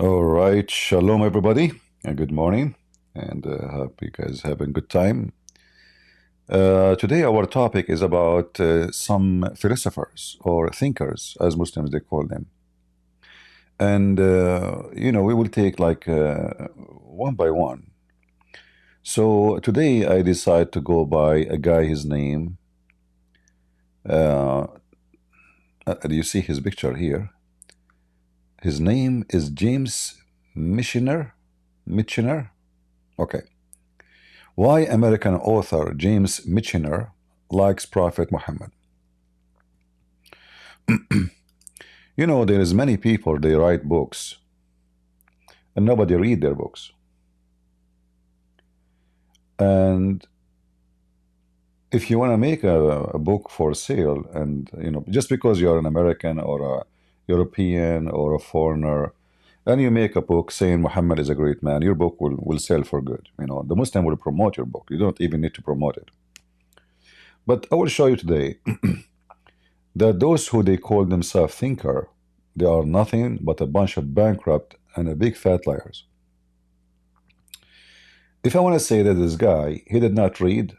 All right, shalom everybody, and good morning, and hope you guys having a good time. Today our topic is about some philosophers or thinkers, as Muslims they call them, and we will take like one by one. So today I decide to go by a guy. His name, do you see his picture here? His name is James Michener. Michener. Okay. Why American author James Michener likes Prophet Muhammad? There is many people, they write books and nobody read their books. And if you want to make a book for sale, and just because you're an American or a European or a foreigner, and you make a book saying Muhammad is a great man, your book will sell for good. The Muslim will promote your book. You don't even need to promote it. But I will show you today that those who they call themselves thinker, they are nothing but a bunch of bankrupt and a big fat liars. If I want to say that this guy, he did not read,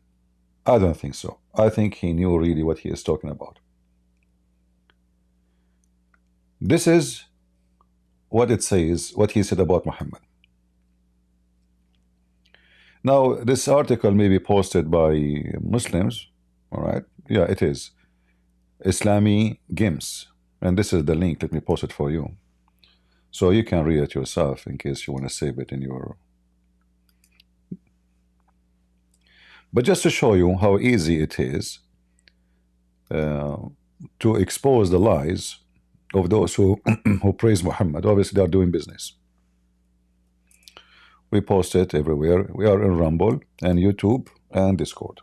I don't think so. I think he knew really what he is talking about. This is what it says, what he said about Muhammad. Now, this article may be posted by Muslims, all right? Yeah, it is. Islami Gims. And this is the link. Let me post it for you. So you can read it yourself in case you want to save it in your... But just to show you how easy it is to expose the lies of those who who praise Muhammad. Obviously, they are doing business. We post it everywhere. We are in Rumble and YouTube and Discord.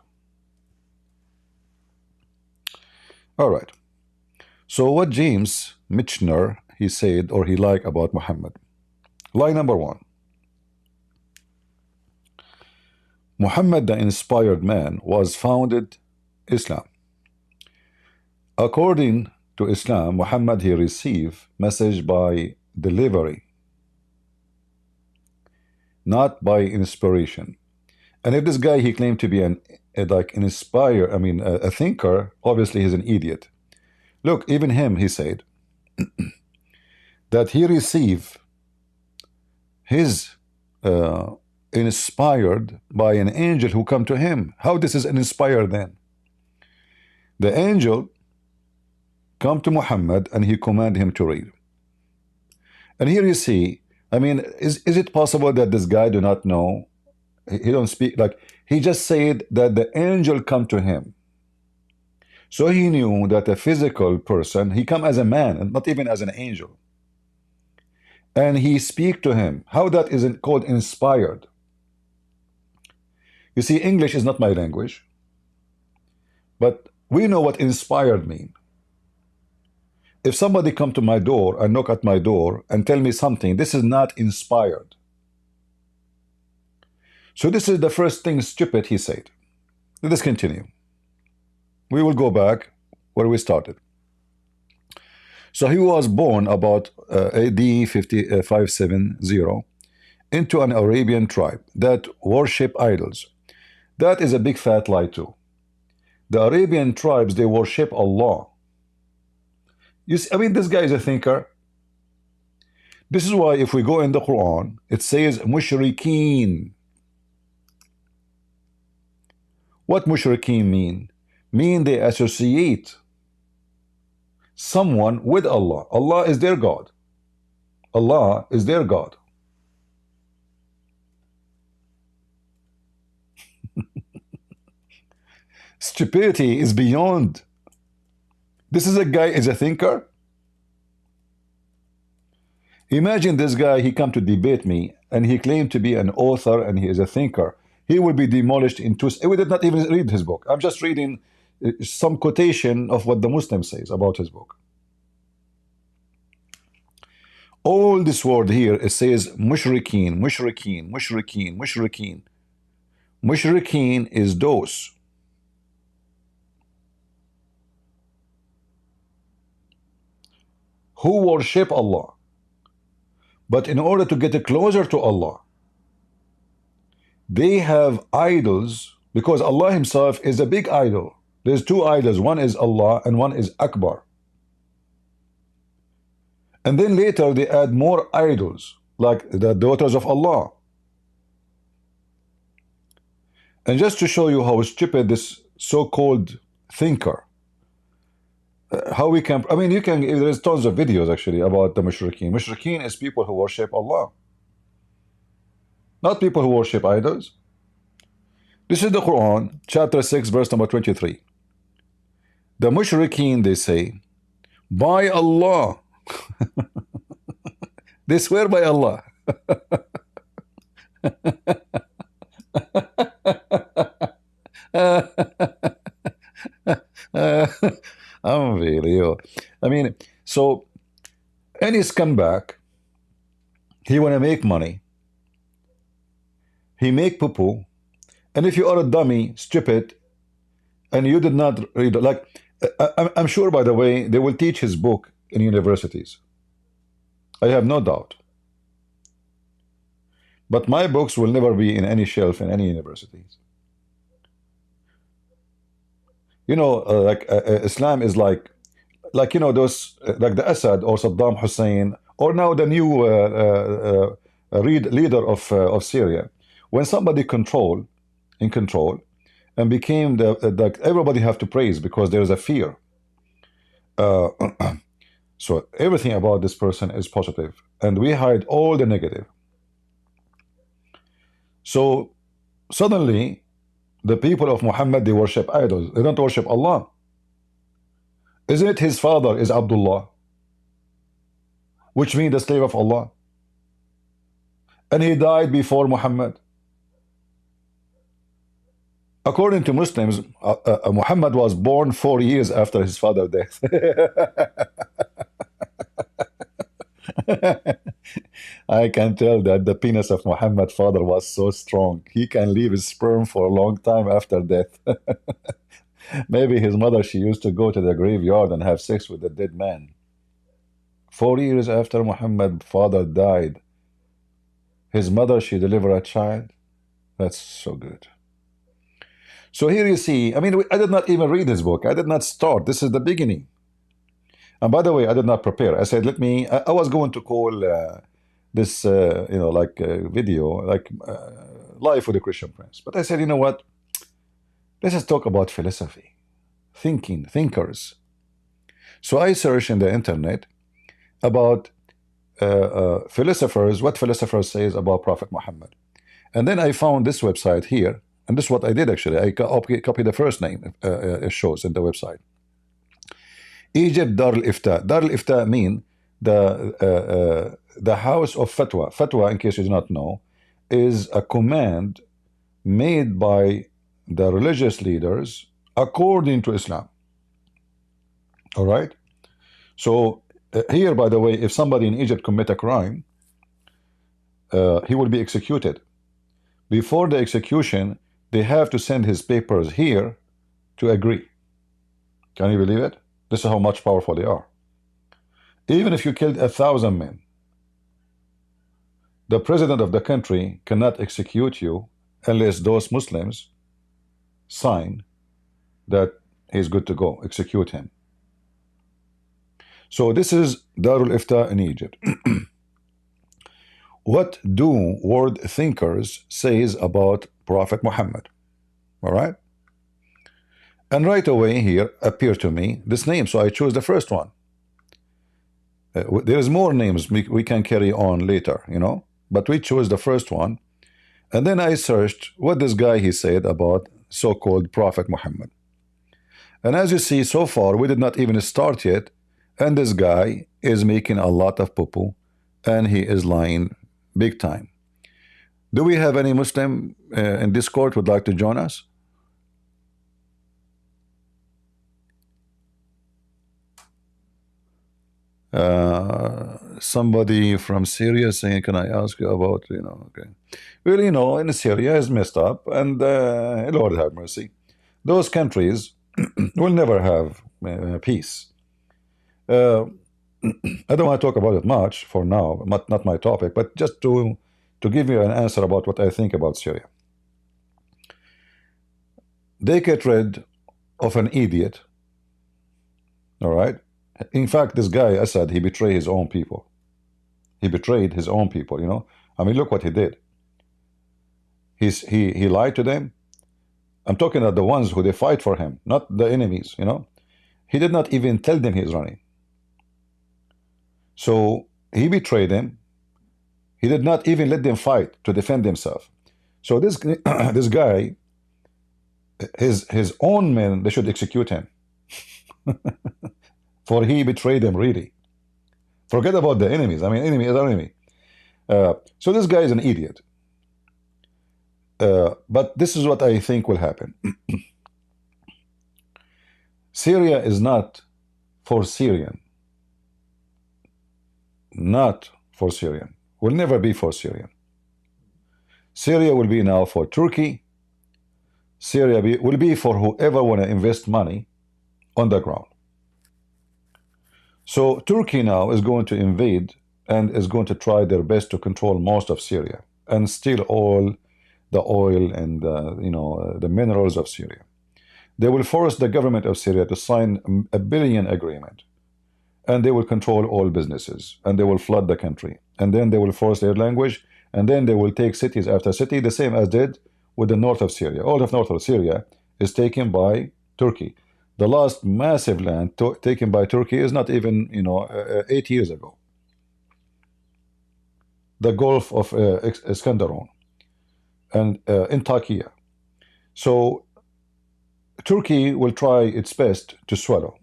All right. So what James Michener, he said or he liked about Muhammad. Lie number one. Muhammad, the inspired man, was founded Islam. According to Islam, Muhammad, he received message by delivery, not by inspiration. And if this guy, he claimed to be a thinker, obviously he's an idiot. Look, even him, he said that he received his inspired by an angel who come to him. How this is an inspired then? The angel come to Muhammad and he command him to read. And here you see, is it possible that this guy do not know? He don't speak, like he just said that the angel come to him. So he knew that a physical person, he come as a man and not even as an angel. And he speak to him. How that isn't called inspired? You see, English is not my language, but we know what inspired mean. If somebody come to my door and knock at my door and tell me something, this is not inspired. So this is the first thing stupid he said. Let us continue. We will go back where we started. So he was born about AD 570 into an Arabian tribe that worship idols. That is a big fat lie too. The Arabian tribes, they worship Allah. You see, this guy is a thinker. This is why if we go in the Quran, it says mushrikeen. What mushrikeen mean? Mean they associate someone with Allah. Allah is their God. Allah is their God. Stupidity is beyond. This is a guy is a thinker. Imagine this guy, he come to debate me and he claimed to be an author and he is a thinker. He will be demolished in two. We did not even read his book. I'm just reading some quotation of what the Muslim says about his book. All this word here, it says mushrikeen, mushrikeen, mushrikeen, mushrikeen. Mushrikeen is those who worship Allah. But in order to get closer to Allah, they have idols, because Allah himself is a big idol. There's two idols. One is Allah and one is Akbar. And then later they add more idols, like the daughters of Allah. And just to show you how stupid this so-called thinker, how we can, I mean, you can, there's tons of videos actually about the mushrikeen. Mushrikeen is people who worship Allah, not people who worship idols. This is the Quran, chapter 6, verse number 23. The mushrikeen, they say, by Allah. They swear by Allah. Unbelievable. I mean, so any scumbag, he want to make money, he make poo-poo, and if you are a dummy, stupid, and you did not read, like, I'm sure, by the way, they will teach his book in universities. I have no doubt. But my books will never be in any shelf in any universities. You know, Islam is like you know, those, like the Assad or Saddam Hussein, or now the new leader of Syria. When somebody in control, and became everybody have to praise because there is a fear. So everything about this person is positive, and we hide all the negative. So suddenly, the people of Muhammad, they worship idols. They don't worship Allah. Isn't it his father is Abdullah, which means the slave of Allah? And he died before Muhammad. According to Muslims, Muhammad was born 4 years after his father's death. I can tell that the penis of Muhammad's father was so strong. He can leave his sperm for a long time after death. Maybe his mother, she used to go to the graveyard and have sex with the dead man. 4 years after Muhammad's father died, his mother, she delivered a child. That's so good. So here you see, I mean, I did not even read this book. I did not start. This is the beginning. And by the way, I did not prepare. I said, let me, I was going to call this, you know, like video, like Life with a Christian Prince. But I said, you know what? Let's just talk about philosophy, thinkers. So I searched in the internet about philosophers, what philosophers says about Prophet Muhammad. And then I found this website here. And this is what I did actually. I copied the first name it shows in the website. Egypt Dar al-Ifta. Dar al-Ifta mean the house of fatwa. Fatwa, in case you do not know, is a command made by the religious leaders according to Islam. All right. So here, by the way, if somebody in Egypt commit a crime, he will be executed. Before the execution, they have to send his papers here to agree. Can you believe it? This is how much powerful they are. Even if you killed 1,000 men, the president of the country cannot execute you unless those Muslims sign that he's good to go. Execute him. So this is Darul Ifta in Egypt. What do world thinkers says about Prophet Muhammad? All right. And right away here appeared to me this name. So I chose the first one. There's more names we can carry on later, you know, but we chose the first one. And then I searched what this guy he said about so-called Prophet Muhammad. And as you see, so far we did not even start yet, and this guy is making a lot of poo-poo, and he is lying big time. Do we have any Muslim in Discord would like to join us? Somebody from Syria saying, can I ask you about, you know, okay. Well, you know, in Syria is messed up, and Lord have mercy. Those countries will never have peace. I don't want to talk about it much for now, not my topic, but just to give you an answer about what I think about Syria. They get rid of an idiot, all right? In fact, this guy, Assad, he betrayed his own people. He betrayed his own people, you know? I mean, look what he did. He lied to them. I'm talking about the ones who they fight for him, not the enemies, you know? He did not even tell them he's running. So he betrayed them. He did not even let them fight to defend themselves. So this this guy, his own men, they should execute him. For he betrayed them, really. Forget about the enemies. I mean, enemy is our enemy. So this guy is an idiot. But this is what I think will happen. Syria is not for Syrian. Not for Syrian. Will never be for Syrian. Syria will be now for Turkey. Syria will be for whoever want to invest money on the ground. So Turkey now is going to invade and is going to try their best to control most of Syria and steal all the oil and the minerals of Syria. They will force the government of Syria to sign a $1 billion agreement, and they will control all businesses, and they will flood the country, and then they will force their language, and then they will take cities after city, the same as did with the north of Syria. All of north of Syria is taken by Turkey. The last massive land taken by Turkey is not even 8 years ago. The Gulf of Iskenderun and Antakya. So Turkey will try its best to swallow.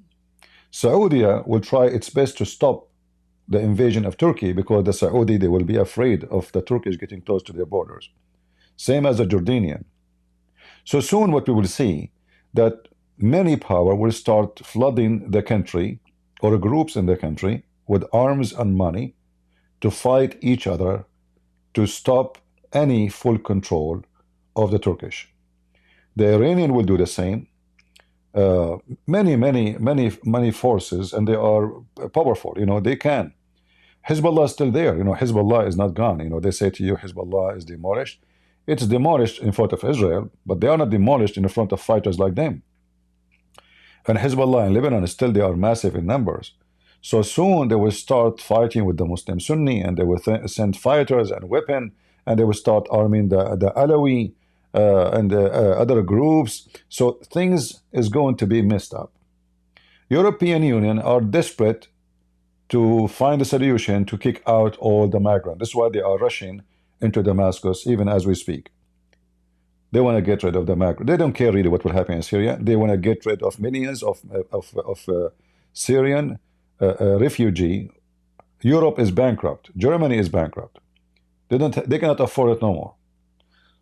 Saudi will try its best to stop the invasion of Turkey, because the Saudi, they will be afraid of the Turkish getting close to their borders. Same as the Jordanian. So soon what we will see, that many power will start flooding the country, or groups in the country, with arms and money to fight each other to stop any full control of the Turkish. The Iranian will do the same. Many forces, and they are powerful, they can. Hezbollah is still there, Hezbollah is not gone. They say to you Hezbollah is demolished. It's demolished in front of Israel, but they are not demolished in front of fighters like them. And Hezbollah in Lebanon, still they are massive in numbers. So soon they will start fighting with the Muslim Sunni, and they will send fighters and weapons, and they will start arming the Alawi and other groups. So things is going to be messed up. European Union are desperate to find a solution to kick out all the migrants. This is why they are rushing into Damascus even as we speak. They want to get rid of the migrants. They don't care really what will happen in Syria. They want to get rid of millions of Syrian refugee. Europe is bankrupt. Germany is bankrupt. They cannot afford it no more.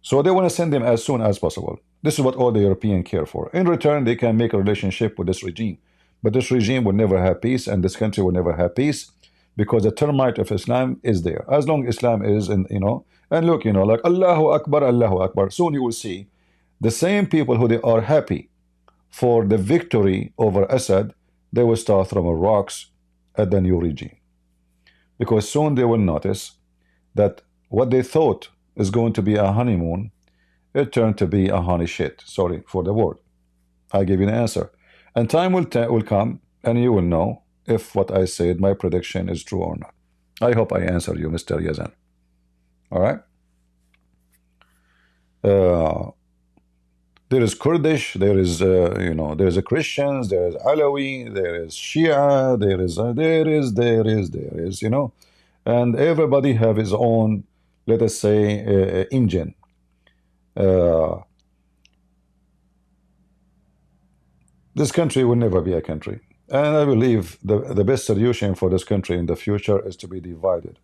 So they want to send them as soon as possible. This is what all the Europeans care for. In return, they can make a relationship with this regime. But this regime will never have peace, and this country will never have peace, because the termite of Islam is there. As long as Islam is, and look, like Allahu Akbar, Allahu Akbar. Soon you will see the same people who they are happy for the victory over Assad, they will start throwing rocks at the new regime. Because soon they will notice that what they thought is going to be a honeymoon, it turned to be a honey shit. Sorry for the word. I give you the answer. And time will come, and you will know if what I said, my prediction, is true or not. I hope I answered you, Mr. Yazan. All right? There is Kurdish, there is, there is a Christians, there is Alawi, there is Shia, there is, and everybody have his own, let us say, engine. This country will never be a country. And I believe the best solution for this country in the future is to be divided.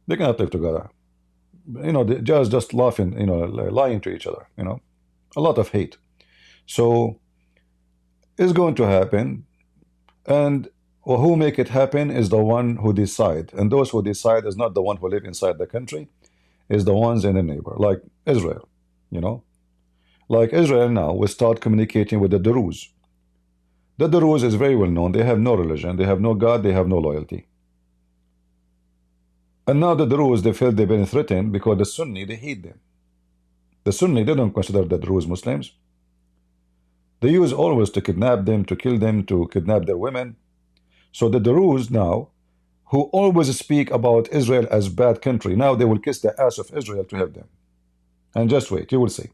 They cannot live together. They just laughing, lying to each other, a lot of hate. So it's going to happen. And who make it happen is the one who decide. And those who decide is not the one who live inside the country, is the ones in the neighbor, like Israel, Like Israel now will start communicating with the Druze. The Druze is very well known. They have no religion, they have no God, they have no loyalty. And now the Druze, they feel they've been threatened because the Sunni, they hate them. The Sunni, they don't consider the Druze Muslims. They use always to kidnap them, to kill them, to kidnap their women. So the Druze now, who always speak about Israel as bad country, now they will kiss the ass of Israel to help them. And just wait, you will see.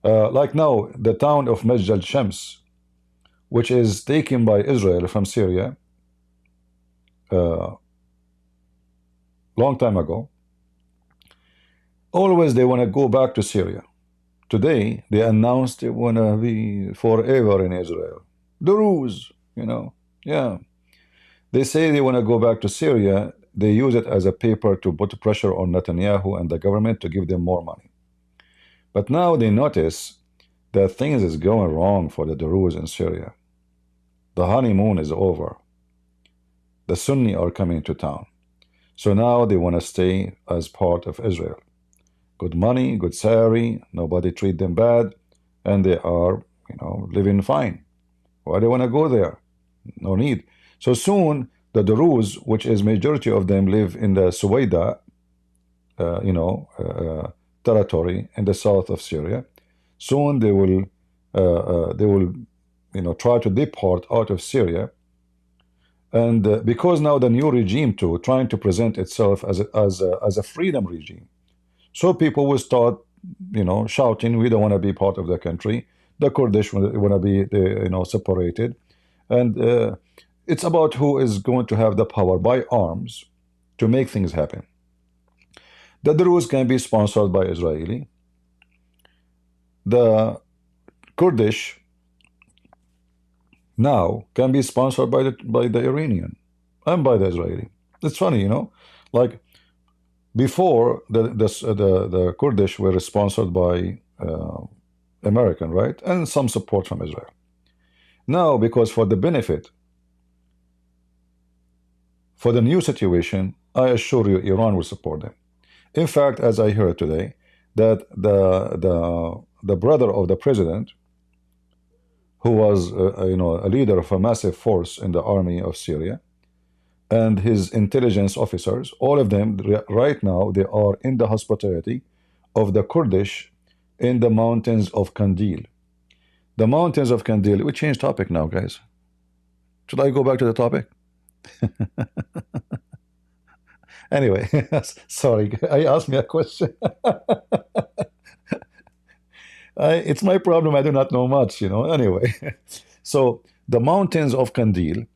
Like now, the town of Majd al-Shams, which is taken by Israel from Syria, long time ago, always they want to go back to Syria. Today, they announced they want to be forever in Israel. The Druze, you know, yeah. They say they want to go back to Syria. They use it as a paper to put pressure on Netanyahu and the government to give them more money. But now they notice that things is going wrong for the Druze in Syria. The honeymoon is over. The Sunni are coming to town. So now they want to stay as part of Israel. Good money, good salary, nobody treat them bad, and they are, you know, living fine. Why do they want to go there? No need. So soon, the Druze, which is majority of them live in the Suwaida, territory in the south of Syria. Soon they will, try to deport out of Syria. And because now the new regime too, trying to present itself as a freedom regime, so people will start, shouting, "We don't want to be part of the country." The Kurdish want to be, separated, and it's about who is going to have the power by arms to make things happen. The Druze can be sponsored by Israeli. The Kurdish now can be sponsored by the Iranian and by the Israeli. It's funny, like before the Kurdish were sponsored by American, right, and some support from Israel. Now, because for the benefit, for the new situation, I assure you, Iran will support them. In fact, as I heard today, that the brother of the president, who was a leader of a massive force in the army of Syria, and his intelligence officers, all of them right now, they are in the hospitality of the Kurdish in the mountains of Kandil. The mountains of Kandil. We change topic now, guys. Should I go back to the topic? Anyway, sorry, I asked me a question. It's my problem. I do not know much, Anyway, so the mountains of Kandil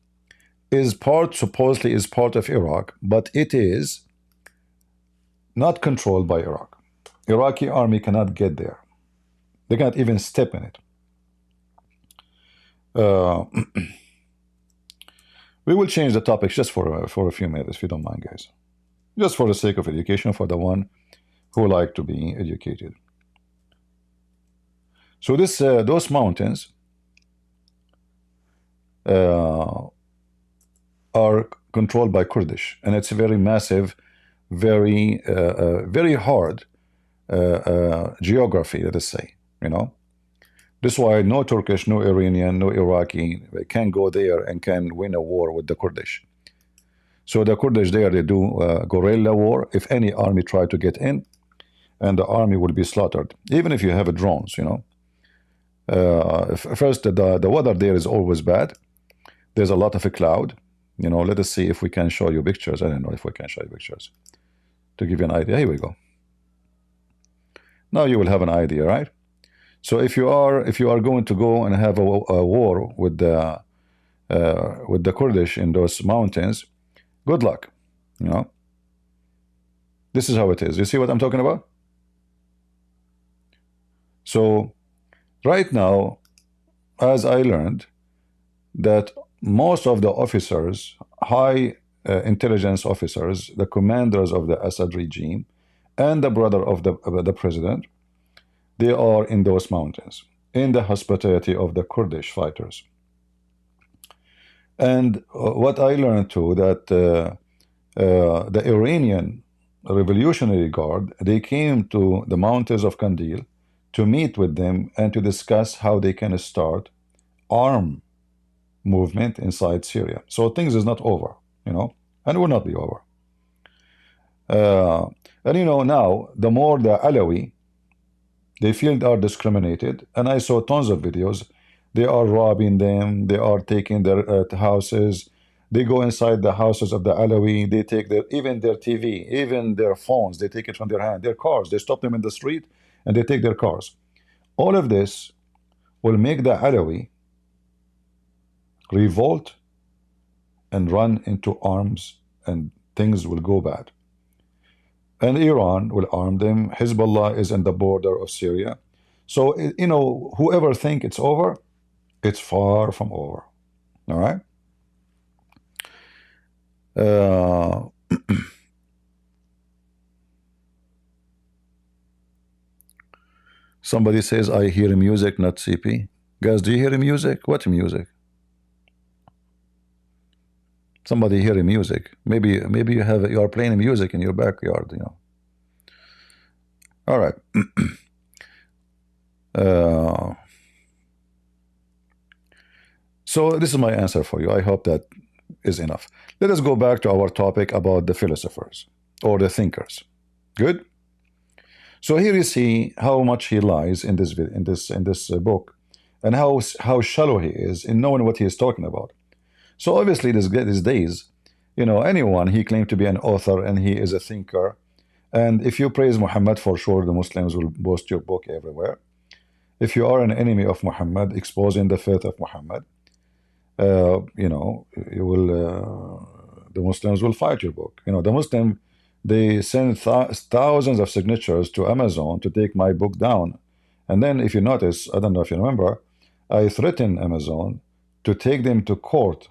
supposedly is part of Iraq, but it is not controlled by Iraq. Iraqi army cannot get there. They cannot even step in it. We will change the topic just for a few minutes, if you don't mind, guys. Just for the sake of education, for the one who like to be educated. So those mountains are controlled by Kurdish, and it's a very massive, very hard geography, let us say, This is why no Turkish, no Iranian, no Iraqi can go there and can win a war with the Kurdish. So the Kurdish there, they do guerrilla war. If any army try to get in, and the army will be slaughtered, even if you have drones, First, the weather there is always bad. There's a lot of a cloud. Let us see if we can show you pictures. I don't know if we can show you pictures to give you an idea. Here we go. Now you will have an idea, right? So if you are going to go and have a war with the Kurdish in those mountains, good luck. This is how it is. You see what I'm talking about? So right now, as I learned, that most of the officers, high intelligence officers, the commanders of the Assad regime, and the brother of the president, they are in those mountains, in the hospitality of the Kurdish fighters. And what I learned too, that the Iranian Revolutionary Guard, they came to the mountains of Kandil to meet with them and to discuss how they can start arm movement inside Syria. So things is not over, you know, and will not be over. And you know, now the more the Alawi, they feel they are discriminated, and I saw tons of videos. They are robbing them, they are taking their houses, they go inside the houses of the Alawi, they take their, even their TV, even their phones, they take it from their hand, their cars, they stop them in the street and they take their cars. All of this will make the Alawi revolt and run into arms, and things will go bad. And Iran will arm them. Hezbollah is in the border of Syria. So, you know, whoever think it's over, it's far from over. All right? Somebody says, I hear music, not CP. Guys, do you hear music? What music? Somebody hearing music. Maybe you are playing music in your backyard, you know. All right. So this is my answer for you. I hope that is enough. Let us go back to our topic about the philosophers or the thinkers. Good. So here you see how much he lies in this book, and how shallow he is in knowing what he is talking about. So obviously these days, you know, anyone, he claimed to be an author and he is a thinker. And if you praise Muhammad, for sure the Muslims will boast your book everywhere. If you are an enemy of Muhammad, exposing the faith of Muhammad, you know, you will, the Muslims will fight your book. You know, the Muslim, they send thousands of signatures to Amazon to take my book down. And then if you notice, I don't know if you remember, I threatened Amazon to take them to court.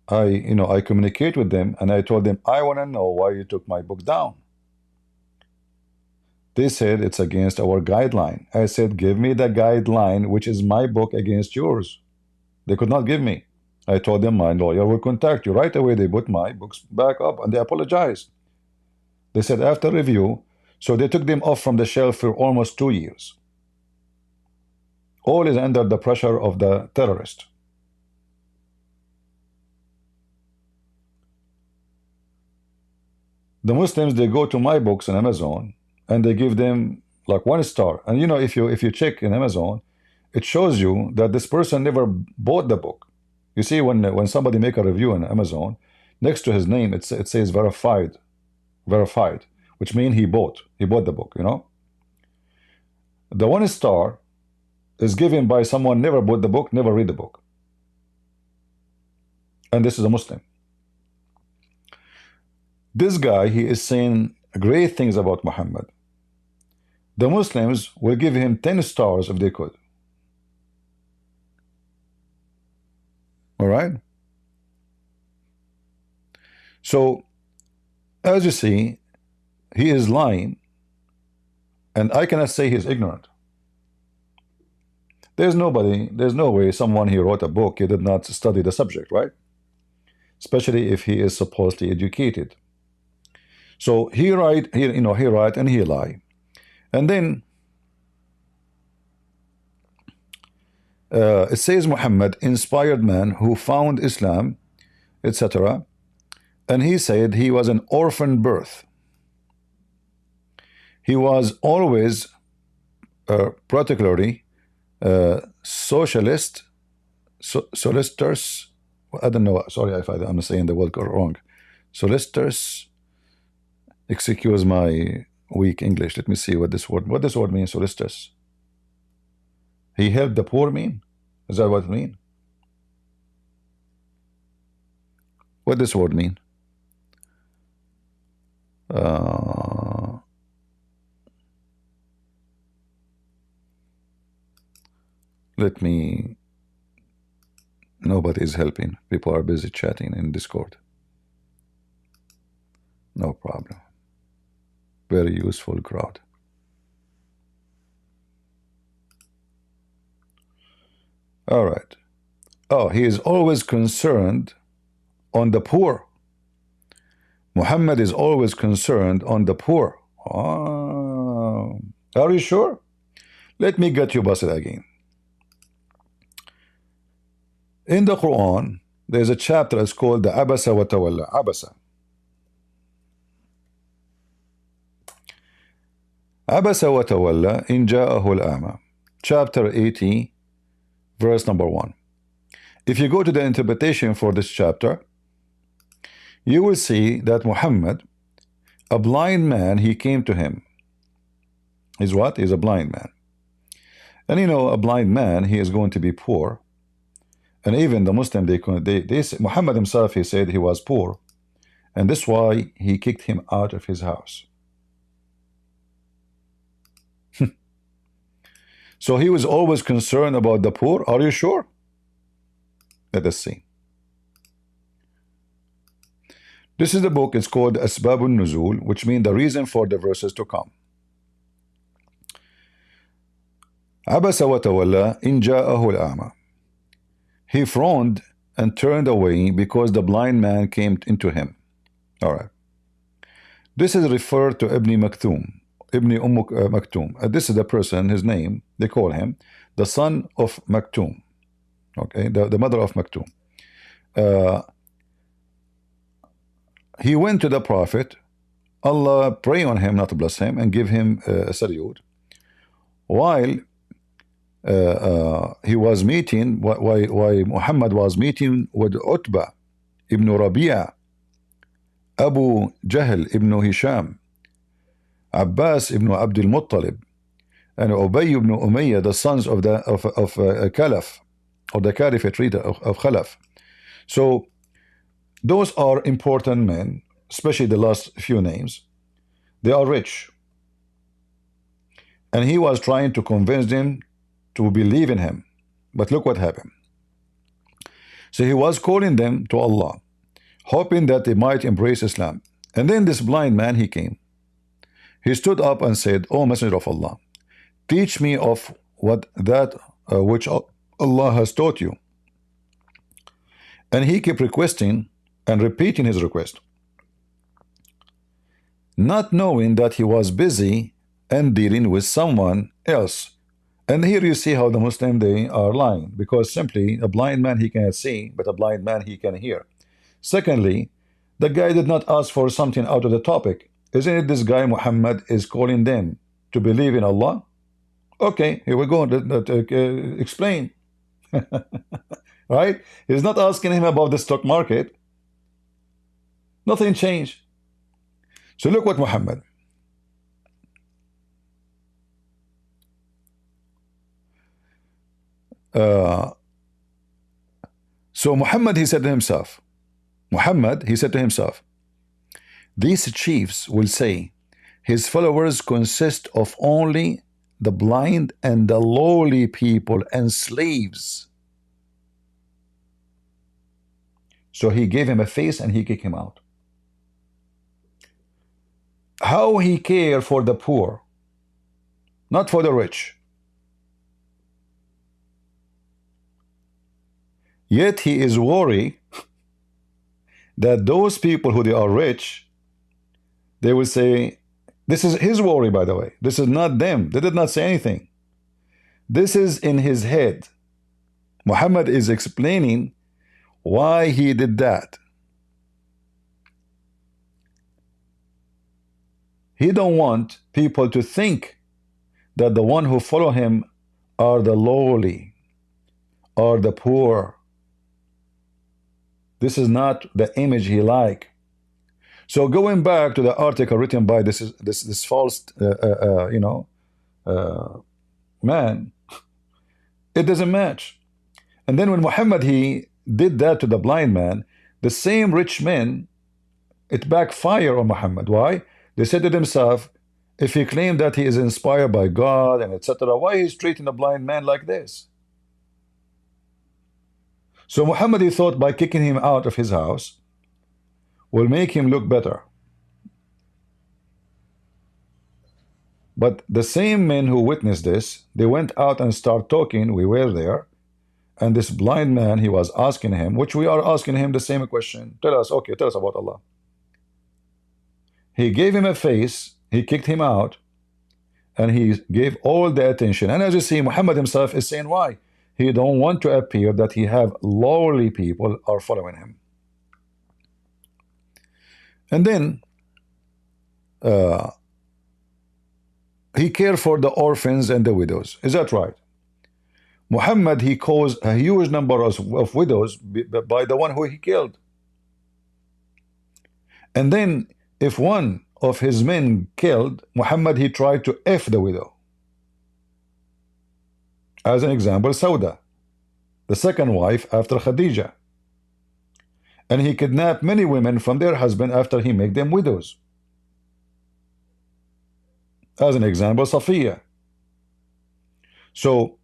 I communicate with them and I told them, I want to know why you took my book down. They said it's against our guideline. I said, give me the guideline, which is my book against yours. They could not give me. I told them my lawyer will contact you. Right away, they put my books back up and they apologized. They said after review, so they took them off from the shelf for almost 2 years. All is under the pressure of the terrorist. The Muslims, they go to my books on Amazon and they give them like 1 star. And you know, if you check in Amazon, it shows you that this person never bought the book. You see, when somebody make a review on Amazon, next to his name, it says verified, which means he bought the book, you know. The 1 star is given by someone never bought the book, never read the book. And this is a Muslim. This guy, he is saying great things about Muhammad. The Muslims will give him 10 stars if they could. All right? So, as you see, he is lying, and I cannot say he's ignorant. There's no way someone he wrote a book, he did not study the subject, right? Especially if he is supposedly educated. So he write and he lie. And then it says Muhammad, inspired man who found Islam, etc. And he said he was an orphan birth. He was always particularly socialist, solicitors. I don't know. Sorry if I'm saying the word wrong. Solicitors. Excuse my weak English. Let me see what this word means. Solicitors. He helped the poor mean? Is that what it mean? What this word mean? Let me. Nobody is helping. People are busy chatting in Discord. No problem. Very useful crowd. All right. Oh, he is always concerned on the poor. Muhammad is always concerned on the poor. Oh, are you sure? Let me get you busted again. In the Quran, there's a chapter that's called the Abasa wa Tawalla. Abasa. Abasa wa Tawalla in Ja'ahu al-A'ma. Chapter 80, verse number 1. If you go to the interpretation for this chapter, you will see that Muhammad, a blind man, he came to him. He's what? He's a blind man. And you know, a blind man, he is going to be poor. And even the Muslim, they say, Muhammad himself, he said he was poor. And that's why he kicked him out of his house. So he was always concerned about the poor. Are you sure? Let us see. This is the book. It's called Asbabun Nuzul, which means the reason for the verses to come. Abasa wa tawalla in ja'ahu al-a'ma. He frowned and turned away because the blind man came into him. All right. This is referred to Ibn Maktoum. Maktoum. This is the person, his name, they call him the son of Maktoum. Okay, the mother of Maktoum. He went to the Prophet. Allah pray on him, not to bless him, and give him a salute. While he was meeting, why Muhammad was meeting with Utbah ibn Rabi'a, Abu Jahl ibn Hisham, Abbas ibn Abdul Muttalib, and Ubay ibn Umayyah, the sons of Khalaf, or the Caliphate of Khalaf. So those are important men, especially the last few names. They are rich. And he was trying to convince them to believe in him. But look what happened. So he was calling them to Allah, hoping that they might embrace Islam. And then this blind man, he came. He stood up and said, "O Messenger of Allah, teach me of what that which Allah has taught you." And he kept requesting and repeating his request, not knowing that he was busy and dealing with someone else. And here you see how the Muslim, they are lying, because simply a blind man, he cannot see, but a blind man, he can hear. Secondly, the guy did not ask for something out of the topic. Isn't it this guy Muhammad is calling them to believe in Allah? Okay, here we go. Explain. Right? He's not asking him about the stock market. Nothing changed. So look what Muhammad. So Muhammad, he said to himself, these chiefs will say, his followers consist of only the blind and the lowly people and slaves. So he gave him a face and he kicked him out. How he cared for the poor, not for the rich. Yet he is worried that those people who they are rich, they will say, this is his worry, by the way. This is not them. They did not say anything. This is in his head. Muhammad is explaining why he did that. He don't want people to think that the one who follow him are the lowly, are the poor. This is not the image he like. So going back to the article written by this false, man, it doesn't match. And then when Muhammad, he did that to the blind man, the same rich men, it backfired on Muhammad. Why? They said to themselves, if he claimed that he is inspired by God and etc., why he's treating a blind man like this? So Muhammad, he thought by kicking him out of his house will make him look better. But the same men who witnessed this, they went out and started talking. We were there. And this blind man, he was asking him, which we are asking him the same question. Tell us about Allah. He gave him a face, he kicked him out, and he gave all the attention. And as you see, Muhammad himself is saying why. He don't want to appear that he have lowly people are following him. And then he cared for the orphans and the widows. Is that right? Muhammad, he caused a huge number of widows by the one who he killed. And then if one of his men killed, Muhammad, he tried to F the widow. As an example, Sauda, the second wife after Khadija. And he kidnapped many women from their husband after he made them widows. As an example, SOFYA. So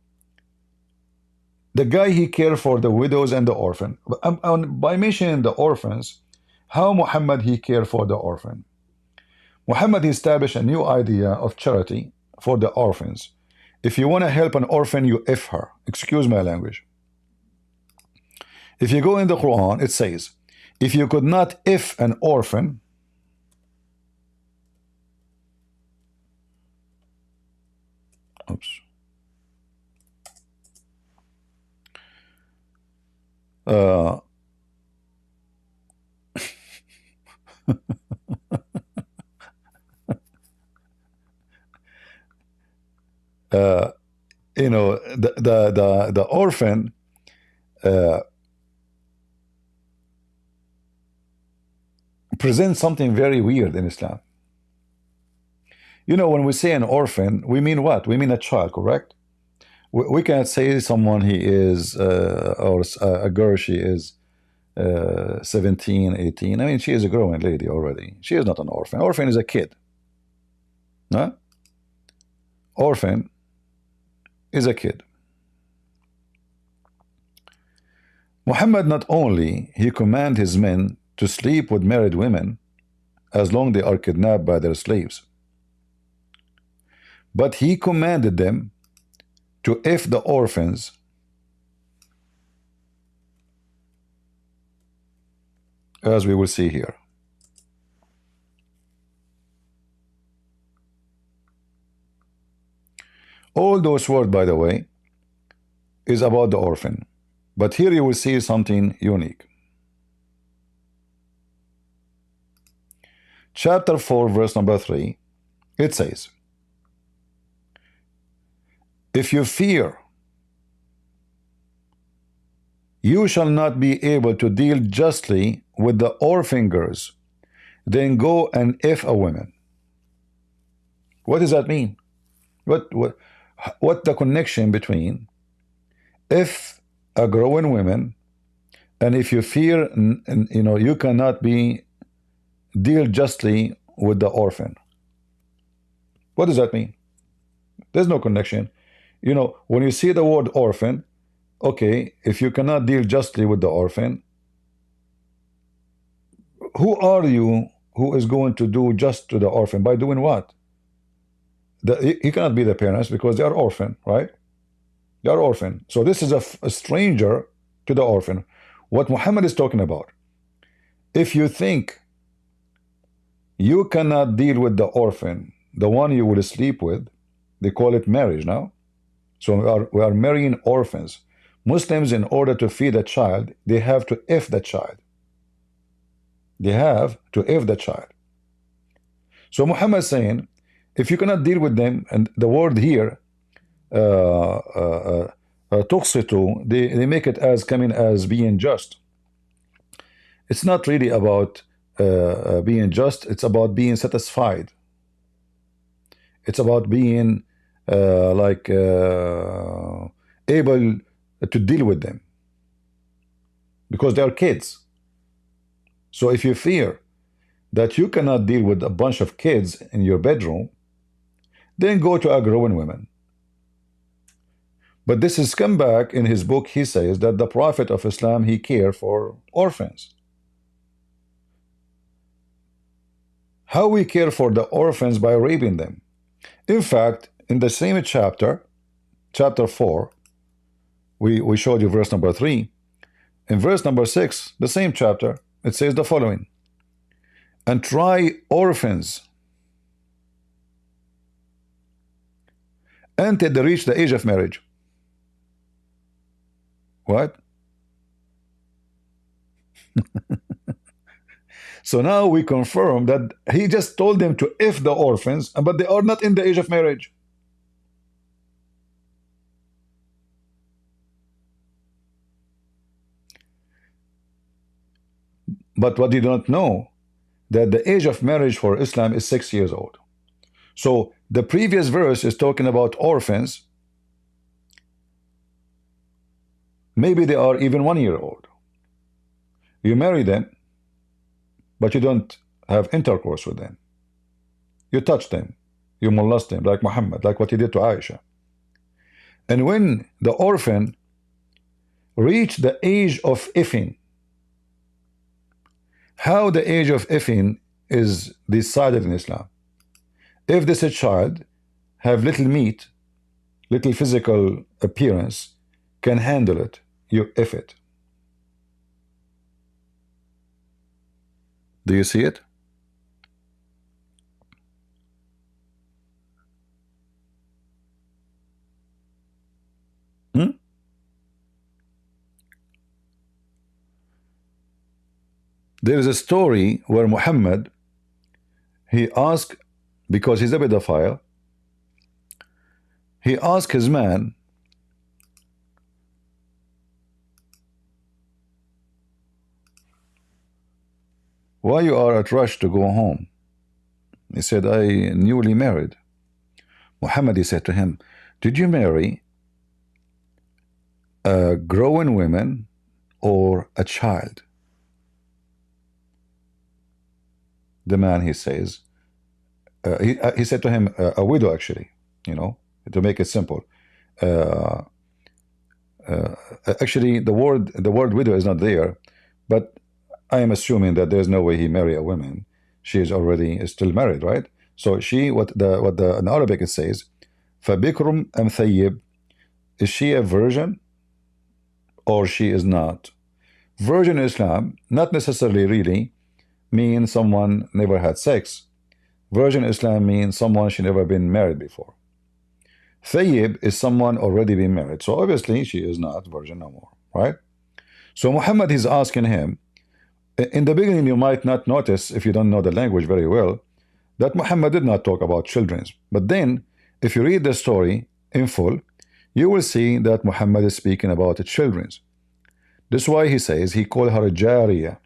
the guy, he cared for the widows and the orphan. By mentioning the orphans, how Muhammad he cared for the orphan? Muhammad established a new idea of charity for the orphans. If you want to help an orphan, you F her. Excuse my language. If you go in the Quran, it says, if you could not F an orphan, oops. You know, the orphan presents something very weird in Islam. You know, when we say an orphan, we mean what? We mean a child, correct? We can't say someone he is or a girl, she is 17, 18. I mean, she is a growing lady already. She is not an orphan. Orphan is a kid. Huh? Orphan is a kid. Muhammad not only he command his men to sleep with married women as long they are kidnapped by their slaves, but he commanded them to F the orphans as we will see here. All those words, by the way, is about the orphan. But here you will see something unique. Chapter 4, verse number 3, it says, if you fear you shall not be able to deal justly with the orphan girls, then go and F a woman. What does that mean? What the connection between if a growing woman and if you fear, you know, you cannot deal justly with the orphan? What does that mean? There's no connection. You know, when you see the word orphan, okay, if you cannot deal justly with the orphan, who are you who is going to do just to the orphan? By doing what? He cannot be the parents because they are orphan, right? They are orphan. So this is a stranger to the orphan. What Muhammad is talking about, if you think you cannot deal with the orphan, the one you will sleep with, they call it marriage now. So we are marrying orphans. Muslims, in order to feed a child, they have to F the child. They have to F the child. So Muhammad is saying, if you cannot deal with them, and the word here, tuqsitu, they make it as coming as being just. It's not really about being just, it's about being satisfied. It's about being able to deal with them because they are kids. So if you fear that you cannot deal with a bunch of kids in your bedroom, then go to a growing woman. But this is come back in his book. He says that the Prophet of Islam, he cared for orphans. How we care for the orphans? By raping them. In fact, in the same chapter 4, we showed you verse number 3. In verse number 6, the same chapter, it says the following: and try orphans until they reach the age of marriage. What? So now we confirm that he just told them to F the orphans, but they are not in the age of marriage. But what you don't know, that the age of marriage for Islam is 6 years old. So the previous verse is talking about orphans. Maybe they are even 1 year old. You marry them, but you don't have intercourse with them. You touch them, you molest them, like Muhammad, like what he did to Aisha. And when the orphan reached the age of effing, how the age of effing is decided in Islam. If this child have little meat, little physical appearance, can handle it, you F it. Do you see it? Hmm? There is a story where Muhammad, he asked, because he's a pedophile, he asked his man, why you are at rush to go home? He said, I newly married. Muhammad, he said to him, did you marry a growing woman or a child? The man, he says, he said to him, a widow, actually, you know, to make it simple. Actually, the word widow is not there, but I am assuming that there's no way he marry a woman. She is already still married, right? So she, in Arabic it says, فَبِكْرٌ أَمْ ثَيِّب, is she a virgin or she is not? Virgin in Islam, not necessarily really mean someone never had sex. Virgin in Islam means someone she never been married before. Thayyib is someone already been married. So obviously she is not virgin no more, right? So Muhammad is asking him, in the beginning you might not notice, if you don't know the language very well, that Muhammad did not talk about children. But then if you read the story in full, you will see that Muhammad is speaking about the children. This is why he says he called her a jariyah.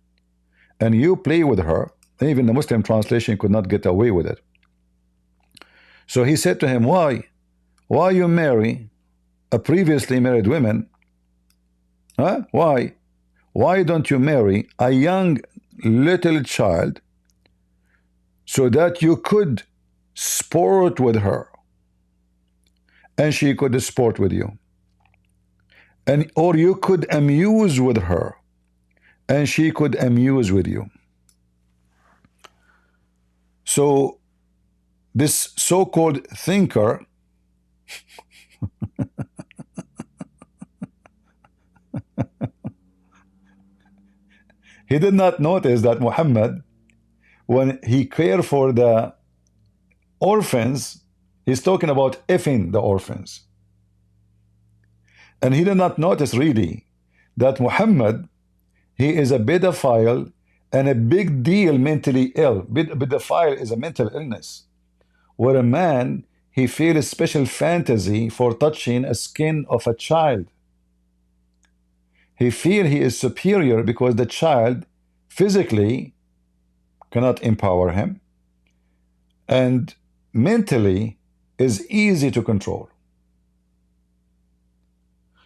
And you play with her. Even the Muslim translation could not get away with it. So he said to him, why you marry a previously married woman? Huh? Why don't you marry a young little child so that you could sport with her and she could sport with you, and or you could amuse with her and she could amuse with you? So this so-called thinker he did not notice that Muhammad, when he cared for the orphans, he's talking about effing the orphans. And he did not notice really that Muhammad, he is a pedophile and a big deal mentally ill. Pedophile is a mental illness where a man, he feels a special fantasy for touching a skin of a child. He feels he is superior because the child physically cannot empower him and mentally is easy to control.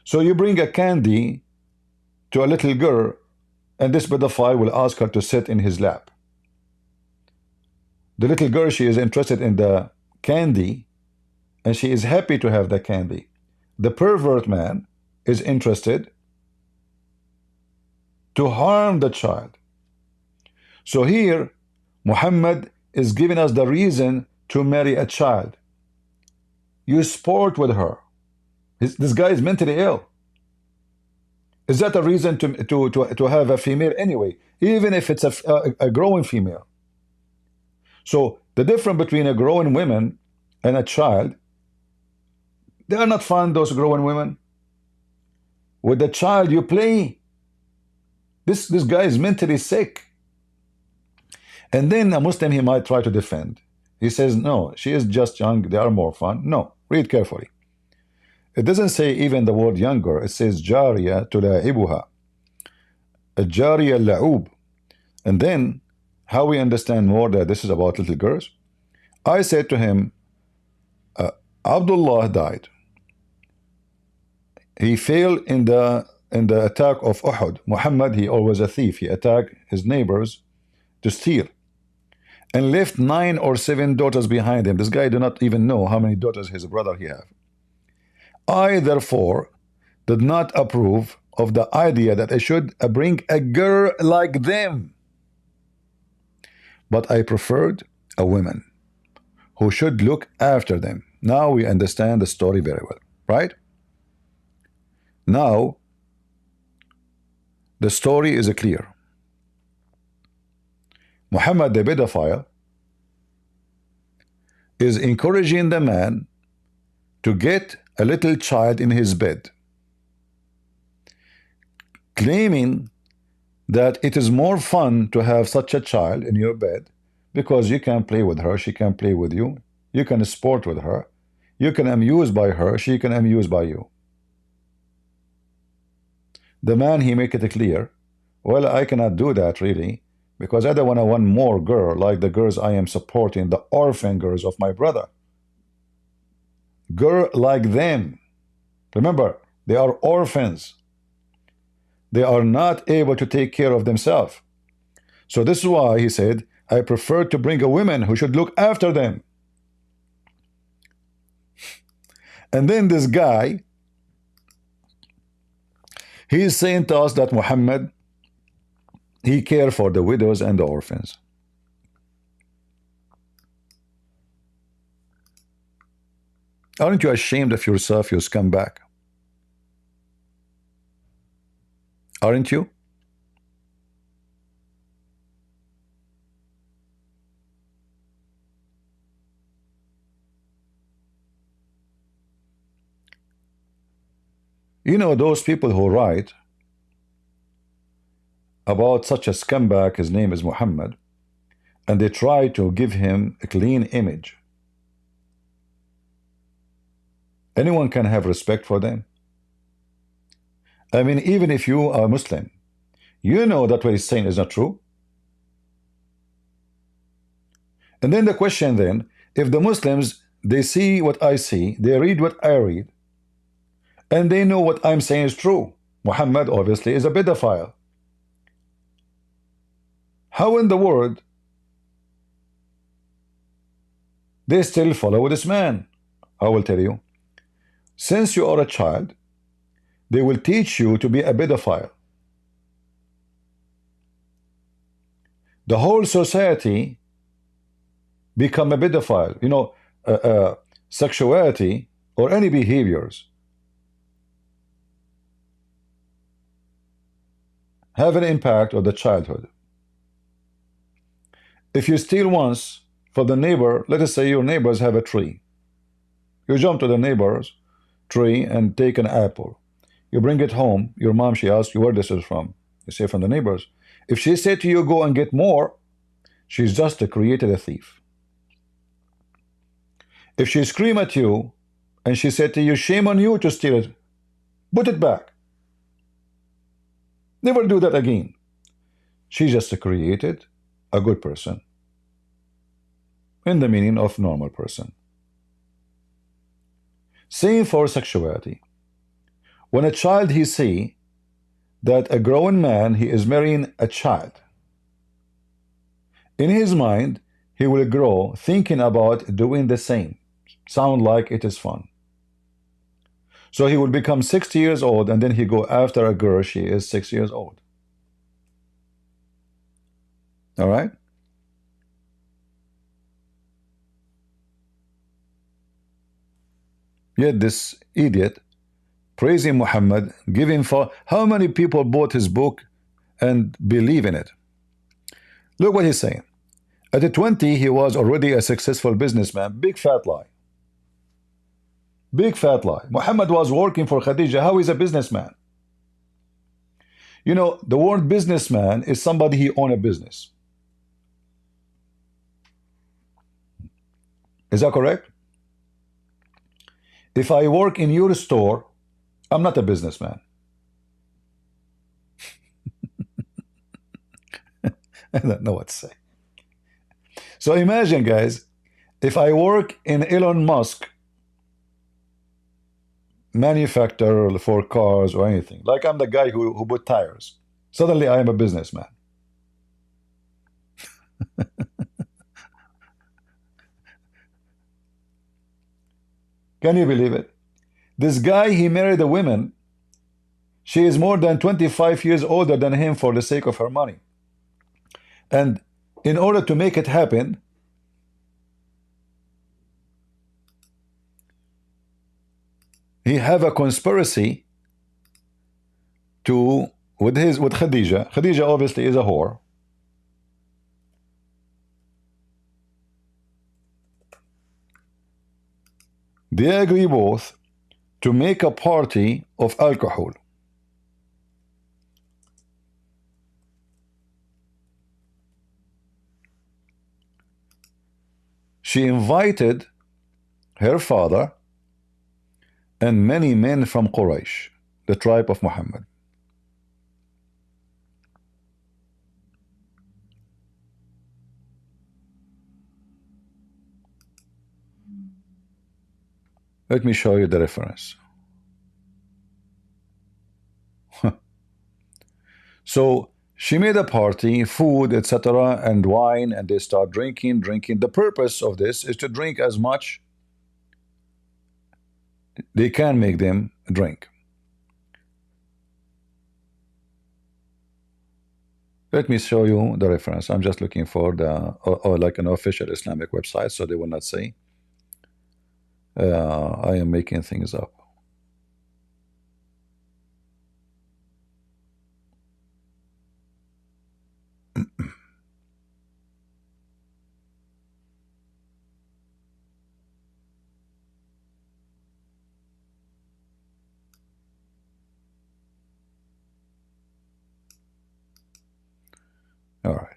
So you bring a candy to a little girl and this pedophile will ask her to sit in his lap. The little girl, she is interested in the candy and she is happy to have the candy. The pervert man is interested to harm the child. So here Muhammad is giving us the reason to marry a child. You sport with her. This guy is mentally ill. Is that a reason to have a female anyway, even if it's a growing female? So the difference between a growing woman and a child, they are not fun, those growing women. with the child you play? This guy is mentally sick. And then a Muslim, he might try to defend. He says, no, she is just young, they are more fun. No, read carefully. It doesn't say even the word younger. It says jariya tula'ibuha, a jariya la'ub. And then how we understand more that this is about little girls? I said to him, Abdullah died. He fell in the attack of Uhud. Muhammad, he always a thief. He attacked his neighbors to steal, and left 9 or 7 daughters behind him. This guy do not even know how many daughters his brother he have. I therefore did not approve of the idea that I should bring a girl like them, but I preferred a woman who should look after them. Now we understand the story very well, right? Now the story is clear. Muhammad the pedophile is encouraging the man to get a little child in his bed, claiming that it is more fun to have such a child in your bed because you can play with her, she can play with you, you can sport with her, you can amuse by her, she can amuse by you. The man, he make it clear, well, I cannot do that really, because I don't want one more girl like the girls I am supporting, the orphan girls of my brother. Girl like them. Remember, they are orphans. They are not able to take care of themselves. So this is why he said, I prefer to bring a woman who should look after them. And then this guy, he is saying to us that Muhammad, he cared for the widows and the orphans. Aren't you ashamed of yourself, you scumbag? Aren't you? You know, those people who write about such a scumbag, his name is Muhammad, and they try to give him a clean image. Anyone can have respect for them. I mean, even if you are Muslim, you know that what he's saying is not true. And then the question then, if the Muslims, they see what I see, they read what I read, and they know what I'm saying is true, Muhammad obviously is a pedophile. How in the world they still follow this man? I will tell you. Since you are a child, they will teach you to be a pedophile. The whole society become a pedophile. You know, sexuality or any behaviors have an impact on the childhood. If you steal once for the neighbor, let us say your neighbors have a tree. You jump to the neighbor's tree and take an apple. You bring it home. Your mom, she asks you where this is from. You say from the neighbors. If she said to you, go and get more, she's just created a thief. If she scream at you and she said to you, shame on you to steal it, put it back. Never do that again. She just created a good person in the meaning of normal person. Same for sexuality. When a child he see that a grown man he is marrying a child, in his mind he will grow thinking about doing the same. Sound like it is fun. So he will become 60 years old and then he go after a girl, she is 6 years old. All right? Yet this idiot praising Muhammad, giving for how many people bought his book and believe in it. Look what he's saying. At 20, he was already a successful businessman. Big fat lie. Big fat lie. Muhammad was working for Khadija. How is a businessman? You know, the word businessman is somebody who own a business. Is that correct? If I work in your store, I'm not a businessman. I don't know what to say. So imagine, guys, if I work in Elon Musk manufacturer for cars or anything, like I'm the guy who put tires, suddenly I am a businessman. Can you believe it? This guy, he married a woman. She is more than 25 years older than him for the sake of her money. And in order to make it happen, he have a conspiracy to with Khadija. Khadija obviously is a whore. They agree both to make a party of alcohol. She invited her father and many men from Quraysh, the tribe of Mohammed. Let me show you the reference. So she made a party, food, etc., and wine, and they start drinking. The purpose of this is to drink as much they can make them drink. Let me show you the reference. I'm just looking for the or like an official Islamic website, so they will not say I am making things up. All right.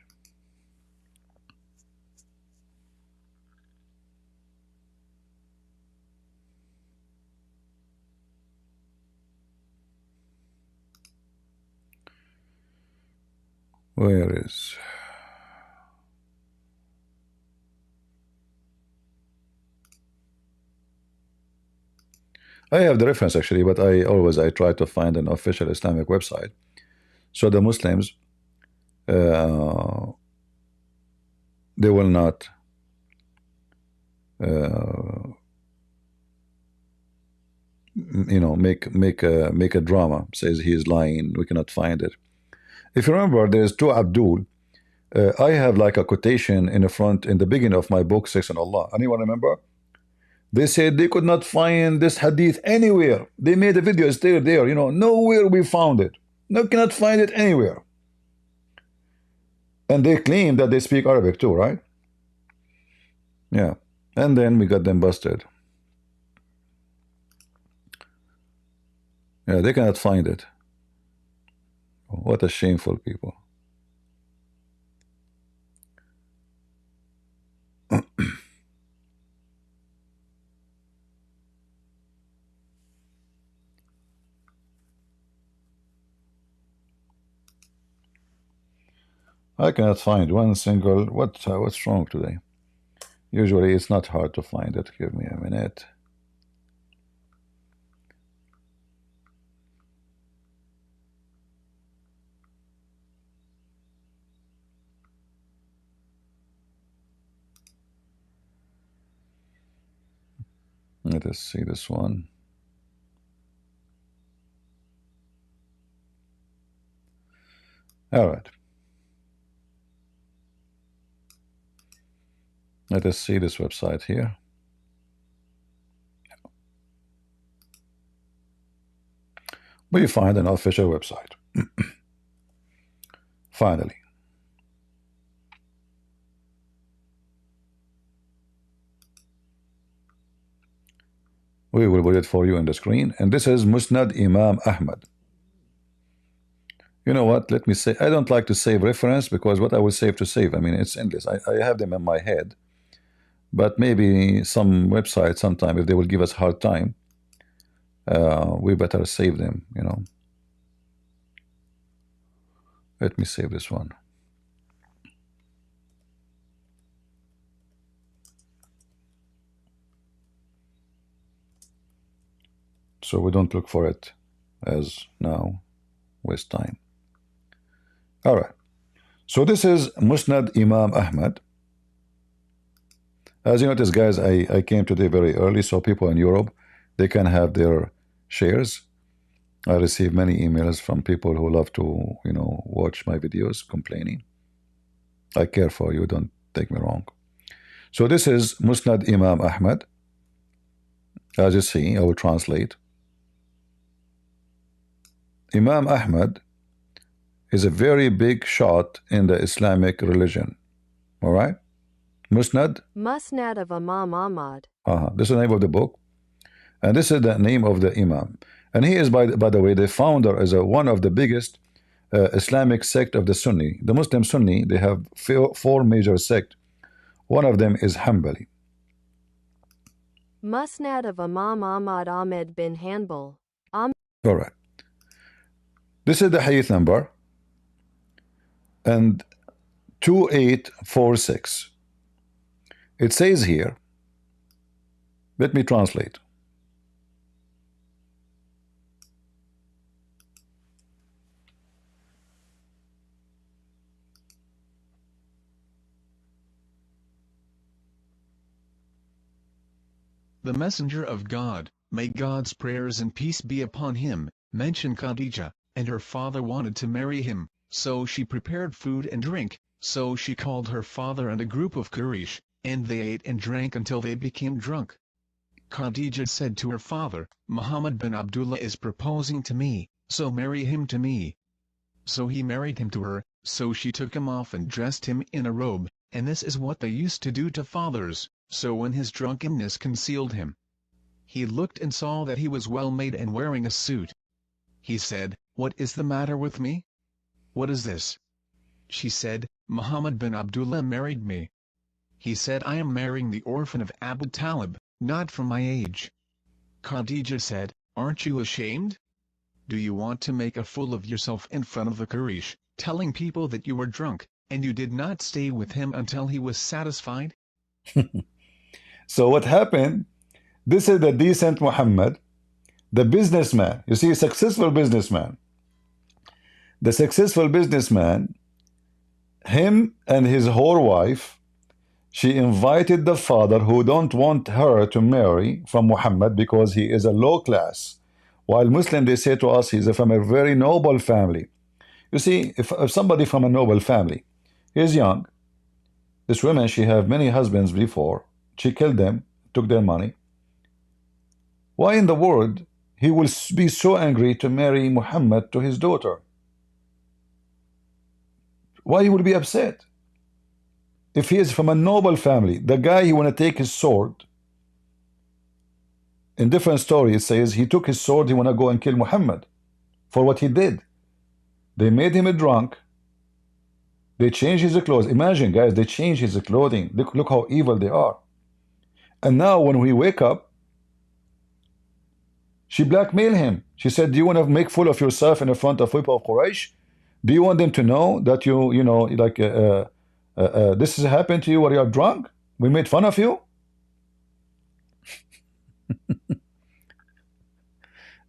Where is... I have the reference actually, but I try to find an official Islamic website so the Muslims they will not you know, make a drama, says he is lying, we cannot find it. If you remember, there's two Abdul. I have like a quotation in the front, in the beginning of my book, Sex and Allah. Anyone remember? They said they could not find this hadith anywhere. They made a video, it's still there, you know, nowhere we found it. No, cannot find it anywhere. And they claim that they speak Arabic too, right? Yeah. And then we got them busted. Yeah, they cannot find it. What a shameful people. I cannot find one single. What's wrong today? Usually it's not hard to find it. Give me a minute. Let us see this one. All right. Let us see this website here. We find an official website. Finally. We will put it for you on the screen. And this is Musnad Imam Ahmed. You know what? Let me say, I don't like to save reference because what I will save to save, I mean, it's endless. I have them in my head, but maybe some website sometime, if they will give us hard time, we better save them, you know. Let me save this one. So we don't look for it as now, waste time. All right. So this is Musnad Imam Ahmed. As you notice, guys, I came today very early, so people in Europe, they can have their shares. I receive many emails from people who love to, you know, watch my videos complaining. I care for you, don't take me wrong. So this is Musnad Imam Ahmed. As you see, I will translate. Imam Ahmed is a very big shot in the Islamic religion. All right? Musnad? Musnad of Imam Ahmad. This is the name of the book. And this is the name of the Imam. And he is, by the way, the founder is one of the biggest Islamic sect of the Sunni. The Muslim Sunni, they have four major sects. One of them is Hanbali. Musnad of Imam Ahmad bin Hanbal. All right. This is the hadith number. And 2846. It says here, let me translate. The Messenger of God, may God's prayers and peace be upon him, mentioned Khadija, and her father wanted to marry him, so she prepared food and drink, so she called her father and a group of Quraysh, and they ate and drank until they became drunk. Khadija said to her father, Muhammad bin Abdullah is proposing to me, so marry him to me. So he married him to her, so she took him off and dressed him in a robe, and this is what they used to do to fathers. So when his drunkenness concealed him, he looked and saw that he was well made and wearing a suit. He said, What is the matter with me? What is this? She said, Muhammad bin Abdullah married me. He said, I am marrying the orphan of Abu Talib, not from my age. Khadija said, Aren't you ashamed? Do you want to make a fool of yourself in front of the Quraysh, telling people that you were drunk, and you did not stay with him until he was satisfied? So what happened? This is the decent Muhammad, the businessman. You see, successful businessman. The successful businessman, him and his whore wife, she invited the father who don't want her to marry from Muhammad because he is a low class. While Muslim, they say to us, he's from a very noble family. You see, if somebody from a noble family is young, this woman, she have many husbands before, she killed them, took their money. Why in the world he will be so angry to marry Muhammad to his daughter? Why he will be upset? If he is from a noble family, the guy, he want to take his sword. In different story, it says he took his sword, he want to go and kill Muhammad for what he did. They made him a drunk. They changed his clothes. Imagine, guys, they changed his clothing. Look how evil they are. And now when we wake up, she blackmailed him. She said, do you want to make fool of yourself in the front of people of Quraysh? Do you want them to know that you know, like, this has happened to you when you are drunk? We made fun of you?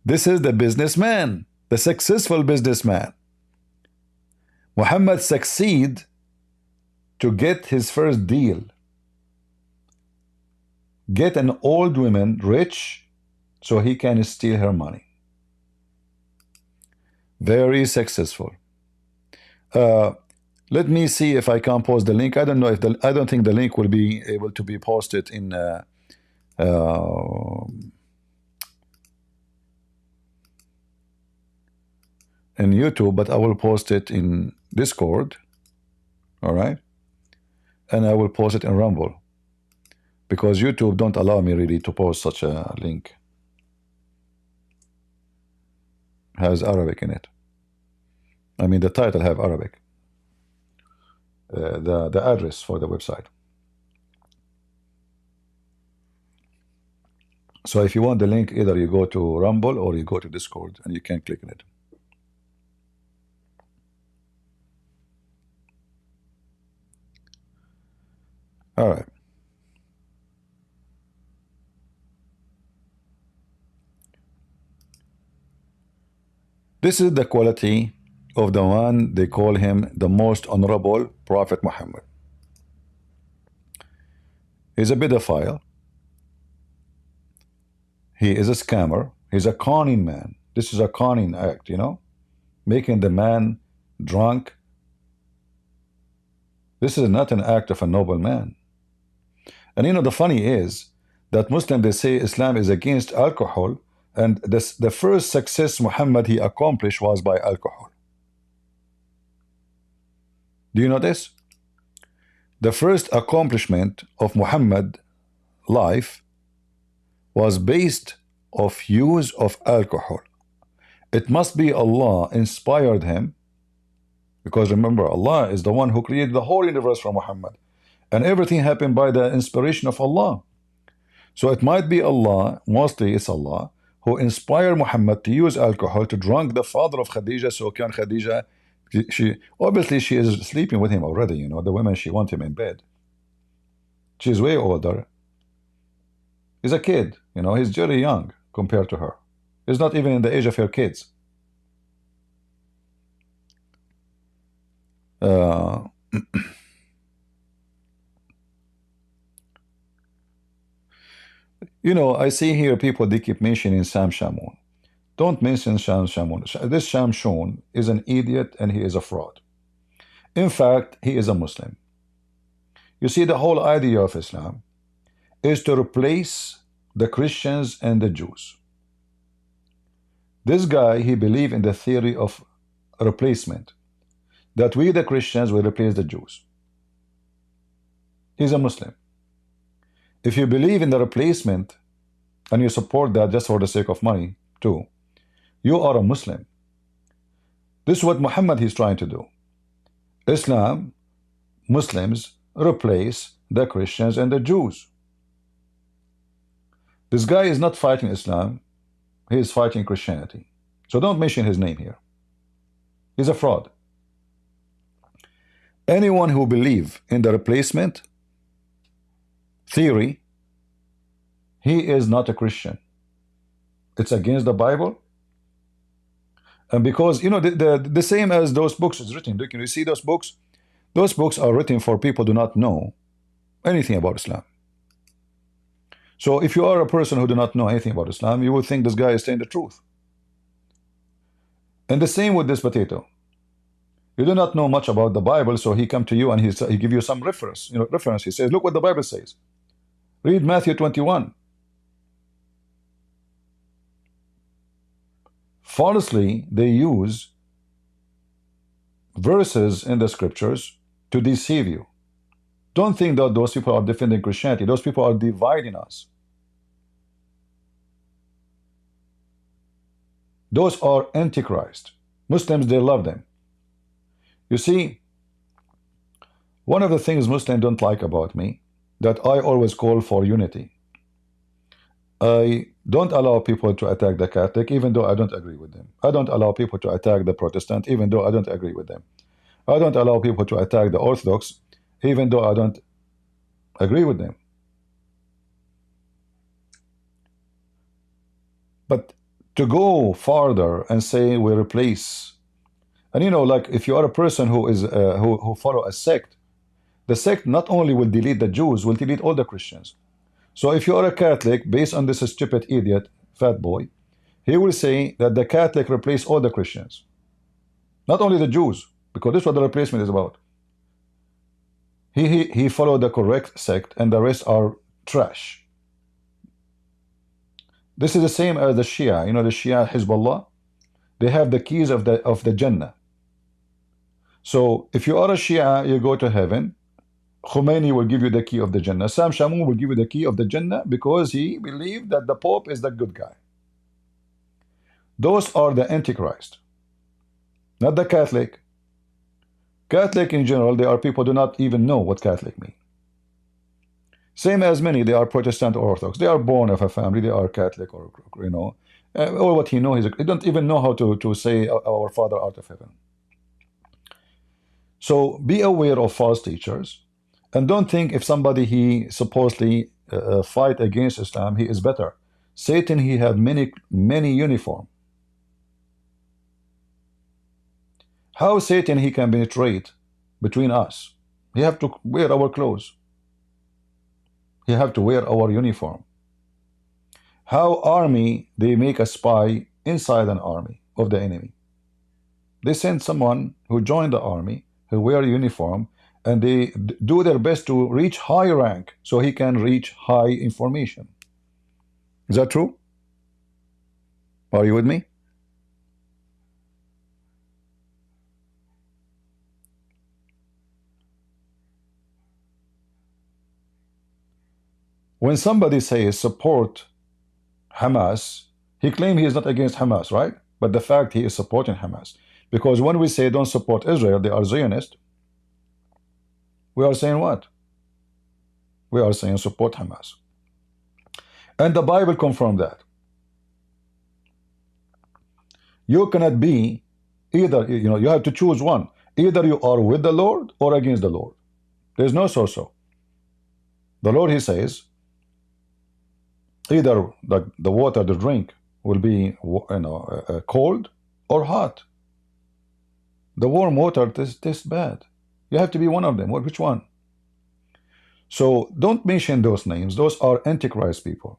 This is the businessman, the successful businessman. Muhammad succeed to get his first deal. Get an old woman rich so he can steal her money. Very successful. Let me see if I can post the link. I don't know if I don't think the link will be able to be posted in YouTube, but I will post it in Discord. All right, and I will post it in Rumble because YouTube don't allow me really to post such a link. Has Arabic in it. I mean, the title have Arabic. The address for the website. So if you want the link, either you go to Rumble or you go to Discord and you can click on it. All right. This is the quality of the one they call him the most honorable Prophet Muhammad. He's a pedophile. He is a scammer. He's a conning man. This is a conning act, you know, making the man drunk. This is not an act of a noble man. And you know, the funny is that Muslims, they say Islam is against alcohol, and the first success Muhammad he accomplished was by alcohol. Do you know this? The first accomplishment of Muhammad life was based of use of alcohol. It must be Allah inspired him, because remember, Allah is the one who created the whole universe from Muhammad, and everything happened by the inspiration of Allah. So it might be Allah, mostly it's Allah, who inspired Muhammad to use alcohol to drunk the father of Khadija. So can Khadija, she obviously she is sleeping with him already, you know, the women, she want him in bed. She's way older. He's a kid, you know, he's very young compared to her. He's not even in the age of her kids. You know, I see here people, they keep mentioning Sam Shamoun. Don't mention Sam Shamoun. This Shamshon is an idiot and he is a fraud. In fact, he is a Muslim. You see, the whole idea of Islam is to replace the Christians and the Jews. This guy, he believed in the theory of replacement, that we the Christians will replace the Jews. He's a Muslim. If you believe in the replacement and you support that just for the sake of money too, you are a Muslim. This is what Muhammad is trying to do. Islam, Muslims replace the Christians and the Jews. This guy is not fighting Islam, he is fighting Christianity. So don't mention his name here. He's a fraud. Anyone who believes in the replacement theory, he is not a Christian. It's against the Bible. And because, you know, the same as those books is written. Can you see those books? Those books are written for people who do not know anything about Islam. So if you are a person who do not know anything about Islam, you will think this guy is saying the truth. And the same with this potato. You do not know much about the Bible, so he come to you and he give you some reference. You know, reference. He says, look what the Bible says. Read Matthew 21. Falsely, they use verses in the scriptures to deceive you. Don't think that those people are defending Christianity. Those people are dividing us. Those are antichrist. Muslims, they love them. You see, one of the things Muslims don't like about me, that I always call for unity. I don't allow people to attack the Catholic, even though I don't agree with them. I don't allow people to attack the Protestant, even though I don't agree with them. I don't allow people to attack the Orthodox, even though I don't agree with them. But to go farther and say we replace, and you know, like if you are a person who is who follow a sect, the sect not only will delete the Jews, will delete all the Christians. So if you are a Catholic, based on this stupid idiot, fat boy, he will say that the Catholic replace all the Christians. Not only the Jews, because this is what the replacement is about. He followed the correct sect and the rest are trash. This is the same as the Shia. You know the Shia, Hezbollah? They have the keys of the Jannah. So if you are a Shia, you go to heaven. Khomeini will give you the key of the Jannah. Sam Shamoun will give you the key of the Jannah because he believed that the Pope is the good guy. Those are the Antichrist. not the Catholic. Catholic in general, they are people do not even know what Catholic mean. Same as many, they are Protestant or Orthodox. They are born of a family, they are Catholic or or what he knows. He don't even know how to say our Father art of heaven. So be aware of false teachers, and don't think if somebody he supposedly fight against Islam, he is better. Satan, he have many uniform. How Satan he can penetrate between us? He have to wear our clothes. He have to wear our uniform. How army they make a spy inside an army of the enemy? They send someone who joined the army, who wear a uniform, and they do their best to reach high rank so he can reach high information. Is that true? Are you with me? When somebody says support Hamas, he claims he is not against Hamas, right? But the fact he is supporting Hamas. Because when we say don't support Israel, they are Zionist. We are saying what? We are saying support Hamas. And the Bible confirmed that. You cannot be either, you have to choose one. Either you are with the Lord or against the Lord. There's no so-so. The Lord, he says, either the water to drink will be cold or hot. The warm water tastes bad. You have to be one of them. Which one? So don't mention those names. Those are Antichrist people.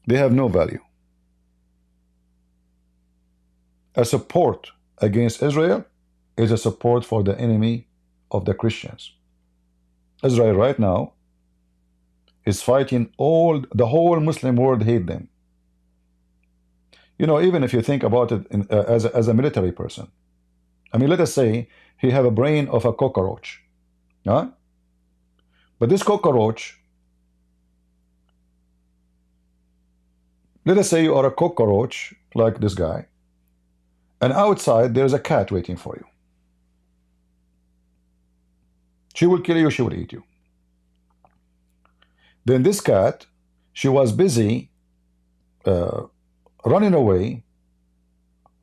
They have no value. A support against Israel is a support for the enemy of the Christians. Israel right now is fighting the whole Muslim world hate them. Even if you think about it as a military person. I mean, let us say he have a brain of a cockroach. Huh? But this cockroach, let us say you are a cockroach like this guy, and outside there's a cat waiting for you. She will kill you, she will eat you. Then this cat, she was busy running away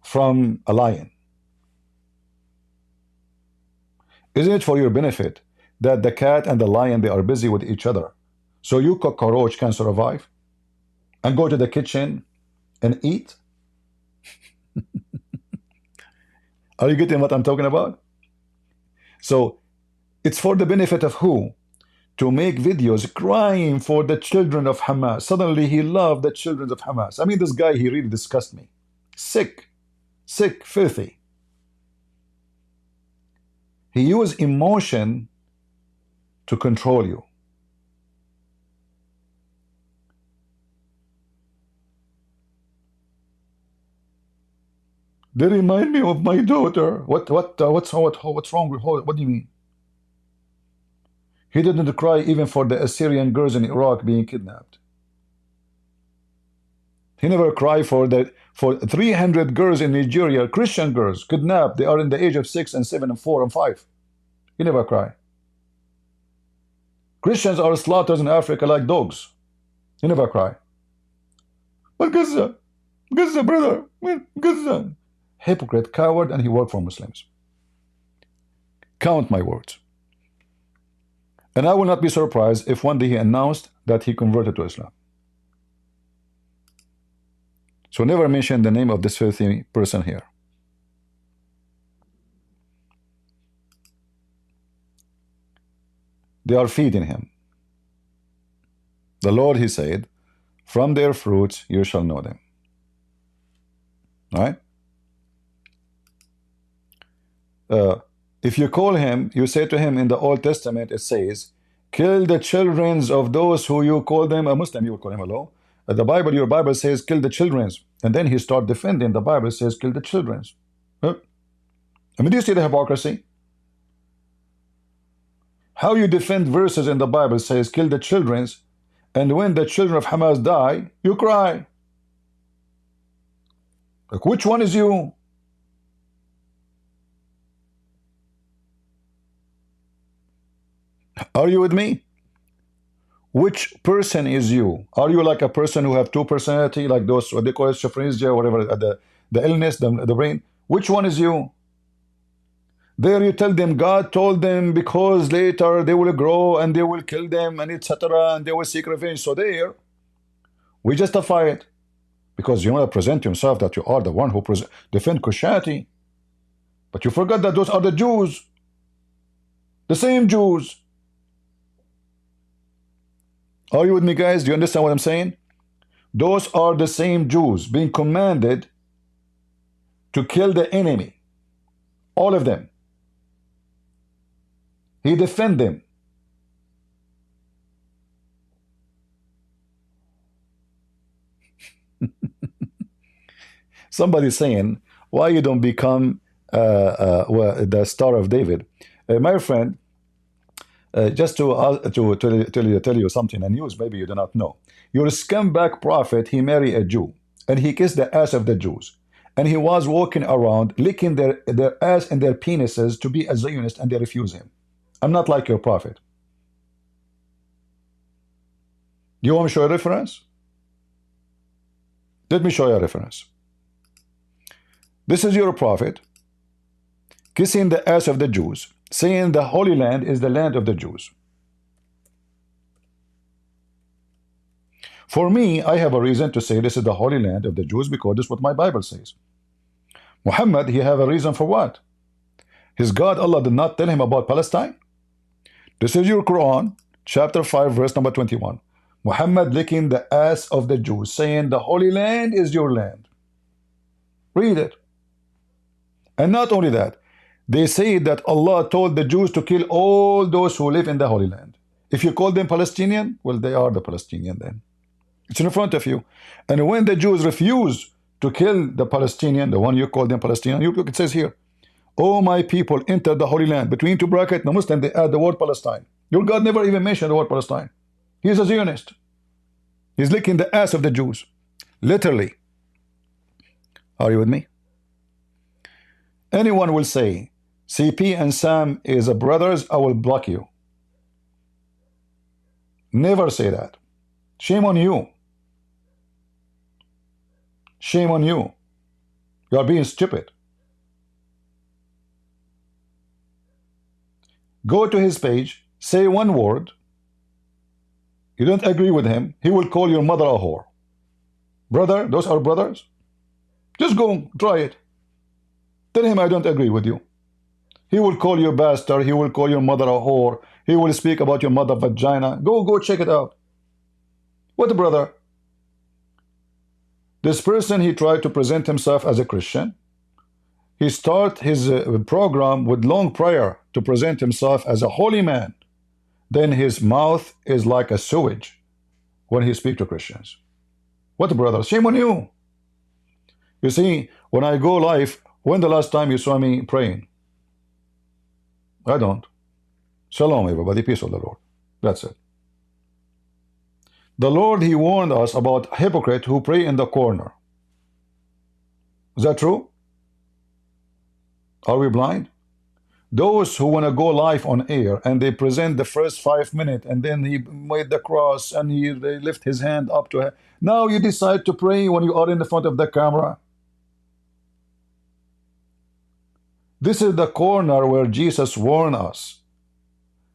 from a lion. Isn't it for your benefit that the cat and the lion, they are busy with each other, so you cockroach can survive and go to the kitchen and eat? Are you getting what I'm talking about? So it's for the benefit of who? To make videos crying for the children of Hamas. Suddenly he loved the children of Hamas. I mean, this guy, he really disgusts me. Sick, filthy. He used emotion to control you. They remind me of my daughter. What's wrong with her? What do you mean? He didn't cry even for the Assyrian girls in Iraq being kidnapped. He never cried for 300 girls in Nigeria, Christian girls, kidnapped. They are in the age of 6 and 7 and 4 and 5. He never cried. Christians are slaughtered in Africa like dogs. He never cried. But Gaza, brother, Gaza. Hypocrite, coward, and he worked for Muslims. Count my words. And I will not be surprised if one day he announced that he converted to Islam. So never mention the name of this filthy person here. They are feeding him. The Lord, he said, from their fruits you shall know them. Right? If you call him, you say to him in the Old Testament, it says, kill the children of those who you call them a Muslim, you will call him a law. The Bible, your Bible says, kill the children. And then he start defending. The Bible says, kill the children. Huh? I mean, do you see the hypocrisy? How you defend verses in the Bible says, kill the children, and when the children of Hamas die, you cry. Like, which one is you? Are you with me? Which person is you? Are you like a person who have two personality, like those what they call it schizophrenia, whatever, the illness, the brain? Which one is you? There you tell them God told them because later they will grow and they will kill them and etc. and they will seek revenge. So there we justify it because you want to present yourself that you are the one who defend Christianity, but you forgot that those are the Jews, the same Jews. Are you with me, guys? Do you understand what I'm saying? Those are the same Jews being commanded to kill the enemy. All of them. He defend them. Somebody's saying, why you don't become the Star of David? My friend, just to tell you something, and news maybe you do not know. Your scumbag prophet, he married a Jew, and he kissed the ass of the Jews. And he was walking around licking their ass and their penises to be a Zionist, and they refuse him. I'm not like your prophet. You want me to show you a reference? Let me show you a reference. This is your prophet kissing the ass of the Jews, saying the Holy Land is the land of the Jews. For me, I have a reason to say this is the Holy Land of the Jews because this is what my Bible says. Muhammad, he have a reason for what? His God, Allah, did not tell him about Palestine? This is your Quran, chapter 5, verse number 21. Muhammad licking the ass of the Jews, saying the Holy Land is your land. Read it. And not only that, they say that Allah told the Jews to kill all those who live in the Holy Land. If you call them Palestinian, well, they are the Palestinian then. It's in front of you. And when the Jews refuse to kill the Palestinian, the one you call them Palestinian, it says here, "Oh, my people, enter the Holy Land." Between two brackets, the Muslim, they add the word Palestine. Your God never even mentioned the word Palestine. He's a Zionist. He's licking the ass of the Jews. Literally. Are you with me? Anyone will say, CP and Sam is a brothers, I will block you. Never say that. Shame on you. Shame on you. You are being stupid. Go to his page, say one word. You don't agree with him, he will call your mother a whore. Brother, those are brothers. Just go, try it. Tell him I don't agree with you. He will call you a bastard, he will call your mother a whore, he will speak about your mother vagina. Go check it out. What brother? This person, he tried to present himself as a Christian. He start his program with long prayer to present himself as a holy man. Then his mouth is like a sewage when he speaks to Christians. What brother? Shame on you. You see, when I go live, when the last time you saw me praying? I don't. Shalom everybody, peace of the Lord. That's it. The Lord, he warned us about hypocrites who pray in the corner. Is that true? Are we blind? Those who want to go live on air and they present the first 5 minutes and then he made the cross and they lift his hand up to her. Now you decide to pray when you are in the front of the camera. This is the corner where Jesus warned us.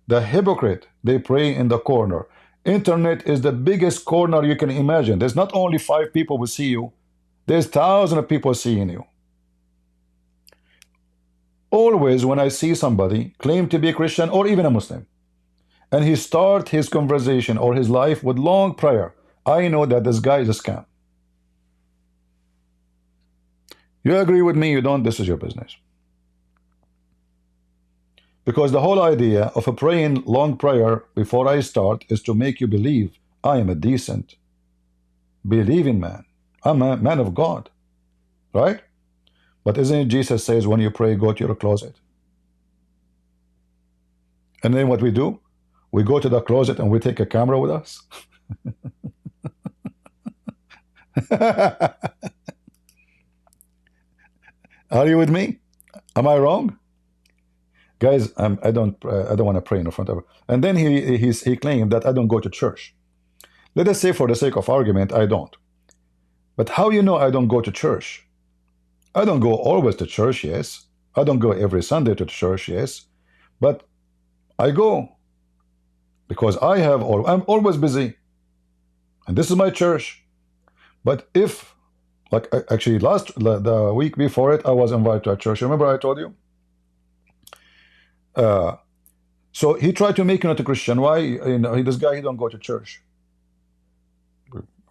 The hypocrite, they pray in the corner. Internet is the biggest corner you can imagine. There's not only 5 people who see you, there's thousands of people seeing you. Always when I see somebody claim to be a Christian or even a Muslim, and he start his conversation or his life with long prayer, I know that this guy is a scam. You agree with me, you don't, this is your business. Because the whole idea of a praying long prayer before I start is to make you believe I am a decent, believing man. I'm a man of God, right? But isn't it Jesus says when you pray, go to your closet? And then what we do? We go to the closet and we take a camera with us. Are you with me? Am I wrong? Guys, I don't want to pray in front of her. And then he claimed that I don't go to church. Let us say, for the sake of argument, I don't. But how you know I don't go to church? I don't go always to church, yes. I don't go every Sunday to church, yes. But I go because I'm always busy. And this is my church. But if, like actually the week before it, I was invited to a church. Remember I told you? So he tried to make you not a Christian. Why? You know, this guy, he don't go to church.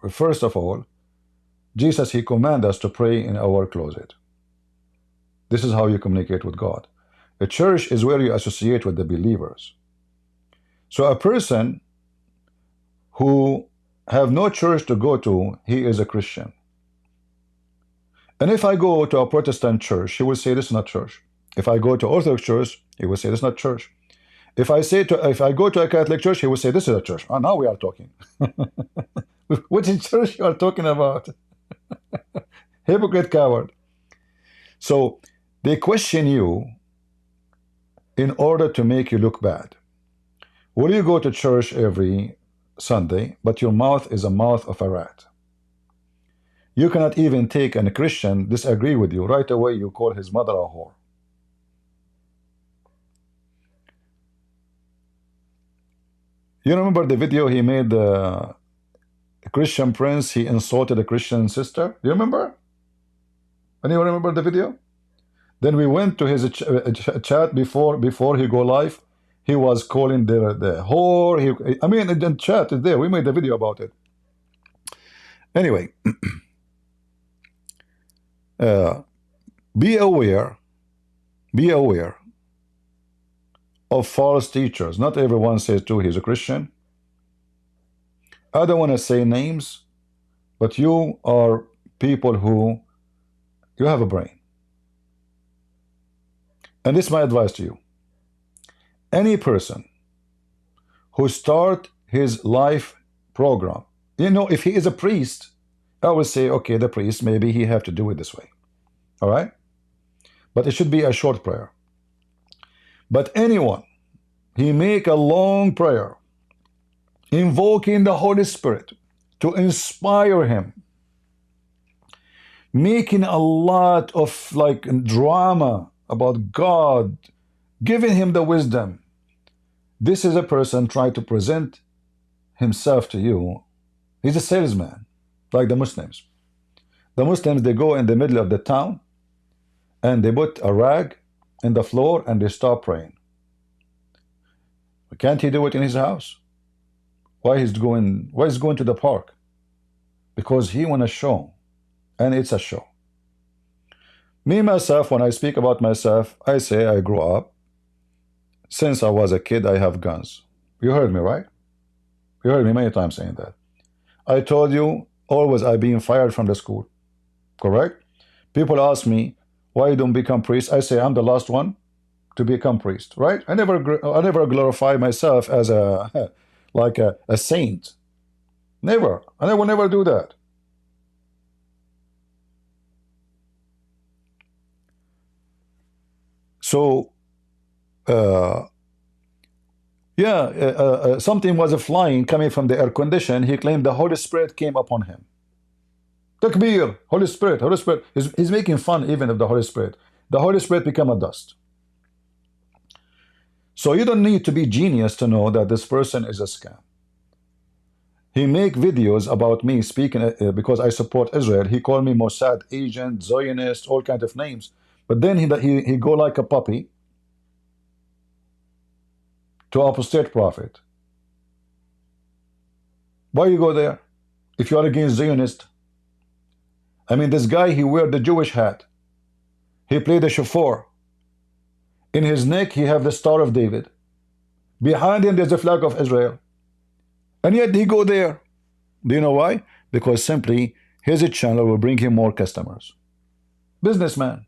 First of all, Jesus, he commanded us to pray in our closet. This is how you communicate with God. A church is where you associate with the believers. So a person who have no church to go to, he is a Christian. And if I go to a Protestant church, he will say this is not church. If I go to Orthodox church, he will say this is not church. If I go to a Catholic church, he will say this is a church. Oh, now we are talking. Which church you are talking about? Hypocrite, coward. So they question you in order to make you look bad. Will you go to church every Sunday, but your mouth is a mouth of a rat? You cannot even take a Christian disagree with you. Right away you call his mother a whore. You remember the video he made, the Christian prince, he insulted a Christian sister? You remember? Anyone remember the video? Then we went to his chat before he go live. He was calling the whore. I mean, the chat is there. We made a video about it. Anyway, be aware of false teachers. Not everyone says too he's a Christian. I don't want to say names, but you are people who you have a brain. And this is my advice to you. Any person who start his life program, you know, if he is a priest, I will say, okay, the priest, maybe he have to do it this way. All right? But it should be a short prayer. But anyone, he make a long prayer, invoking the Holy Spirit to inspire him, making a lot of like drama about God, giving him the wisdom. This is a person trying to present himself to you. He's a salesman, like the Muslims. The Muslims, they go in the middle of the town and they put a rag in the floor and they stop praying. Can't he do it in his house? Why he's going to the park? Because he want to show, and it's a show. Me, myself, when I speak about myself, I say I grew up. Since I was a kid, I have guns. You heard me, right? You heard me many times saying that. I told you, always I've been fired from the school. Correct? People ask me, why you don't become priest? I say, I'm the last one to become priest, right? I never glorify myself as a like a saint. Never. I will never do that. So something was flying coming from the air condition. He claimed the Holy Spirit came upon him. Takbir, Holy Spirit, Holy Spirit. He's making fun even of the Holy Spirit. The Holy Spirit become a dust. So you don't need to be genius to know that this person is a scam. He make videos about me speaking because I support Israel. He called me Mossad agent, Zionist, all kinds of names. But then he go like a puppy to apostate prophet. Why you go there? If you are against Zionist. I mean, this guy, he wear the Jewish hat. He played the shofar. In his neck, he have the Star of David. Behind him, there's the flag of Israel. And yet he go there. Do you know why? Because simply his channel will bring him more customers. Businessman.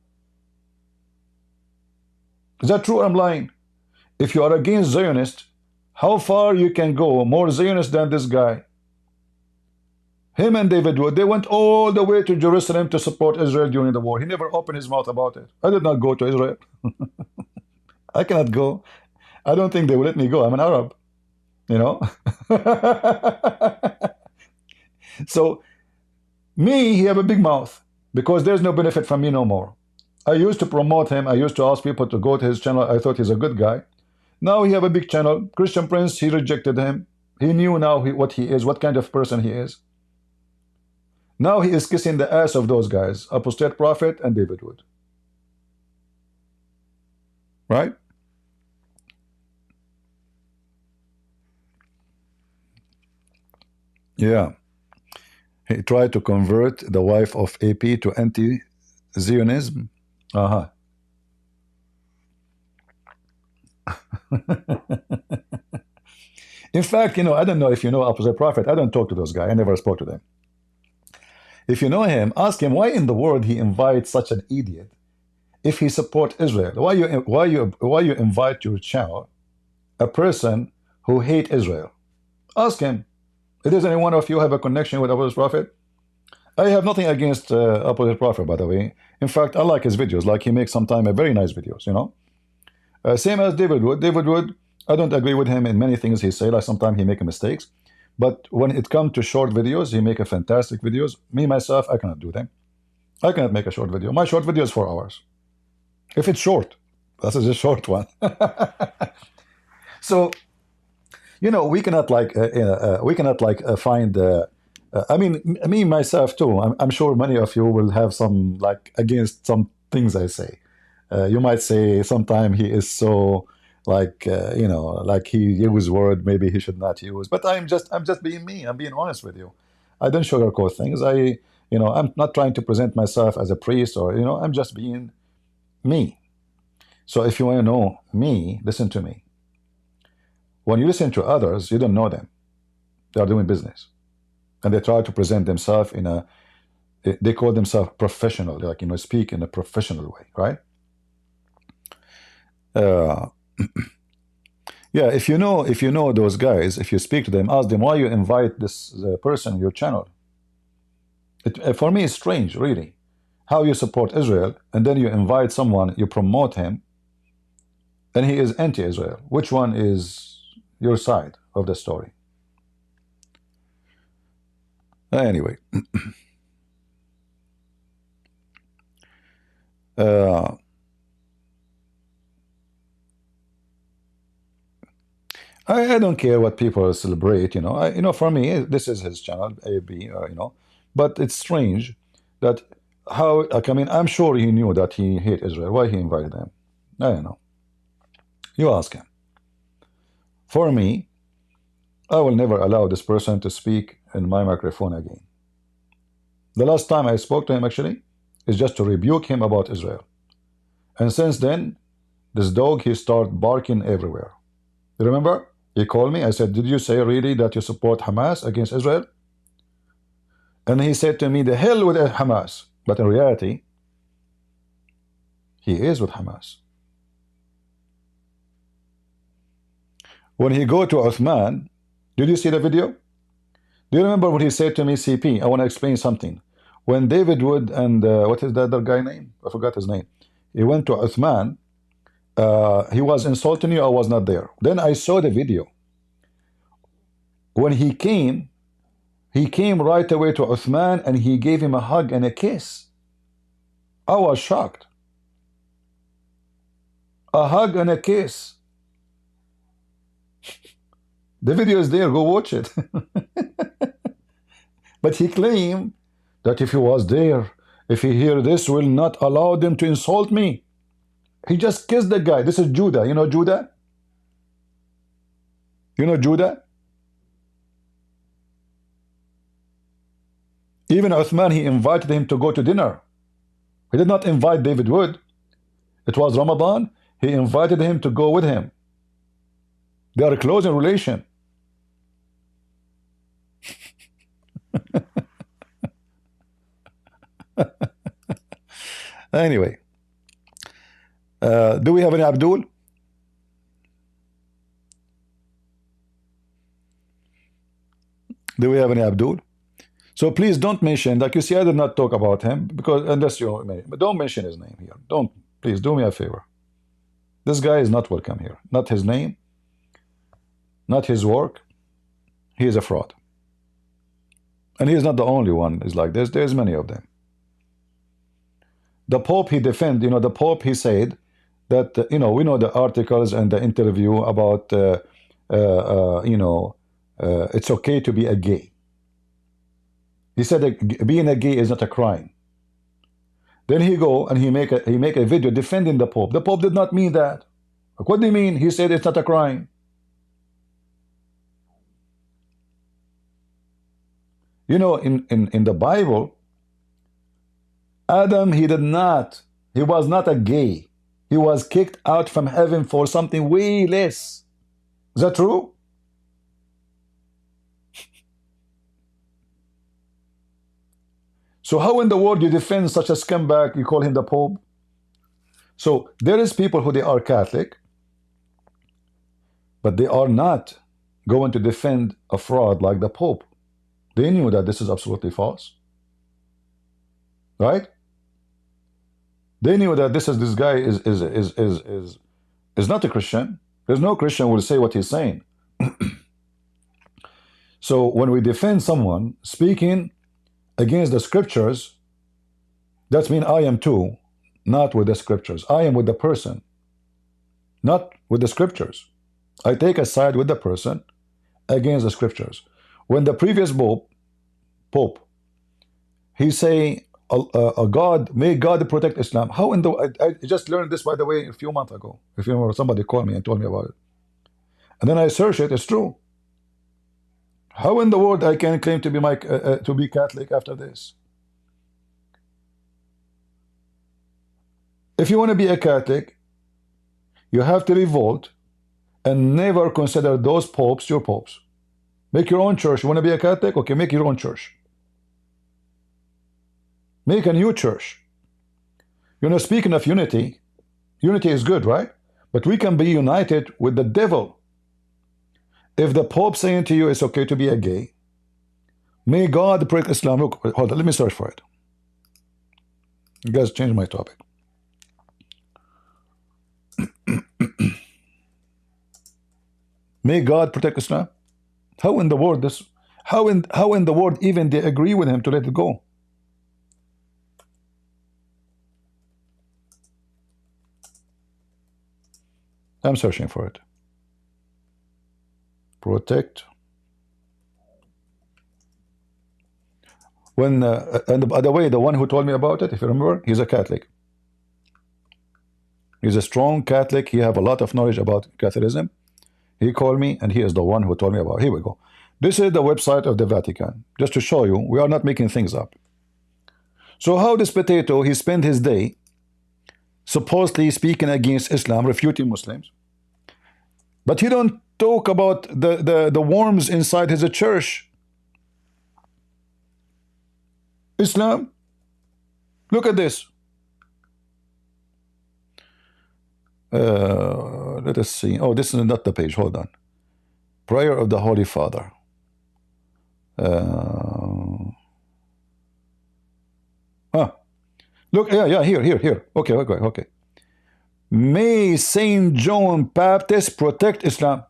Is that true or I'm lying? If you are against Zionist, how far you can go more Zionist than this guy? Him and David Wood, they went all the way to Jerusalem to support Israel during the war. He never opened his mouth about it. I did not go to Israel. I cannot go. I don't think they will let me go. I'm an Arab, you know. So me, he have a big mouth because there's no benefit from me no more. I used to promote him. I used to ask people to go to his channel. I thought he's a good guy. Now he have a big channel. Christian Prince, he rejected him. He knew now what he is, what kind of person he is. Now he is kissing the ass of those guys, Apostate Prophet and David Wood. Right? Yeah. He tried to convert the wife of AP to anti-Zionism. Uh-huh. In fact, you know, I don't know if you know Apostate Prophet. I don't talk to those guys. I never spoke to them. If you know him, ask him why in the world he invites such an idiot if he supports Israel. Why you invite your channel a person who hate Israel? Ask him. Does any one of you have a connection with Apostate Prophet? I have nothing against Apostate Prophet, by the way. In fact, I like his videos. Like he makes sometimes a very nice videos, you know. Same as David Wood. David Wood, I don't agree with him in many things he say. Like sometimes he make mistakes. But when it comes to short videos, he make a fantastic videos. Me, myself, I cannot do them. I cannot make a short video. My short video is 4 hours. If it's short, that's a short one. So, you know, we cannot like find. I mean, me myself too. I'm sure many of you will have some like against some things I say. You might say sometime he is so like you know, like he uses word maybe he should not use. But I'm just being me. I'm being honest with you. I don't sugarcoat things. I'm not trying to present myself as a priest or I'm just being me. So if you want to know me, listen to me. When you listen to others, you don't know them. They are doing business, and they try to present themselves they call themselves professional, like speak in a professional way, right? Yeah, if you know those guys, if you speak to them, ask them why you invite this person in your channel. For me, it's strange, really, how you support Israel and then you invite someone, you promote him, and he is anti-Israel. Which one is your side of the story? Anyway, I don't care what people celebrate, for me, this is his channel, AB, but it's strange that how, like, I mean, I'm sure he knew that he hate Israel. Why he invited them? I don't know. You ask him. For me, I will never allow this person to speak in my microphone again. The last time I spoke to him, actually, is just to rebuke him about Israel. And since then, this dog, he started barking everywhere. You remember? He called me. I said, did you say really that you support Hamas against Israel? And he said to me, the hell with Hamas. But in reality, he is with Hamas. When he go to Uthman, did you see the video? Do you remember what he said to me, CP? I want to explain something. When David Wood and what is the other guy name? I forgot his name. He went to Uthman. He was insulting you. I was not there. Then I saw the video. When he came right away to Uthman and he gave him a hug and a kiss. I was shocked. A hug and a kiss. The video is there. Go watch it. But he claimed that if he was there, if he hear this, will not allow them to insult me. He just kissed the guy. This is Judah. You know Judah? You know Judah? Even Uthman, he invited him to go to dinner. He did not invite David Wood. It was Ramadan. He invited him to go with him. They are close in relation. Anyway, do we have any Abdul? Do we have any Abdul? So please don't mention, like you see, I did not talk about him because unless you may, but don't mention his name here. Don't, please do me a favor. This guy is not welcome here. Not his name, not his work. He is a fraud. And he is not the only one is like this. There's many of them. The Pope he defended, you know, the Pope he said that, you know, we know the articles and the interview about, you know, it's okay to be a gay. He said that being a gay is not a crime. Then he go and he make a video defending the Pope. The Pope did not mean that. What do you mean? He said it's not a crime. You know, in the Bible, Adam, he was not a gay. He was kicked out from heaven for something way less. Is that true? So how in the world you defend such a scumbag, you call him the Pope? So there is people who they are Catholic, but they are not going to defend a fraud like the Pope. They knew that this is absolutely false. Right? They knew that this guy is not a Christian. There's no Christian who will say what he's saying. So when we defend someone speaking against the scriptures, that means I am too, not with the scriptures. I am with the person, not with the scriptures. I take a side with the person against the scriptures. When the previous Pope, he say, God, may God protect Islam. How in the, I just learned this, by the way, a few months ago. If you remember, somebody called me and told me about it. And then I searched it, it's true. How in the world I can claim to be Catholic after this? If you want to be a Catholic, you have to revolt and never consider those popes your popes. Make your own church. You want to be a Catholic? Okay, make your own church. Make a new church. You know, speaking of unity, unity is good, right? But we can be united with the devil. If the Pope saying to you it's okay to be a gay, may God protect Islam. Look, hold on, let me search for it. You guys changed my topic. May God protect Islam. How in the world this? How in the world even they agree with him to let it go? I'm searching for it. Protect. When and by the way, the one who told me about it, if you remember, he's a Catholic. He's a strong Catholic. He have a lot of knowledge about Catholicism. He called me, and he is the one who told me about it. Here we go. This is the website of the Vatican, just to show you we are not making things up. So how this potato, he spent his day supposedly speaking against Islam, refuting Muslims, but he don't talk about the worms inside his church. Islam, look at this. Let us see. Oh, this is not the page. Hold on. Prayer of the Holy Father. Look, yeah, here. Okay. May Saint John Baptist protect Islam.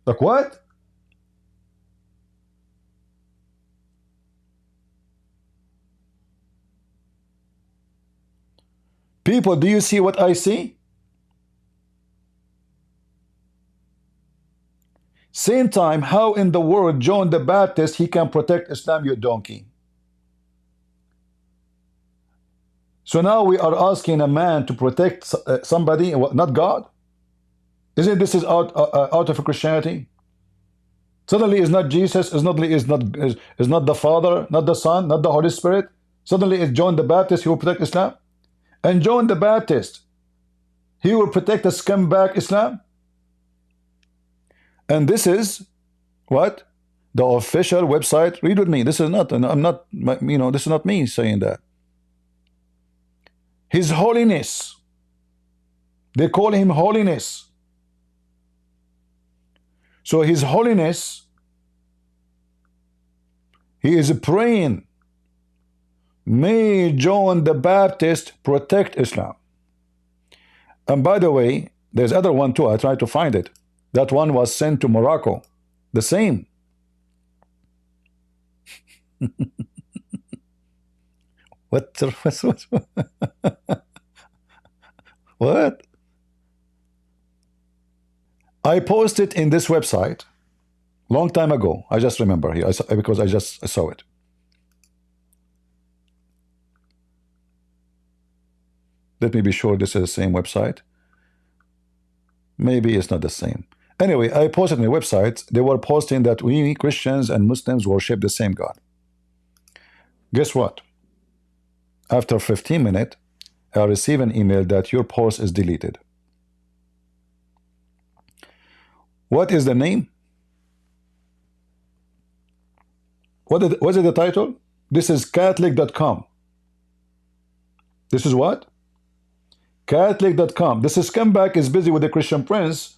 Like what? People, do you see what I see? Same time, how in the world John the Baptist, he can protect Islam, you donkey? So now we are asking a man to protect somebody, not God? Isn't this is out of Christianity? Suddenly it's not Jesus, suddenly is not the Father, not the Son, not the Holy Spirit. Suddenly it's John the Baptist who will protect Islam. And John the Baptist, he will protect the scumbag Islam. And this is what? The official website. Read with me. This is not, and I'm not, you know, this is not me saying that. His Holiness. They call him Holiness. So His Holiness, he is praying, may John the Baptist protect Islam. And by the way, there's other one too. I tried to find it. That one was sent to Morocco. The same. What? What? I posted in this website long time ago. I just remember here because I just saw it. Let me be sure this is the same website. Maybe it's not the same. Anyway, I posted on the website. They were posting that we Christians and Muslims worship the same God. Guess what? After 15 minutes, I received an email that your post is deleted. What is the name? What is the title? This is Catholic.com. This is what? Catholic.com. This is scumbag is busy with the Christian Prince.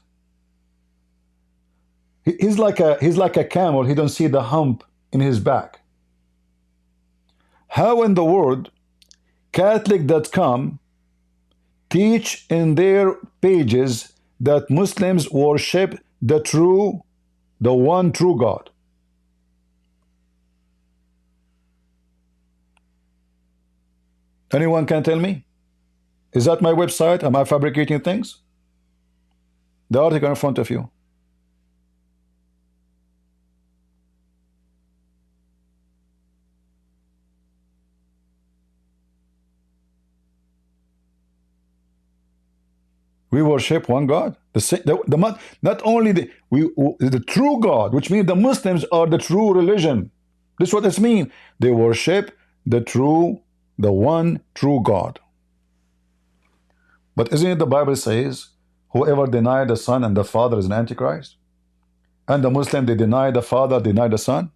He's like a camel. He don't see the hump in his back. How in the world Catholic.com teach in their pages that Muslims worship the one true God? Anyone can tell me? Is that my website? Am I fabricating things? The article in front of you. We worship one God. Not only the true God, which means the Muslims are the true religion. This is what this means. They worship the one true God. But isn't it the Bible says, whoever denies the Son and the Father is an Antichrist? And the Muslim, they deny the Father, deny the Son?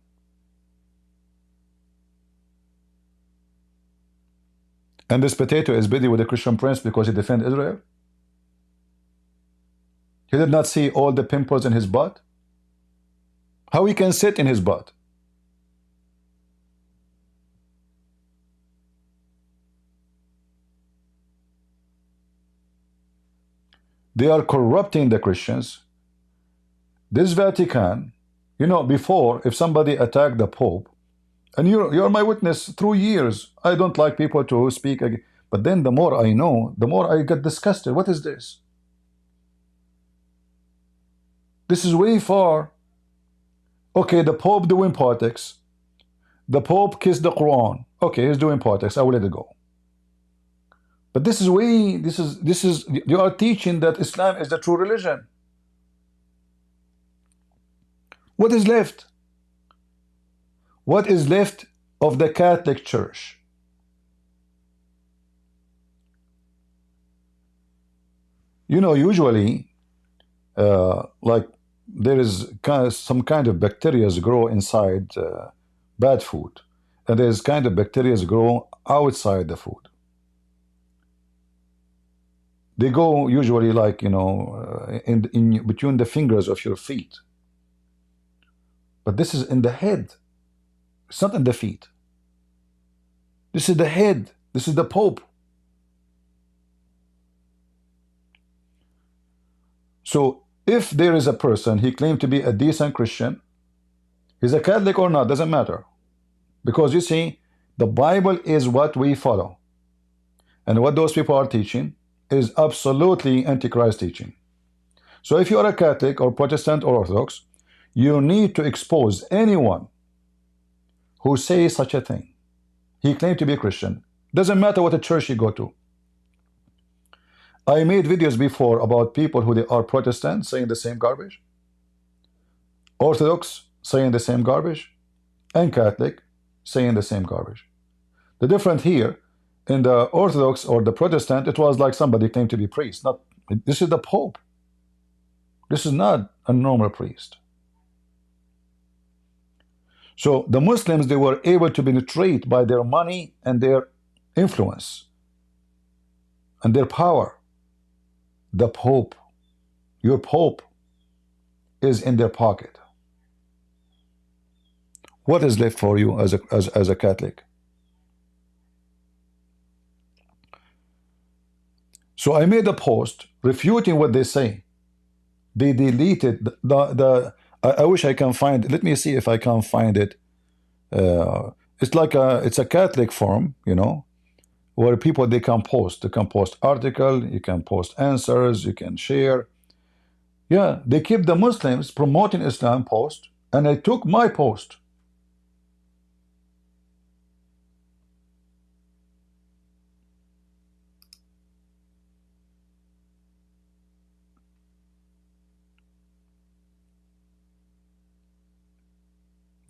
And this potato is busy with the Christian Prince because he defends Israel? He did not see all the pimples in his butt? How he can sit in his butt? They are corrupting the Christians. This Vatican, you know, before, if somebody attacked the Pope, and you're my witness through years, I don't like people to speak again. But then the more I know, the more I get disgusted. What is this? This is way far. Okay, the Pope doing politics. The Pope kissed the Quran. Okay, he's doing politics. I will let it go. But this is way, this is, you are teaching that Islam is the true religion. What is left? What is left of the Catholic Church? You know, usually, like there is some kind of bacteria grow inside bad food, and there's kind of bacteria grow outside the food. They go usually like, you know, in between the fingers of your feet. But this is in the head. It's not in the feet. This is the head. This is the Pope. So if there is a person, he claimed to be a decent Christian, he's a Catholic or not, doesn't matter. Because you see, the Bible is what we follow. And what those people are teaching is absolutely Antichrist teaching. So if you are a Catholic or Protestant or Orthodox, you need to expose anyone who says such a thing. He claimed to be a Christian. Doesn't matter what a church you go to. I made videos before about people who they are Protestant saying the same garbage, Orthodox saying the same garbage, and Catholic saying the same garbage. The difference here, in the Orthodox or the Protestant, it was like somebody claimed to be priest. Not, this is the Pope. This is not a normal priest. So the Muslims, they were able to penetrate by their money and their influence and their power. The Pope, your Pope, is in their pocket. What is left for you as a Catholic? So I made a post refuting what they say. They deleted I wish I can find. Let me see if I can find it. It's like it's a Catholic forum, you know, where people they can post. They can post article. You can post answers. You can share. Yeah, they keep the Muslims promoting Islam post, and I took my post.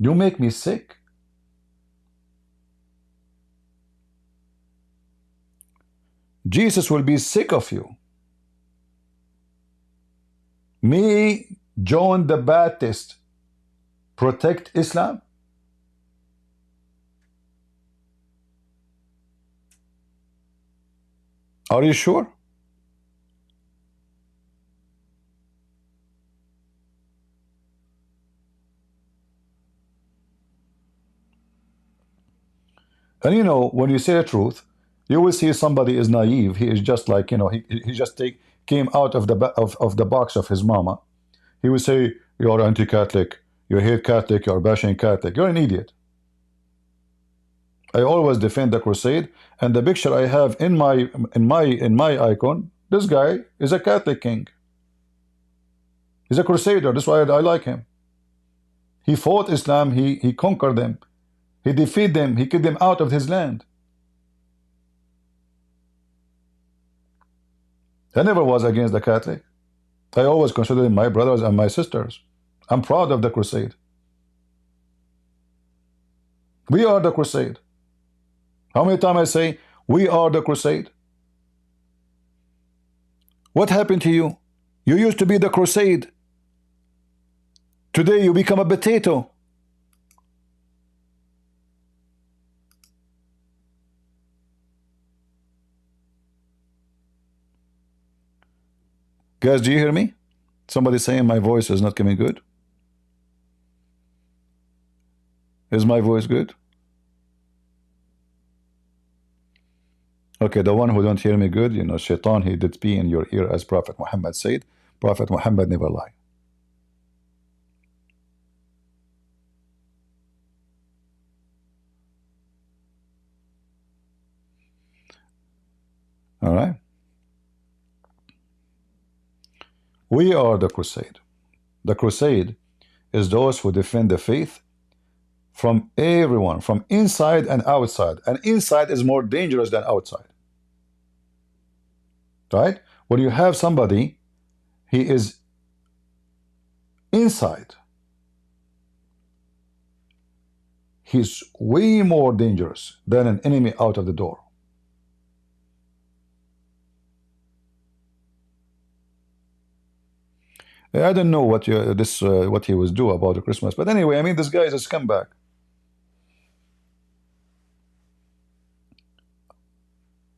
You make me sick. Jesus will be sick of you. Me, John the Baptist, protect Islam? Are you sure? And you know, when you say the truth, you will see somebody is naive. He is just like, you know, he just came out of the box of his mama. He will say, you're anti-Catholic, you hate Catholic, you're bashing Catholic. You're an idiot. I always defend the crusade, and the picture I have in my icon, this guy is a Catholic king. He's a crusader. That's why I like him. He fought Islam, he conquered them, he defeated them, he kicked them out of his land. I never was against the Catholic. I always considered them my brothers and my sisters. I'm proud of the crusade. We are the crusade. How many times I say, we are the crusade? What happened to you? You used to be the crusade. Today you become a potato. Guys, do you hear me? Somebody saying my voice is not coming good. Is my voice good? Okay, the one who don't hear me good, you know, Shaitan, he did pee in your ear, as Prophet Muhammad said. Prophet Muhammad never lie. All right. We are the crusade. The crusade is those who defend the faith from everyone, from inside and outside. And inside is more dangerous than outside. Right? When you have somebody, he is inside, he's way more dangerous than an enemy out of the door. I don't know what what he was do about the Christmas, but anyway, I mean, this guy is a scumbag.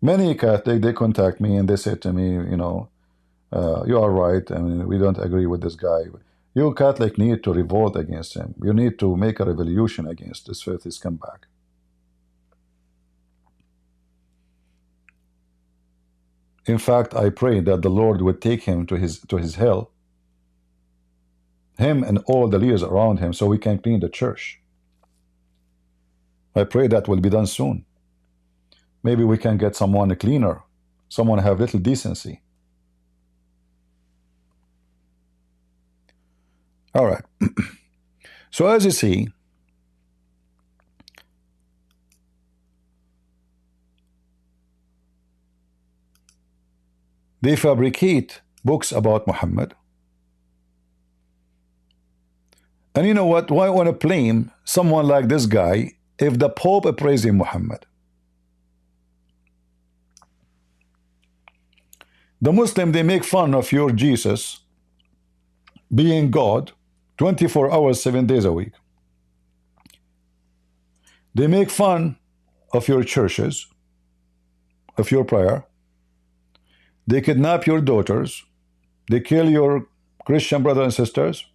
Many Catholic, they contact me and they say to me, you know, you are right. I mean, we don't agree with this guy. You Catholic need to revolt against him. You need to make a revolution against this filthy scumbag. In fact, I pray that the Lord would take him to his hell, him and all the leaders around him, so we can clean the church. I pray that will be done soon. Maybe we can get someone cleaner, someone have little decency. All right. So as you see, they fabricate books about Muhammad. And you know what? Why want to blame someone like this guy if the Pope praising Muhammad? The Muslim, they make fun of your Jesus being God 24 hours, 7 days a week. They make fun of your churches, of your prayer. They kidnap your daughters. They kill your Christian brothers and sisters.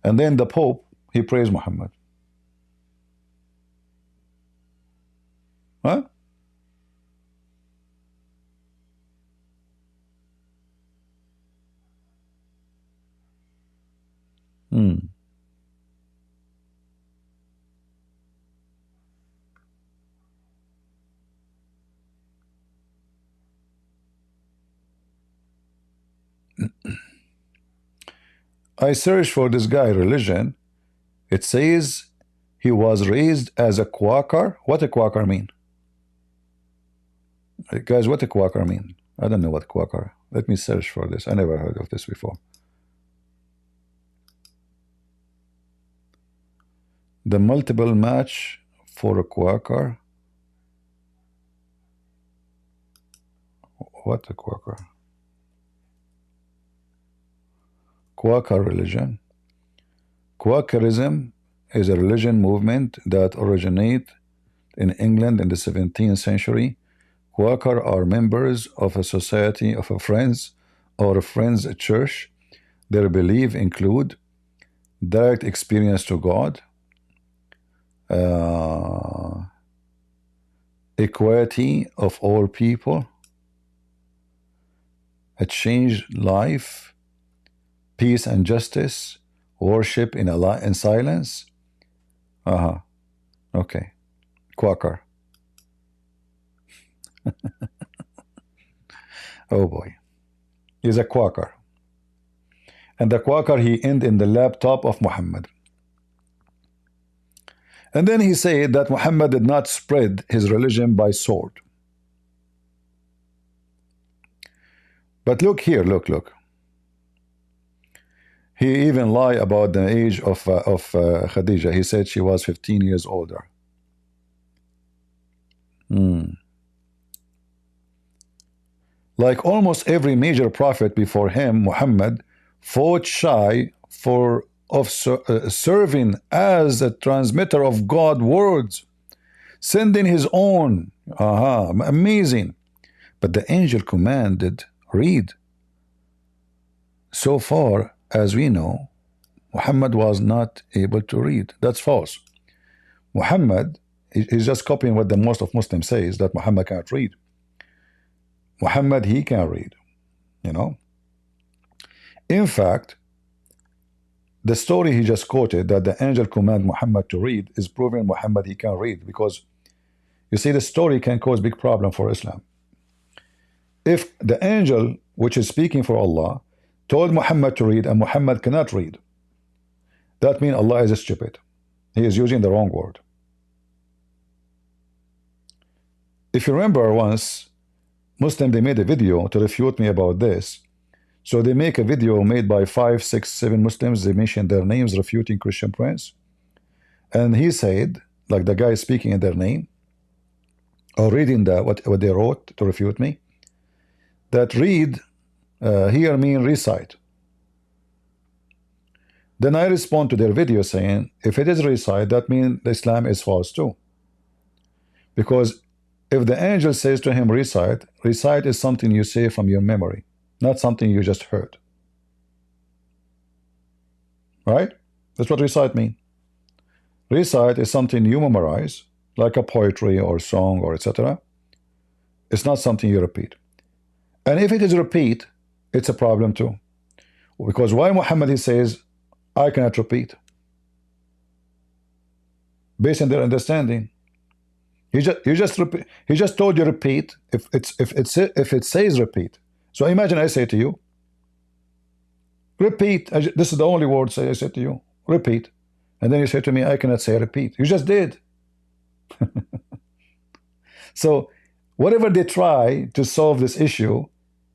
And then the Pope, he praised Muhammad. Huh? Hmm. I searched for this guy religion. It says he was raised as a Quaker. What a Quaker mean? Guys, what a Quaker mean? I don't know what Quaker. Let me search for this. I never heard of this before. The multiple match for a Quaker. What a Quaker? Quaker religion. Quakerism is a religion movement that originated in England in the 17th century. Quaker are members of a society of a friends or a friends church. Their beliefs include direct experience to God, equality of all people, a changed life, peace and justice, worship in silence. Okay. Quaker. Oh boy. He's a Quaker. And the Quaker, he ended in the laptop of Muhammad. And then he said that Muhammad did not spread his religion by sword. But look here, look. He even lied about the age of Khadija. He said she was 15 years older. Like almost every major prophet before him, Muhammad fought shy of serving as a transmitter of God's words, sending his own. Amazing. But the angel commanded, read. So far as we know, Muhammad was not able to read. That's false. Muhammad is just copying what the most of Muslims say, is that Muhammad can't read. Muhammad, he can read, you know. In fact, the story he just quoted, that the angel commanded Muhammad to read, is proving Muhammad he can read, because you see, the story can cause big problem for Islam. If the angel, which is speaking for Allah, told Muhammad to read and Muhammad cannot read, that means Allah is stupid. He is using the wrong word. If you remember, once Muslim, they made a video to refute me about this. So they make a video made by 5, 6, 7 Muslims. They mention their names refuting Christian Prince. And he said, like the guy speaking in their name, or reading what they wrote to refute me, that read here mean recite. Then I respond to their video saying, if it is recite, that means Islam is false too. Because if the angel says to him recite, recite is something you say from your memory, not something you just heard. Right? That's what recite means. Recite is something you memorize, like a poetry or song or etc. It's not something you repeat. And if it is repeat, it's a problem too. Because why Muhammad, he says, I cannot repeat? Based on their understanding. He just told you repeat if it says repeat. So imagine I say to you, repeat. This is the only word I said to you, repeat. And then you say to me, I cannot say repeat. You just did. So whatever they try to solve this issue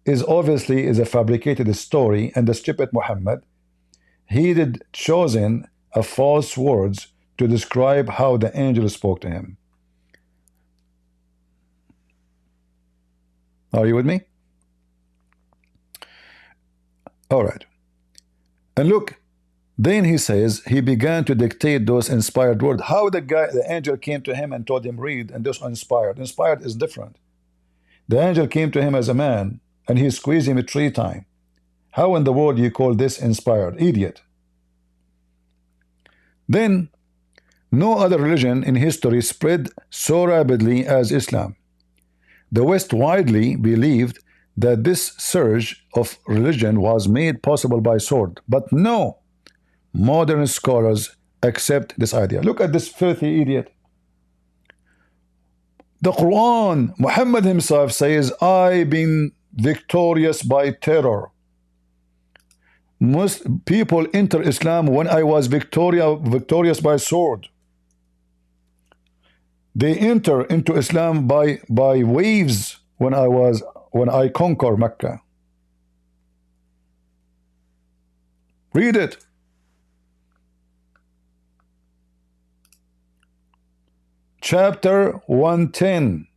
is obviously a fabricated story, and the stupid Muhammad, he did chosen a false words to describe how the angel spoke to him. Are you with me? All right. And look, then he says he began to dictate those inspired words. How the angel came to him and told him read, and those inspired. Inspired is different. The angel came to him as a man and he squeezed him 3 times. How in the world you call this inspired? Idiot. Then no other religion in history spread so rapidly as Islam. The West widely believed that this surge of religion was made possible by sword. But no, modern scholars accept this idea. Look at this filthy idiot. The Quran, Muhammad himself says, I've been victorious by terror. Most people enter Islam when I was victorious by sword. They enter into Islam by waves when I conquer Mecca. Read it. Chapter 110.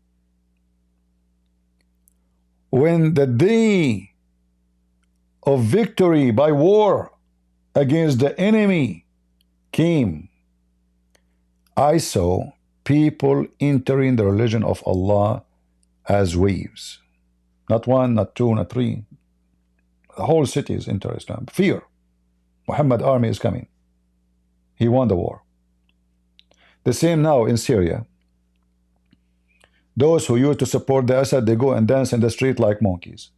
When the day of victory by war against the enemy came, I saw people entering the religion of Allah as waves. Not one, not two, not three. The whole city is enter Islam. Fear. Muhammad army is coming. He won the war. The same now in Syria. Those who used to support the Assad, they go and dance in the street like monkeys.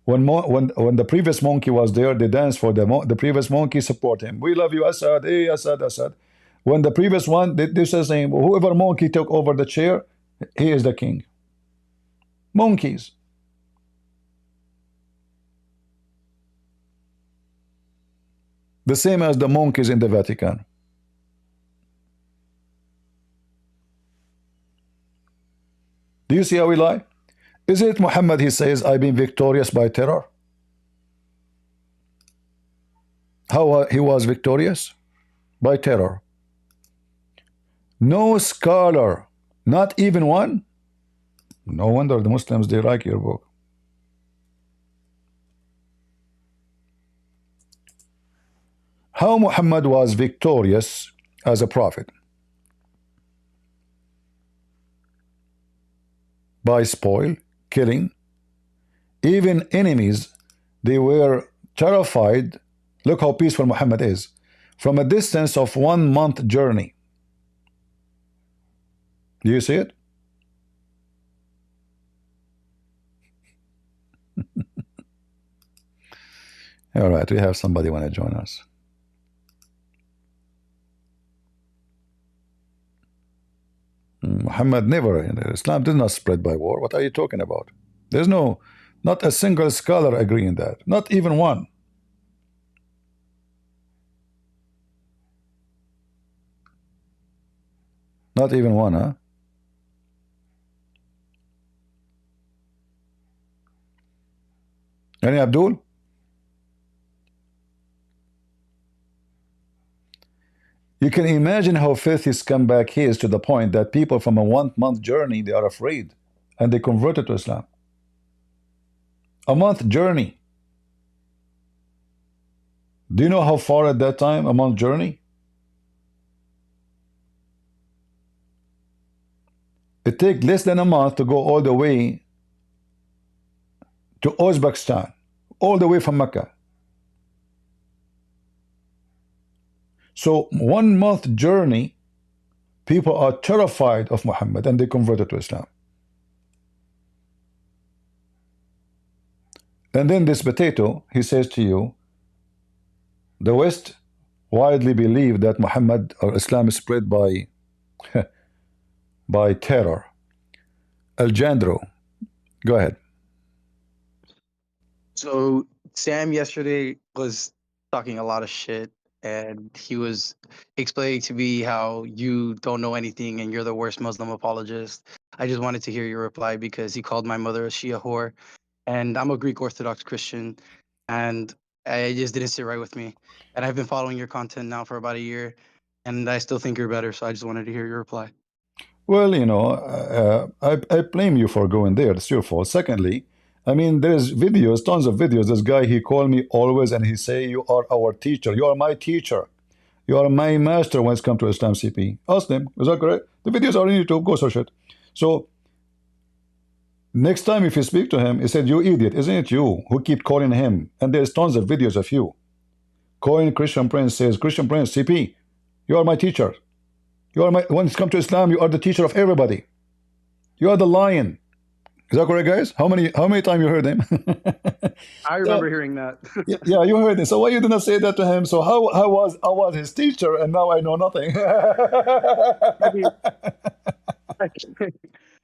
When the previous monkey was there, they danced for the previous monkey, support him. We love you, Assad. Hey, Assad, Assad. When the previous one, they say saying, whoever monkey took over the chair, he is the king. Monkeys. The same as the monkeys in the Vatican. Do you see how we lie? Is it Muhammad, he says, I've been victorious by terror? How he was victorious? By terror. No scholar, not even one. No wonder the Muslims, they like your book. How Muhammad was victorious as a prophet? By spoil, killing. Even enemies, they were terrified. Look how peaceful Muhammad is. From a distance of 1 month journey. Do you see it? All right, we have somebody want to join us. Muhammad never, Islam did not spread by war. What are you talking about? There's not a single scholar agreeing that. Not even one. Not even one, huh? Any Abdul? You can imagine how filthy scumbag he is, to the point that people from a 1 month journey, they are afraid and they converted to Islam. A month journey. Do you know how far at that time, a month journey? It takes less than a month to go all the way to Uzbekistan, all the way from Mecca. So 1 month journey, people are terrified of Muhammad and they converted to Islam. And then this potato, he says to you, the West widely believe that Muhammad or Islam is spread by by terror. Alejandro, go ahead. So Sam yesterday was talking a lot of shit, and he was explaining to me how you don't know anything and you're the worst Muslim apologist. I just wanted to hear your reply, because he called my mother a Shia whore, and I'm a Greek Orthodox Christian, and it just didn't sit right with me. And I've been following your content now for about a year, and I still think you're better, so I just wanted to hear your reply. Well, you know, I blame you for going there. It's your fault. Secondly, I mean, there's videos, tons of videos. This guy, he called me always and he say, you are our teacher. You are my teacher. You are my master when it comes to Islam CP. Ask them. Is that correct? The videos are on YouTube. Go search it. So, next time if you speak to him, he said, you idiot, isn't it you who keep calling him? And there's tons of videos of you. Calling Christian Prince, says, Christian Prince, CP, you are my teacher. You are my, when it comes to Islam, you are the teacher of everybody. You are the lion. Is that correct, guys? How many times you heard him? I remember hearing that. Yeah, you heard it. So why you did not say that to him? So how was his teacher, and now I know nothing. I mean,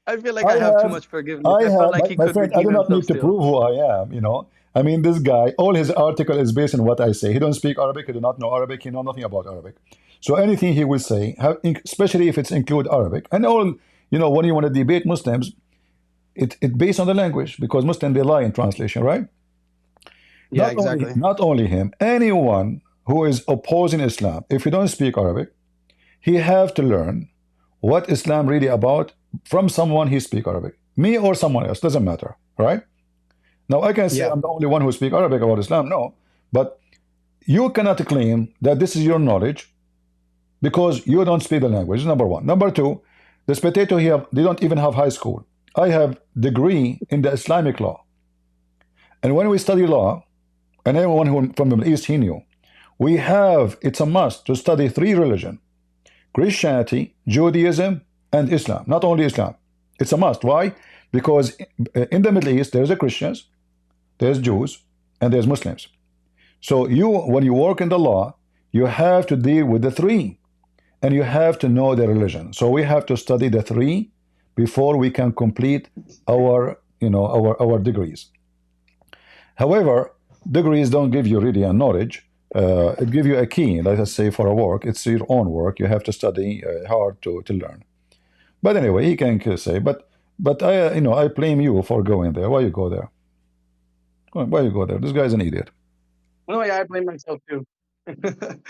I feel like I have too much forgiveness. I felt like he My could friend, I redeem do not himself need to still. prove who I am, I mean, this guy, all his article is based on what I say. He don't speak Arabic, he do not know Arabic, he know nothing about Arabic. So anything he will say, especially if it's include Arabic, and all, when you want to debate Muslims, it based on the language, because Muslims, they lie in translation, right? Yeah, exactly. Not only him, anyone who is opposing Islam, if you don't speak Arabic, he have to learn what Islam really about from someone he speak Arabic. Me or someone else, doesn't matter, right? Now I can say Yeah. I'm the only one who speak Arabic about Islam, no. But you cannot claim that this is your knowledge because you don't speak the language, number one. Number two, the spectator here, they don't even have high school. I have degree in the Islamic law. And when we study law, and everyone who from the Middle East, he knew, it's a must to study three religions: Christianity, Judaism, and Islam. Not only Islam. It's a must. Why? Because in the Middle East, there's the Christians, there's Jews, and there's Muslims. So when you work in the law, you have to deal with the three, and you have to know the religion. So we have to study the three before we can complete our degrees. However, degrees don't give you really a knowledge. It give you a key. Let us say for a work, it's your own work. You have to study hard to learn. But anyway, he can say, but I blame you for going there. Why you go there? Why you go there? This guy's an idiot. No, yeah, I blame myself too.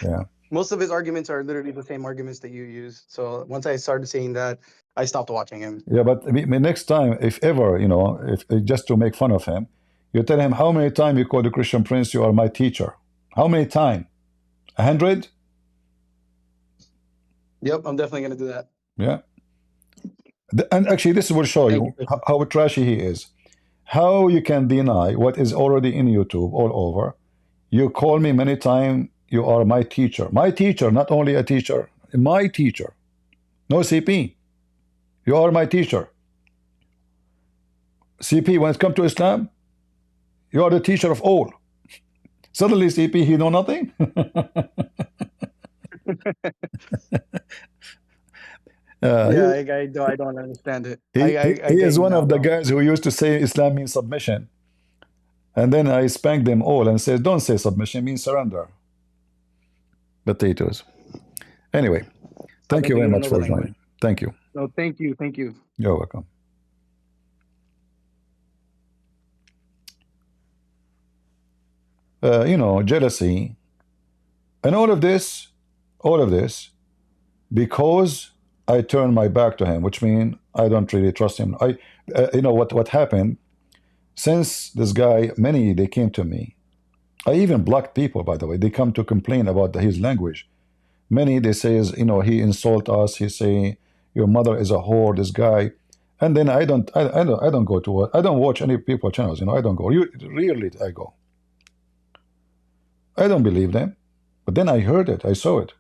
Yeah. Most of his arguments are literally the same arguments that you use. So once I started saying that, I stopped watching him. Yeah, but next time, if ever, if just to make fun of him, you tell him, how many times you call the Christian Prince, you are my teacher? How many times? 100? Yep, I'm definitely gonna do that. Yeah. And actually, this will show you how trashy he is. How you can deny what is already in YouTube all over. You call me many times, you are my teacher. My teacher, not only a teacher, my teacher. No CP. You are my teacher. CP, when it comes to Islam, you are the teacher of all. Suddenly, CP, he know nothing. I don't understand it. He is one of the guys who used to say Islam means submission. And then I spanked them all and said, don't say submission, means surrender. Potatoes. Anyway, thank you very much for joining. Thank you. No, thank you. Thank you. You're welcome. Jealousy and all of this, because I turned my back to him, which means I don't really trust him. What happened, since this guy, they came to me. I even blocked people, by the way. They come to complain about his language. Many, they say, he insult us. He say, your mother is a whore, this guy. And then I don't go to, I don't watch any people channels, I don't go. Rarely I go. I don't believe them. But then I heard it, I saw it.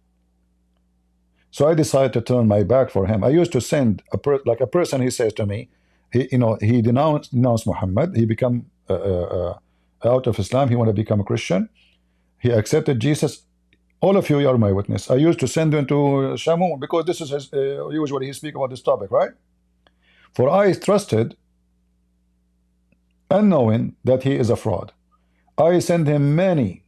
So I decided to turn my back for him. I used to send a person, he says to me, he denounced Muhammad. He become out of Islam. He want to become a Christian. He accepted Jesus. All of you are my witness. I used to send him to Shamun because this is his, usually he speak about this topic, right? For I trusted, and knowing that he is a fraud, I send him many.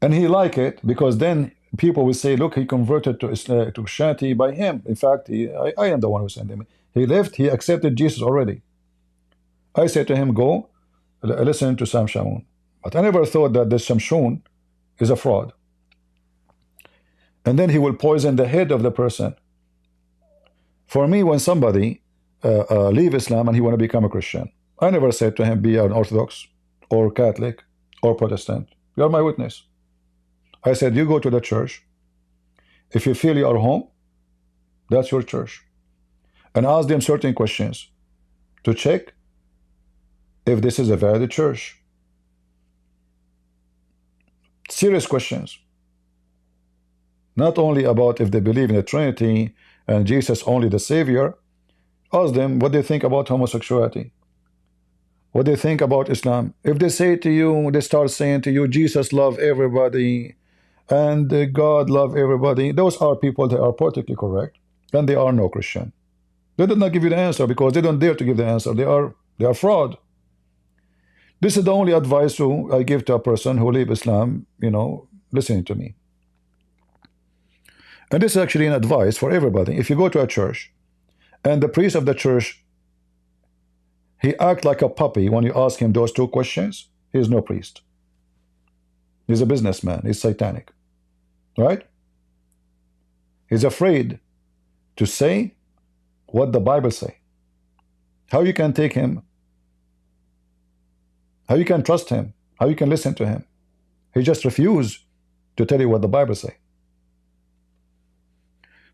And he like it because then people will say, look, he converted to Christianity by him. In fact, I am the one who sent him. He left, he accepted Jesus already. I said to him, go listen to Sam Shamoun. But I never thought that this Shamshun is a fraud. And then he will poison the head of the person. For me, when somebody leave Islam and he want to become a Christian, I never said to him, be an Orthodox or Catholic or Protestant. You are my witness. I said, you go to the church. If you feel you are home, that's your church. And ask them certain questions to check if this is a valid church. Serious questions. Not only about if they believe in the Trinity and Jesus only the Savior. Ask them what they think about homosexuality, what they think about Islam. If they say to you, they start saying to you, Jesus love everybody and God love everybody, those are people that are politically correct and they are no Christian. They did not give you the answer because they don't dare to give the answer. They are fraud. This is the only advice I give to a person who leave Islam, listening to me. And this is actually an advice for everybody. If you go to a church and the priest of the church, he acts like a puppy when you ask him those two questions, he is no priest. He's a businessman. He's satanic. Right? He's afraid to say what the Bible say. How you can take him? How you can trust him? How you can listen to him? He just refused to tell you what the Bible say.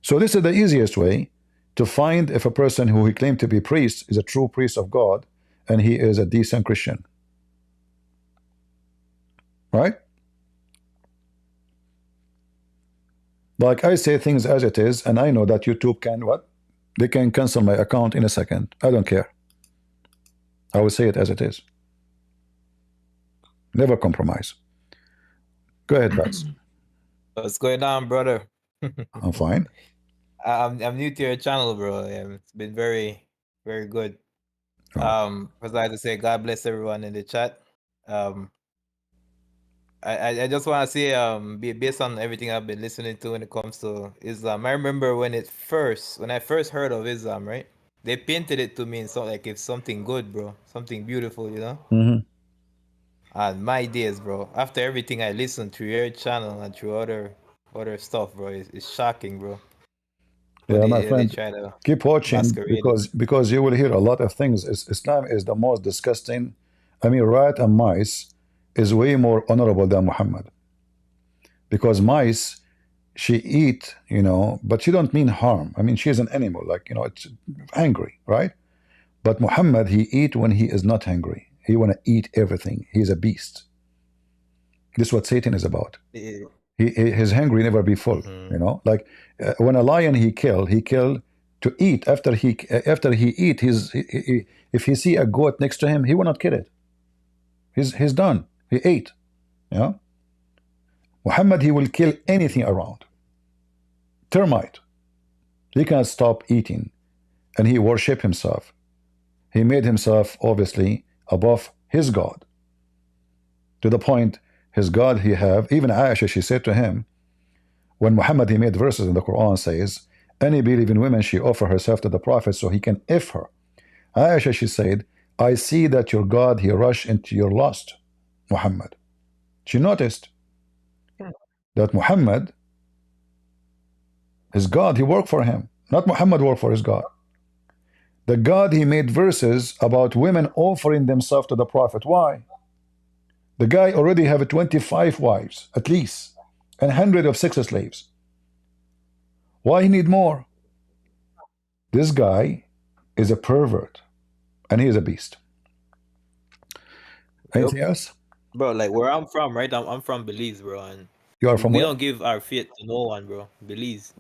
So this is the easiest way to find if a person who he claimed to be priest is a true priest of God and he is a decent Christian. Right? Like I say things as it is, and I know that YouTube can what? They can cancel my account in a second. I don't care. I will say it as it is. Never compromise. Go ahead, Vax. What's going on, brother? I'm fine. I'm new to your channel, bro. It's been very, very good. Oh. First I like to say God bless everyone in the chat. I just want to say, based on everything I've been listening to when it comes to Islam, I remember when I first heard of Islam, right? They painted it to me in like it's something good, bro, something beautiful, Mm-hmm. And my days, bro, after everything I listened through your channel and through other stuff, bro, it's shocking, bro. Yeah, my friend, keep watching because you will hear a lot of things. Islam is the most disgusting. I mean, rat and mice is way more honorable than Muhammad. Because mice, she eat, but she don't mean harm. I mean, she is an animal, like, it's hungry, right? But Muhammad, he eat when he is not hungry. He want to eat everything. He's a beast. This is what Satan is about. His hungry never be full. Like when a lion he kill to eat. After he eat, if he see a goat next to him, he will not kill it. He's done. He ate. Muhammad, he will kill anything around. Termite. He can't stop eating, and he worship himself. He made himself obviously above his God. To the point, his God he have, even Aisha, she said to him, when Muhammad he made verses in the Quran says, any believing woman, she offer herself to the Prophet so he can if her. Aisha, she said, I see that your God, he rush into your lust, Muhammad. She noticed that Muhammad, his God, he worked for him. Not Muhammad worked for his God. The God, he made verses about women offering themselves to the Prophet. Why? The guy already have 25 wives, at least, and 100 of sex slaves. Why he need more? This guy is a pervert, and he is a beast. Anything else? Bro, like where I'm from, right? I'm from Belize, bro, and you are from we where? don't give our faith to no one, bro. Belize.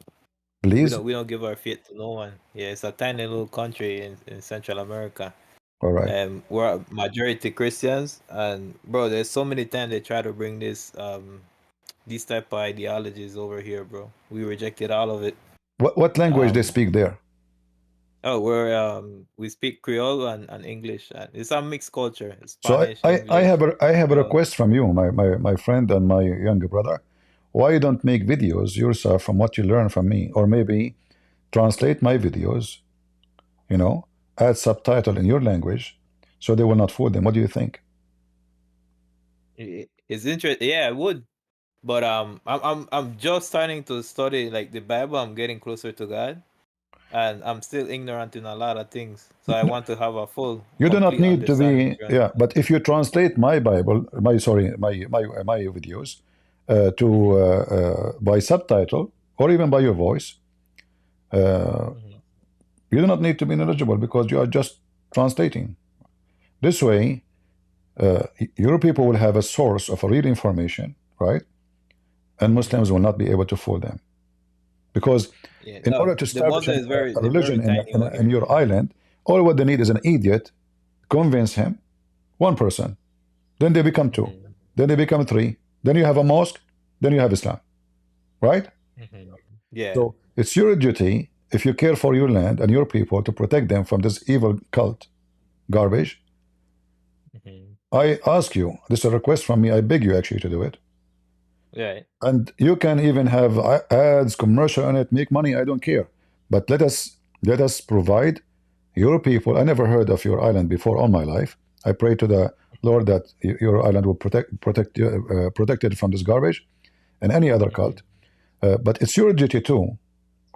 Belize? We don't give our faith to no one. Yeah, it's a tiny little country in Central America. All right. We're a majority Christians, and bro, there's so many times they try to bring these type of ideologies over here, bro. We rejected all of it. What language they speak there? Oh, we speak Creole and English. It's a mixed culture. Spanish, so I have a request from you, my friend and my younger brother. Why you don't make videos yourself from what you learn from me, or maybe translate my videos, add subtitle in your language, so they will not fool them. What do you think? It's interesting. Yeah, I would, but I'm just starting to study like the Bible. I'm getting closer to God. And I'm still ignorant in a lot of things, so I want to have a full. You do not need to be, but if you translate my Bible, my videos, by subtitle or even by your voice, you do not need to be knowledgeable because you are just translating. This way, your people will have a source of real information, right? And Muslims will not be able to fool them. Yeah, in order to the establish Muslim is a they're very religion tiny out in here. your island, all what they need is an idiot, convince him, one person, then they become two, Mhm, then they become three, then you have a mosque, then you have Islam, right? mhm. Yeah. So it's your duty, if you care for your land and your people, to protect them from this evil cult garbage. Mhm. I ask you, this is a request from me, I beg you actually to do it. Right. And you can even have ads, commercial on it, make money, I don't care. But let us provide your people. I never heard of your island before all my life. I pray to the Lord that your island will protected from this garbage and any other Mhm, cult. But it's your duty too.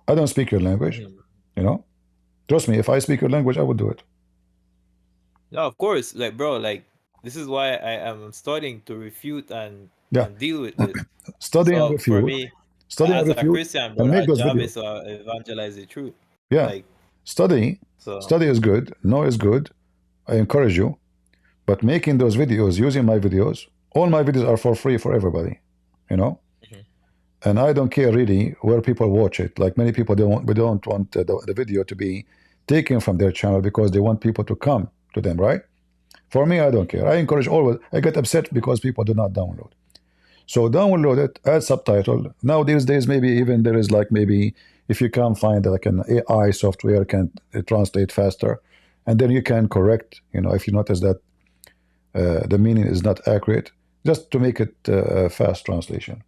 I don't speak your language, mhm. you know. Trust me, if I speak your language, I would do it. No, of course, like bro, like this is why I am starting to refute Yeah, and deal with this. study and So for refute, me, study and as a refute, Christian, and brother, make our those job videos. is to evangelize the truth. Yeah, Like study, so. study is good. No is good. I encourage you. But making those videos, using my videos, all my videos are for free for everybody, you know. Mhm, And I don't care really where people watch it. Like many people, we don't want the video to be taken from their channel because they want people to come to them, right? For me, I don't mhm. care. I encourage always. I get upset because people do not download. So download it, add subtitle. Now these days, maybe even there is like maybe if you can find like an AI software can translate faster, and then you can correct. You know, if you notice that the meaning is not accurate, just to make it a fast translation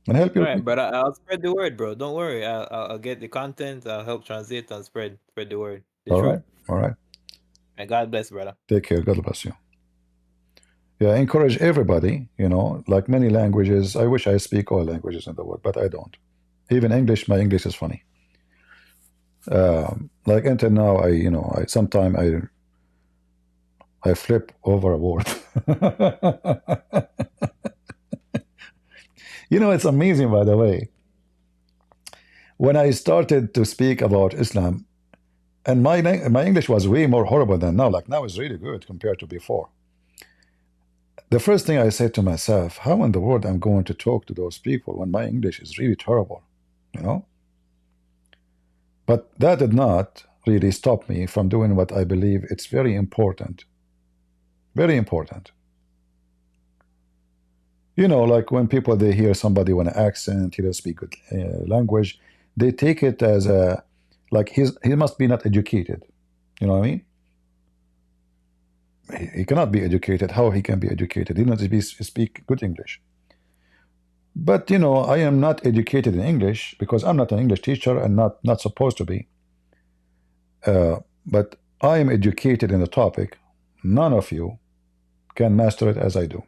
and help All your right, people. brother. I'll spread the word, bro. Don't worry. I'll get the content. I'll help translate and spread the word, the All truth. right, all right. And God bless, brother. Take care. God bless you. Yeah, encourage everybody. You know, like many languages. I wish I speak all languages in the world, but I don't. Even English, my English is funny. Like until now, I sometimes I flip over a word. You know, it's amazing, by the way. When I started to speak about Islam, and my English was way more horrible than now. Like now, it's really good compared to before. The first thing I said to myself, how in the world I'm going to talk to those people when my English is really terrible, you know? But that did not really stop me from doing what I believe it's very important. Very important. You know, like when people they hear somebody with an accent, he doesn't speak good language, they take it as a like he must be not educated. You know what I mean? He cannot be educated. How he can be educated? He doesn't speak good English. But you know, I am not educated in English because I'm not an English teacher and not supposed to be. But I am educated in the topic. None of you can master it as I do.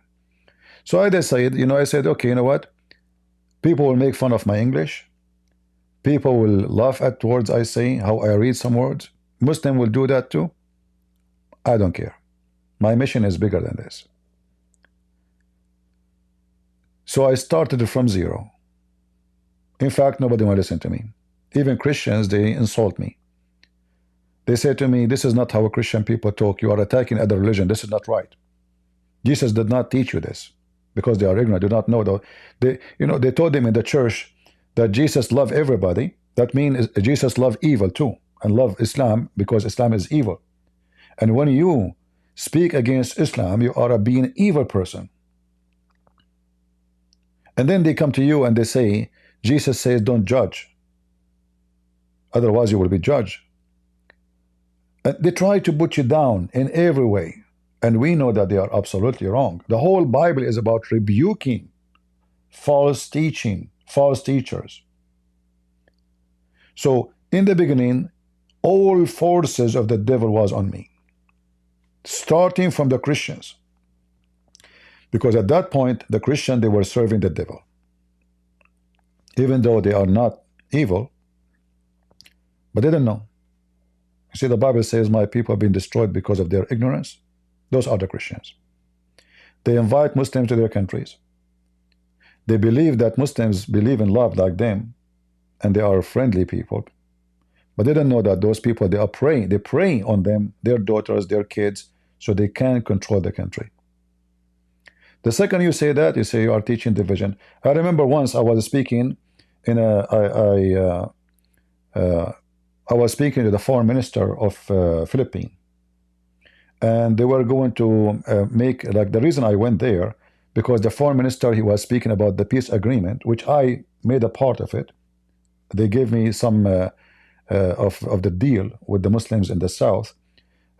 So I decided, you know, I said, okay, you know what? People will make fun of my English. People will laugh at words I say, how I read some words. Muslim will do that too. I don't care. My mission is bigger than this. So I started from zero. In fact, nobody will listen to me. Even Christians, they insult me. They say to me, this is not how Christian people talk. You are attacking other religion. This is not right. Jesus did not teach you this because they are ignorant, do not know. They told them in the church that Jesus loved everybody. That means Jesus loved evil too and loved Islam because Islam is evil. And when you speak against Islam, you are a being evil person. And then they come to you and they say, Jesus says, don't judge. Otherwise, you will be judged. And they try to put you down in every way. And we know that they are absolutely wrong. The whole Bible is about rebuking false teaching, false teachers. So in the beginning, all forces of the devil was on me, starting from the Christians. Because at that point, the Christians, they were serving the devil. Even though they are not evil, but they didn't know. You see, the Bible says, my people have been destroyed because of their ignorance. Those are the Christians. They invite Muslims to their countries. They believe that Muslims believe in love like them, and they are friendly people. But they don't know that those people, they are preying. They prey on them, their daughters, their kids, so they can control the country. The second you say that, you say you are teaching division. I remember once I was speaking in a I was speaking to the foreign minister of Philippines, and they were going to make, like, the reason I went there because the foreign minister, he was speaking about the peace agreement, which I made a part of it. They gave me some of the deal with the Muslims in the south,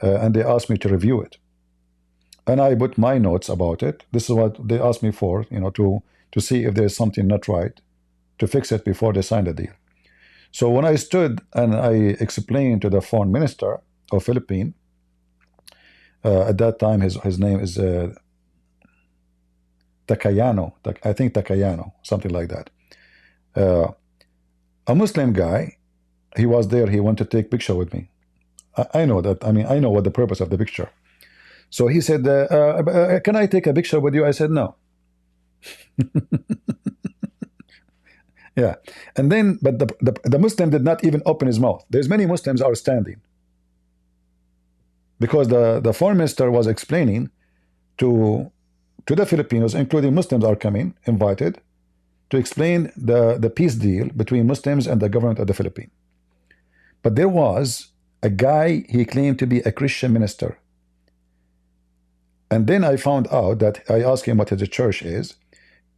and they asked me to review it, and I put my notes about it. This is what they asked me for, you know, to see if there's something not right, to fix it before they sign the deal. So when I stood and I explained to the foreign minister of Philippines, at that time his name is Takayano, I think Takayano, something like that. A Muslim guy, he was there, he wanted to take picture with me. I know that, I mean, I know what the purpose of the picture. So he said, can I take a picture with you? I said, no. Yeah. And then, but the Muslim did not even open his mouth. There's many Muslims are standing. Because the foreign minister was explaining to the Filipinos, including Muslims are coming, invited, to explain the peace deal between Muslims and the government of the Philippines. But there was a guy, he claimed to be a Christian minister. And then I found out that, I asked him what his church is.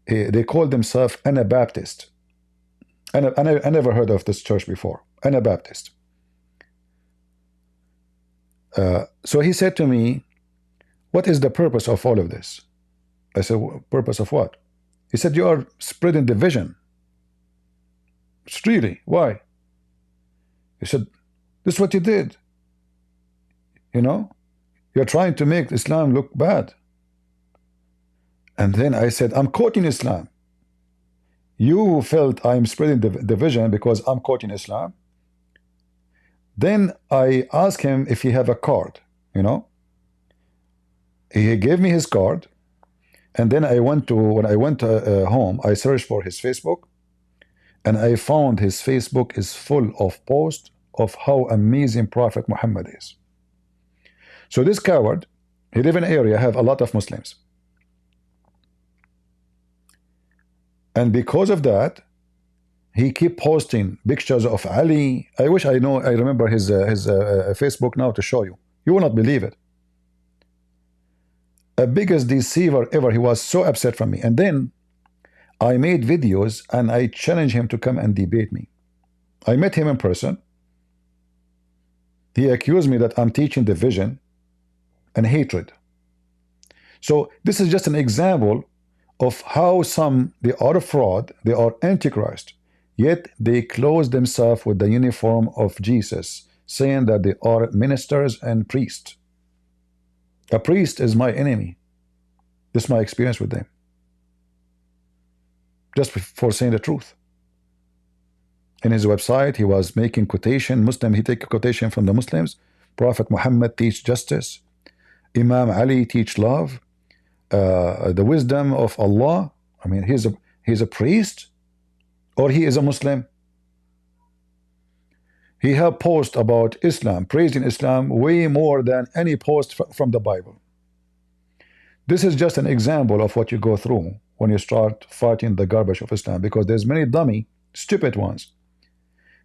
They called themselves Anabaptist. And I never heard of this church before, Anabaptist. So he said to me, what is the purpose of all of this? I said, purpose of what? He said, you are spreading division. It's really, why? He said, this is what you did. You know, you're trying to make Islam look bad. And then I said, I'm quoting Islam. You felt I'm spreading division because I'm quoting Islam. Then I asked him if he have a card, you know. He gave me his card, and then when I went home, I searched for his Facebook, and I found his Facebook is full of posts of how amazing Prophet Muhammad is. So this coward, he live in an area have a lot of Muslims. And because of that, he keep posting pictures of Ali. I wish I remember his Facebook now to show you. You will not believe it. A biggest deceiver ever. He was so upset from me. And then I made videos and I challenged him to come and debate me. I met him in person. He accused me that I'm teaching division and hatred. So this is just an example of how some, they are a fraud, they are antichrist, yet they clothe themselves with the uniform of Jesus, saying that they are ministers and priests. A priest is my enemy. This is my experience with them. Just for saying the truth. In his website, he was making quotation, Muslim, he take a quotation from the Muslims. Prophet Muhammad teach justice. Imam Ali teach love. The wisdom of Allah. I mean, he's a priest, or he is a Muslim. He have post about Islam, praising Islam way more than any post from the Bible. This is just an example of what you go through when you start fighting the garbage of Islam, because there's many dummy, stupid ones.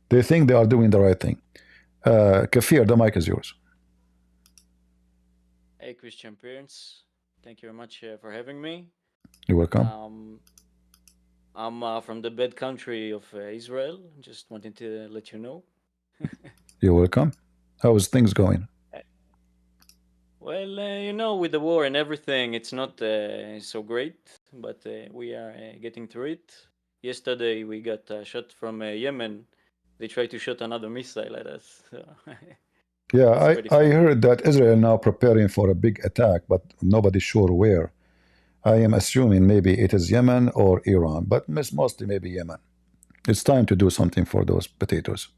They think they are doing the right thing. Kafir, the mic is yours. Hey, Christian parents. Thank you very much for having me. You're welcome. I'm from the bad country of Israel. Just wanted to let you know. You're welcome. How is things going? Well, you know, with the war and everything, it's not so great, but we are getting through it. Yesterday, we got shot from Yemen. They tried to shoot another missile at us. So yeah, I heard that Israel now preparing for a big attack, but nobody's sure where. I am assuming maybe it is Yemen or Iran, but mostly maybe Yemen. It's time to do something for those potatoes.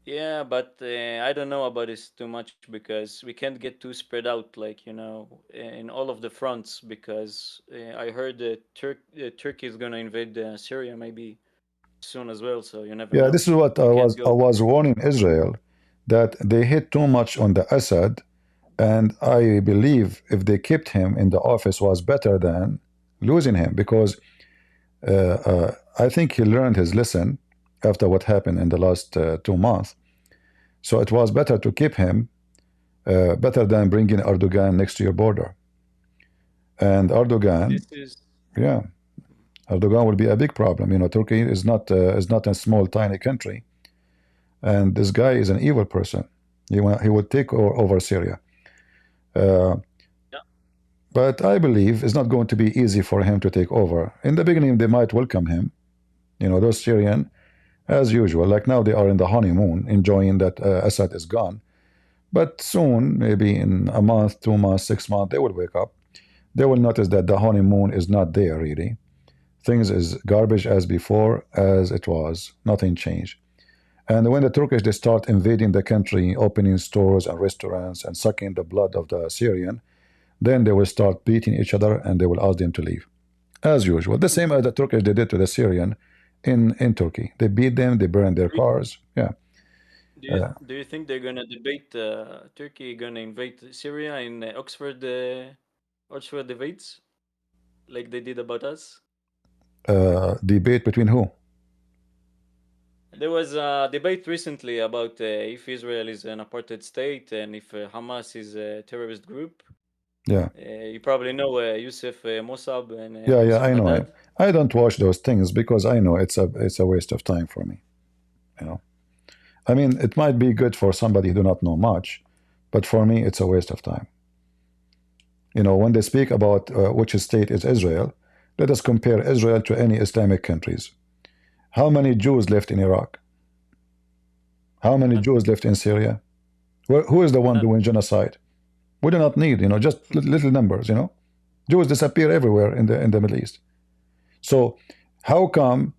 Yeah, but I don't know about this too much, because we can't get too spread out, like, you know, in all of the fronts, because I heard that Turkey is going to invade Syria maybe soon as well, so you never know. Yeah, this is what I was warning Israel, that they hit too much on the Assad, and I believe if they kept him in the office was better than losing him, because I think he learned his lesson after what happened in the last 2 months. So it was better to keep him, better than bringing Erdogan next to your border. And Erdogan, This is yeah, Erdogan will be a big problem. You know, Turkey is not a small, tiny country, and this guy is an evil person. He would take over Syria. Uh, yeah. but I believe it's not going to be easy for him to take over. In the beginning, they might welcome him. You know, those Syrian, as usual, like now they are in the honeymoon, enjoying that Assad is gone. But soon, maybe in a month, 2 months, 6 months, they will wake up. They will notice that the honeymoon is not there really. Things is garbage as before, as it was. Nothing changed. And when the Turkish, they start invading the country, opening stores and restaurants and sucking the blood of the Syrian, then they will start beating each other and they will ask them to leave. As usual. The same as the Turkish they did to the Syrian in Turkey. They beat them, they burned their cars. Yeah. Do you think they're gonna debate Turkey gonna invade Syria in Oxford debates like they did about us? Debate between who? There was a debate recently about if Israel is an apartheid state and if Hamas is a terrorist group. Yeah. You probably know Yusuf Mossab and Yeah, Yusuf I know him. Haddad. I don't watch those things because I know it's a waste of time for me. You know, I mean, it might be good for somebody who do not know much, but for me, it's a waste of time. You know, when they speak about which state is Israel, let us compare Israel to any Islamic countries. How many Jews left in Iraq? How many Jews left in Syria? Who is the one doing genocide? We do not need, you know, just little numbers, you know. Jews disappear everywhere in the Middle East. So how come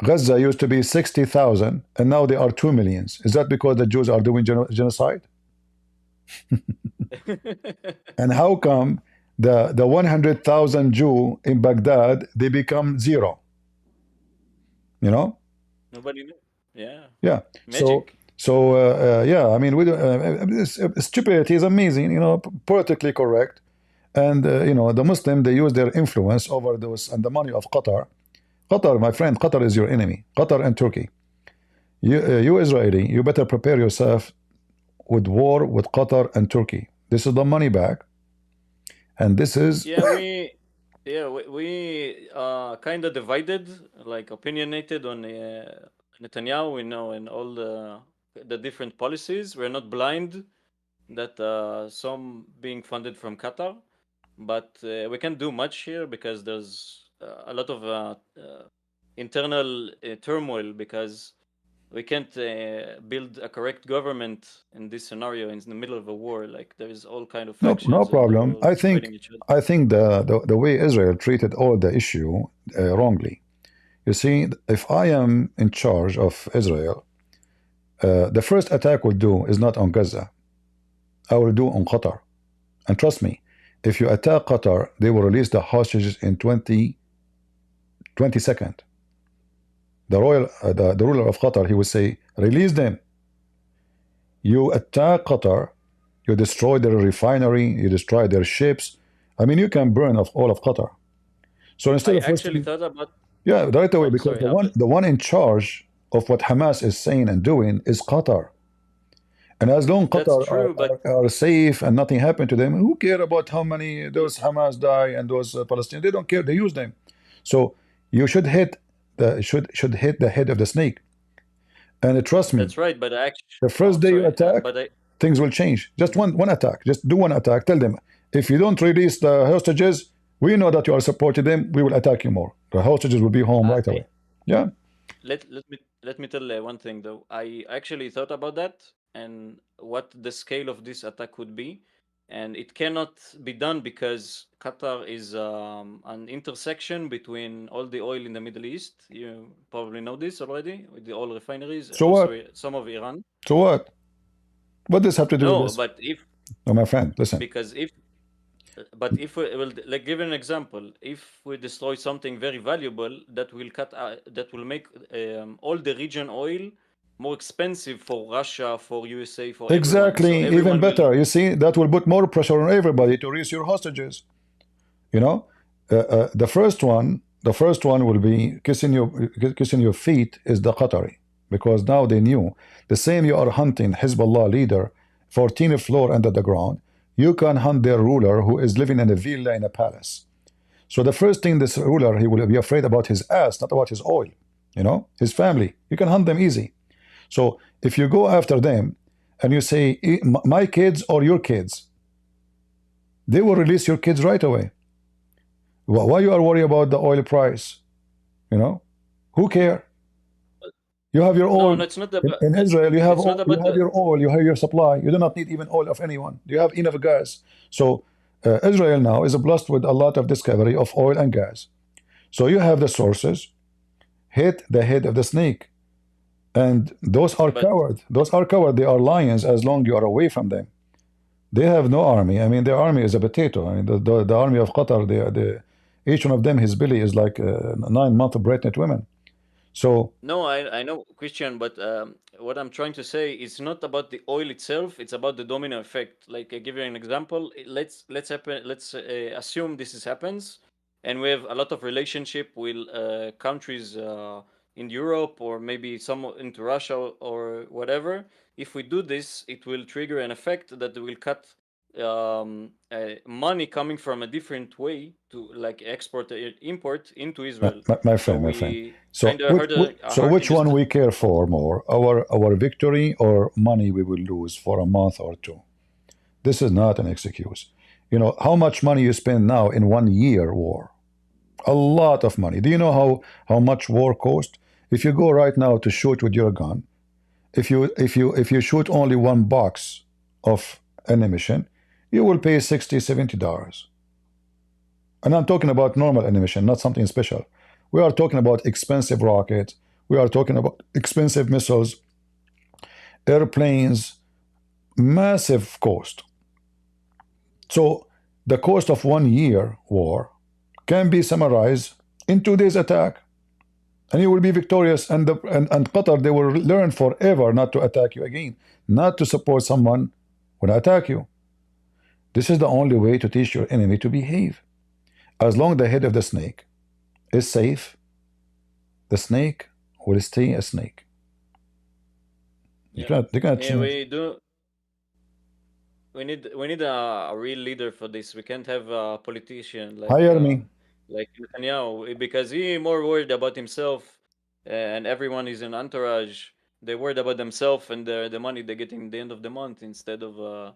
Gaza used to be 60,000 and now they are 2 million? Is that because the Jews are doing genocide? And how come the 100,000 Jew in Baghdad, they become zero? You know? Nobody knew. Yeah. Yeah. Magic. Yeah, I mean, stupidity is amazing, you know, politically correct. And, you know, the Muslim, they use their influence over those and the money of Qatar. Qatar, my friend, Qatar is your enemy. Qatar and Turkey. You Israeli, you better prepare yourself with war with Qatar and Turkey. This is the money back. And this is... Yeah, we kind of divided, like opinionated on Netanyahu, you know, and all the different policies. We're not blind that some being funded from Qatar, but we can't do much here because there's a lot of internal turmoil because we can't build a correct government in this scenario in the middle of a war. Like there is all kind of factions. No problem. I think the way Israel treated all the issue wrongly. You see, if I am in charge of Israel, the first attack we'll do is not on Gaza. I will do on Qatar. And trust me, if you attack Qatar, they will release the hostages in 20 seconds. The ruler of Qatar, he will say, release them. You attack Qatar, you destroy their refinery, you destroy their ships. I mean, you can burn all of Qatar. So instead of actually thought about... Yeah, right away, because the one in charge of what Hamas is saying and doing is Qatar. And as long Qatar are safe and nothing happened to them, who care about how many those Hamas die and those Palestinians? They don't care. They use them. So you should hit should hit the head of the snake. And trust me, that's right. But actually, the first day you attack, things will change. Just one attack. Just do one attack. Tell them, if you don't release the hostages, we know that you are supporting them. We will attack you more. The hostages will be home right away. Yeah. Let me tell one thing though. I actually thought about that and what the scale of this attack would be, and it cannot be done because Qatar is an intersection between all the oil in the Middle East. You probably know this already with the oil refineries. So what? Some of Iran. So what? What does have to do with this? But if... No, my friend, listen. Because if we will, like, give an example, if we destroy something very valuable, that will make all the region oil more expensive for Russia, for USA, for exactly, so even better. You see, that will put more pressure on everybody to release your hostages. You know, the first one, The first one will be kissing your feet is the Qatari, because now they knew the same you are hunting Hezbollah leader 14th floor under the ground, you can hunt their ruler who is living in a villa in a palace. So the first thing this ruler, he will be afraid about his ass, not about his oil, his family. You can hunt them easy. So if you go after them and you say my kids or your kids, they will release your kids right away. Why you are worried about the oil price? Who care? You have your oil. No, it's not in Israel. You have your oil. You have your supply. You do not need even oil of anyone. You have enough gas. So Israel now is blessed with a lot of discovery of oil and gas. So you have the sources. Hit the head of the snake, and those are cowards. Those are cowards. They are lions. As long you are away from them, they have no army. I mean, their army is a potato. I mean, the army of Qatar. Each one of them, his belly is like 9-month pregnant women. So no, I know, Christian, but what I'm trying to say is not about the oil itself. It's about the domino effect. Like, I give you an example. Let's assume this happens, and we have a lot of relationship with countries in Europe, or maybe some into Russia or whatever. If we do this, it will trigger an effect that will cut money coming from a different way to like export import into Israel. my friend. So which one we care for more, our victory or money we will lose for a month or two? This is not an excuse. How much money you spend now in 1 year war? A lot of money. Do you know how much war cost? If you go right now to shoot with your gun, if you shoot only one box of ammunition, you will pay $60-70. And I'm talking about normal ammunition, not something special. We are talking about expensive rockets. We are talking about expensive missiles, airplanes, massive cost. So the cost of 1 year war can be summarized in 2 days attack, and you will be victorious. And Qatar, they will learn forever not to attack you again, not to support someone when I attack you. This is the only way to teach your enemy to behave. As long as the head of the snake is safe, the snake will stay a snake. You cannot change. We need a real leader for this. We can't have a politician Hire me. like Netanyahu, because he more worried about himself, and everyone is an entourage. They're worried about themselves and the money they're getting at the end of the month, instead of a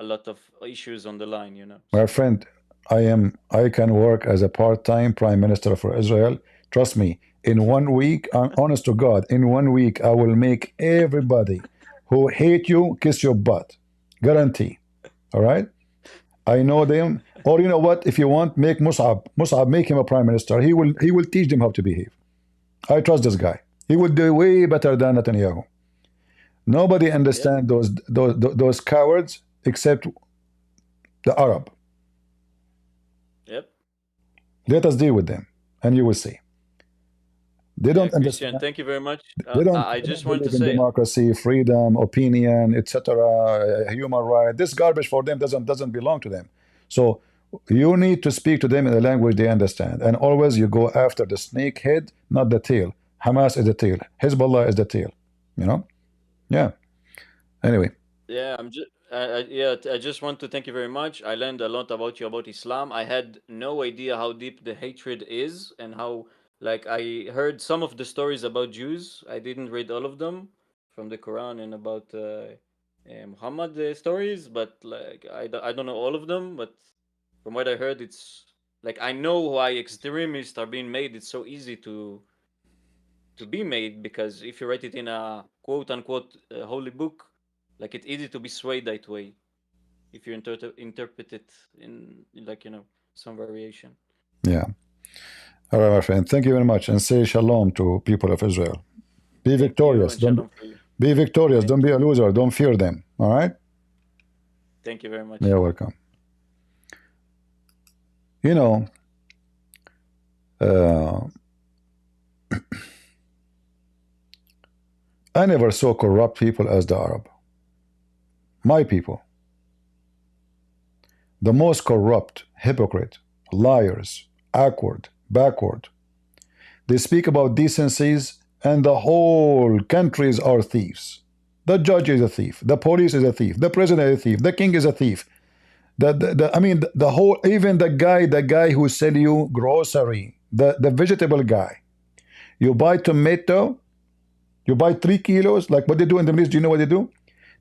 lot of issues on the line, My friend, I can work as a part-time prime minister for Israel. Trust me, in 1 week, I'm honest to God, in 1 week I will make everybody who hate you kiss your butt. Guarantee. All right? I know them. Or you know what? If you want, make Mus'ab, make him a prime minister. He will teach them how to behave. I trust this guy. He will do way better than Netanyahu. Nobody understands those cowards except the Arab. Yep. Let us deal with them, and you will see. They don't understand. Thank you very much. I just want to say say democracy, freedom, opinion, etc., human right. This garbage for them doesn't belong to them. So you need to speak to them in a language they understand, and always you go after the snake head, not the tail. Hamas is the tail. Hezbollah is the tail. Yeah. Anyway. Yeah, I just want to thank you very much. I learned a lot about you, about Islam. I had no idea how deep the hatred is, and how, like, I heard some of the stories about Jews. I didn't read all of them from the Quran, and about Muhammad stories, but like I don't know all of them. But from what I heard, it's like I know why extremists are being made. It's so easy to be made, because if you write it in a quote unquote holy book, like, it's easy to be swayed that way if you interpret it in like some variation. Yeah. All right, my friend. Thank you very much, and say shalom to people of Israel. Be victorious. Be victorious. Don't be a loser. Don't fear them. All right. Thank you very much. You're welcome. I never saw corrupt people as the Arab. My people. The most corrupt, hypocrite, liars, awkward, backward, They speak about decencies, and the whole countries are thieves. The judge is a thief. The police is a thief. The president is a thief. The king is a thief. I mean, the whole, even the guy who sell you grocery, the vegetable guy. You buy tomato, you buy 3 kilos, like what they do in the Middle East. Do you know what they do?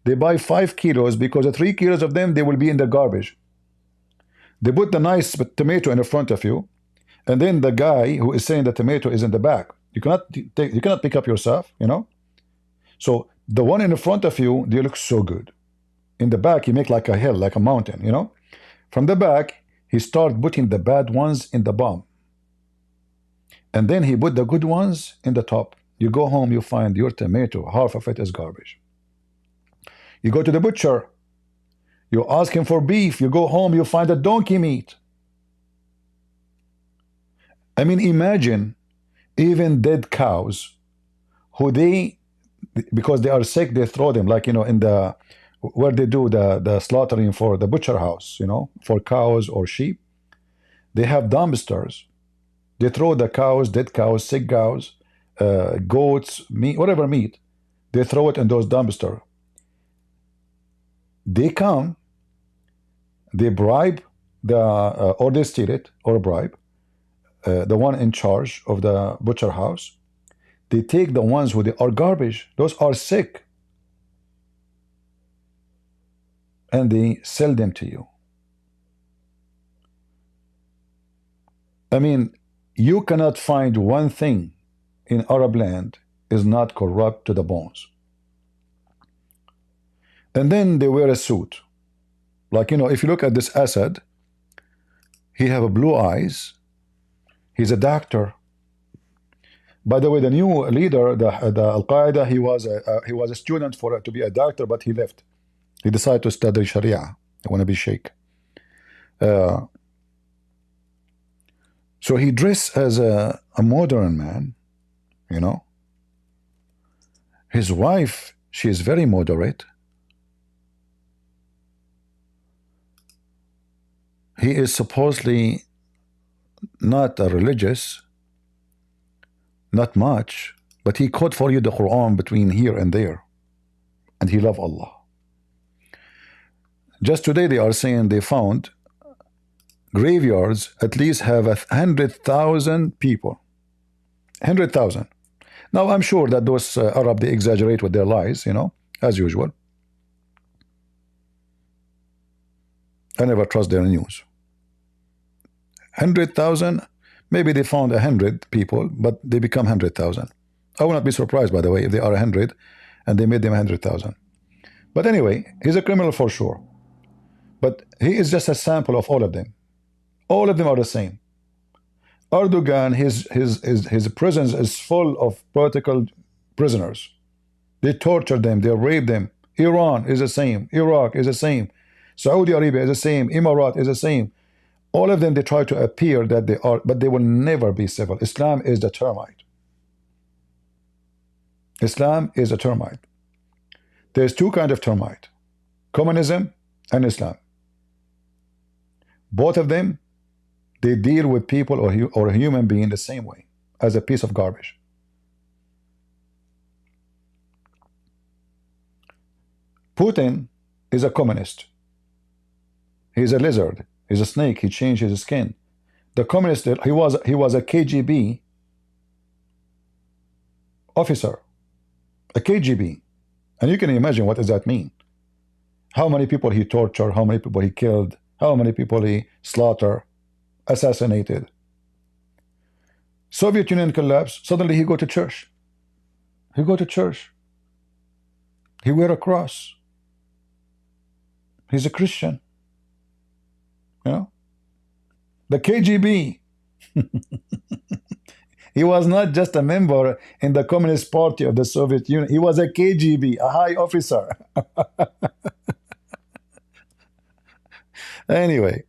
They buy 5 kilos because the 3 kilos of them, they will be in the garbage. They put the nice tomato in the front of you, and then the guy who is selling the tomato is in the back. You cannot pick up yourself, you know. So the one in the front of you, they look so good. In the back, he make like a hill, like a mountain, you know. From the back, he start putting the bad ones in the bottom, and then he put the good ones in the top. You go home, you find your tomato, half of it is garbage. You go to the butcher, you ask him for beef. You go home, you find a donkey meat. I mean, imagine even dead cows, who they, because they are sick, they throw them, like, you know, in the, where they do the slaughtering for the butcher house, you know, for cows or sheep. They have dumpsters. They throw the cows, dead cows, sick cows, goats, meat, whatever meat. They throw it in those dumpsters. They come, they bribe the, or they steal it, or bribe the one in charge of the butcher house. They take the ones who they are garbage, those are sick, and they sell them to you. I mean, you cannot find one thing in Arab land is not corrupt to the bones. And then they wear a suit. Like, you know, if you look at this Assad, he have a blue eyes. He's a doctor. By the way, the new leader, the Al-Qaeda, he was a student for to be a doctor, but he left. He decided to study Sharia. I want to be sheikh. So he dressed as a modern man, you know. His wife, she is very moderate. He is supposedly not a religious, not much, but he quote for you the Quran between here and there, and he love Allah. Just today they are saying they found graveyards at least have 100,000 people. 100,000. Now I'm sure that those Arab, they exaggerate with their lies, you know, as usual. I never trust their news. 100,000, maybe they found 100 people, but they become 100,000. I will not be surprised, by the way, if they are 100 and they made them 100,000. But anyway, he's a criminal for sure. But he is just a sample of all of them. All of them are the same. Erdogan, his prisons is full of political prisoners. They torture them, they rape them. Iran is the same. Iraq is the same. Saudi Arabia is the same. Emirat is the same. All of them, they try to appear that they are, but they will never be civil. Islam is the termite. Islam is a termite. There's two kinds of termite: communism and Islam. Both of them, they deal with people or a human being the same way, as a piece of garbage. Putin is a communist. He's a lizard. He's a snake. He changed his skin. The communist, he was a KGB officer, a KGB, and you can imagine what does that mean. How many people he tortured, how many people he killed, how many people he slaughtered, assassinated. Soviet Union collapsed. Suddenly he go to church. He go to church. He wear a cross. He's a Christian. You know, the KGB. He was not just a member in the Communist Party of the Soviet Union. He was a KGB, a high officer. Anyway,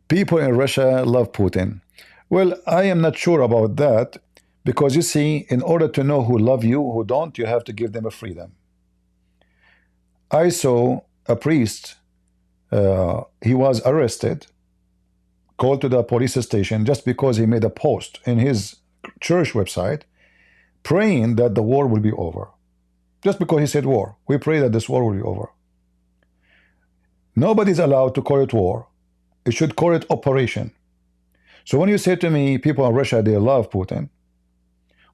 people in Russia love Putin. Well, I am not sure about that, because you see, in order to know who love you, who don't, you have to give them a freedom. I saw a priest, he was arrested called to the police station just because he made a post in his church website praying that the war will be over. Just because he said war. We pray that this war will be over. Nobody's allowed to call it war. It should call it operation. So when you say to me, people in Russia, they love Putin,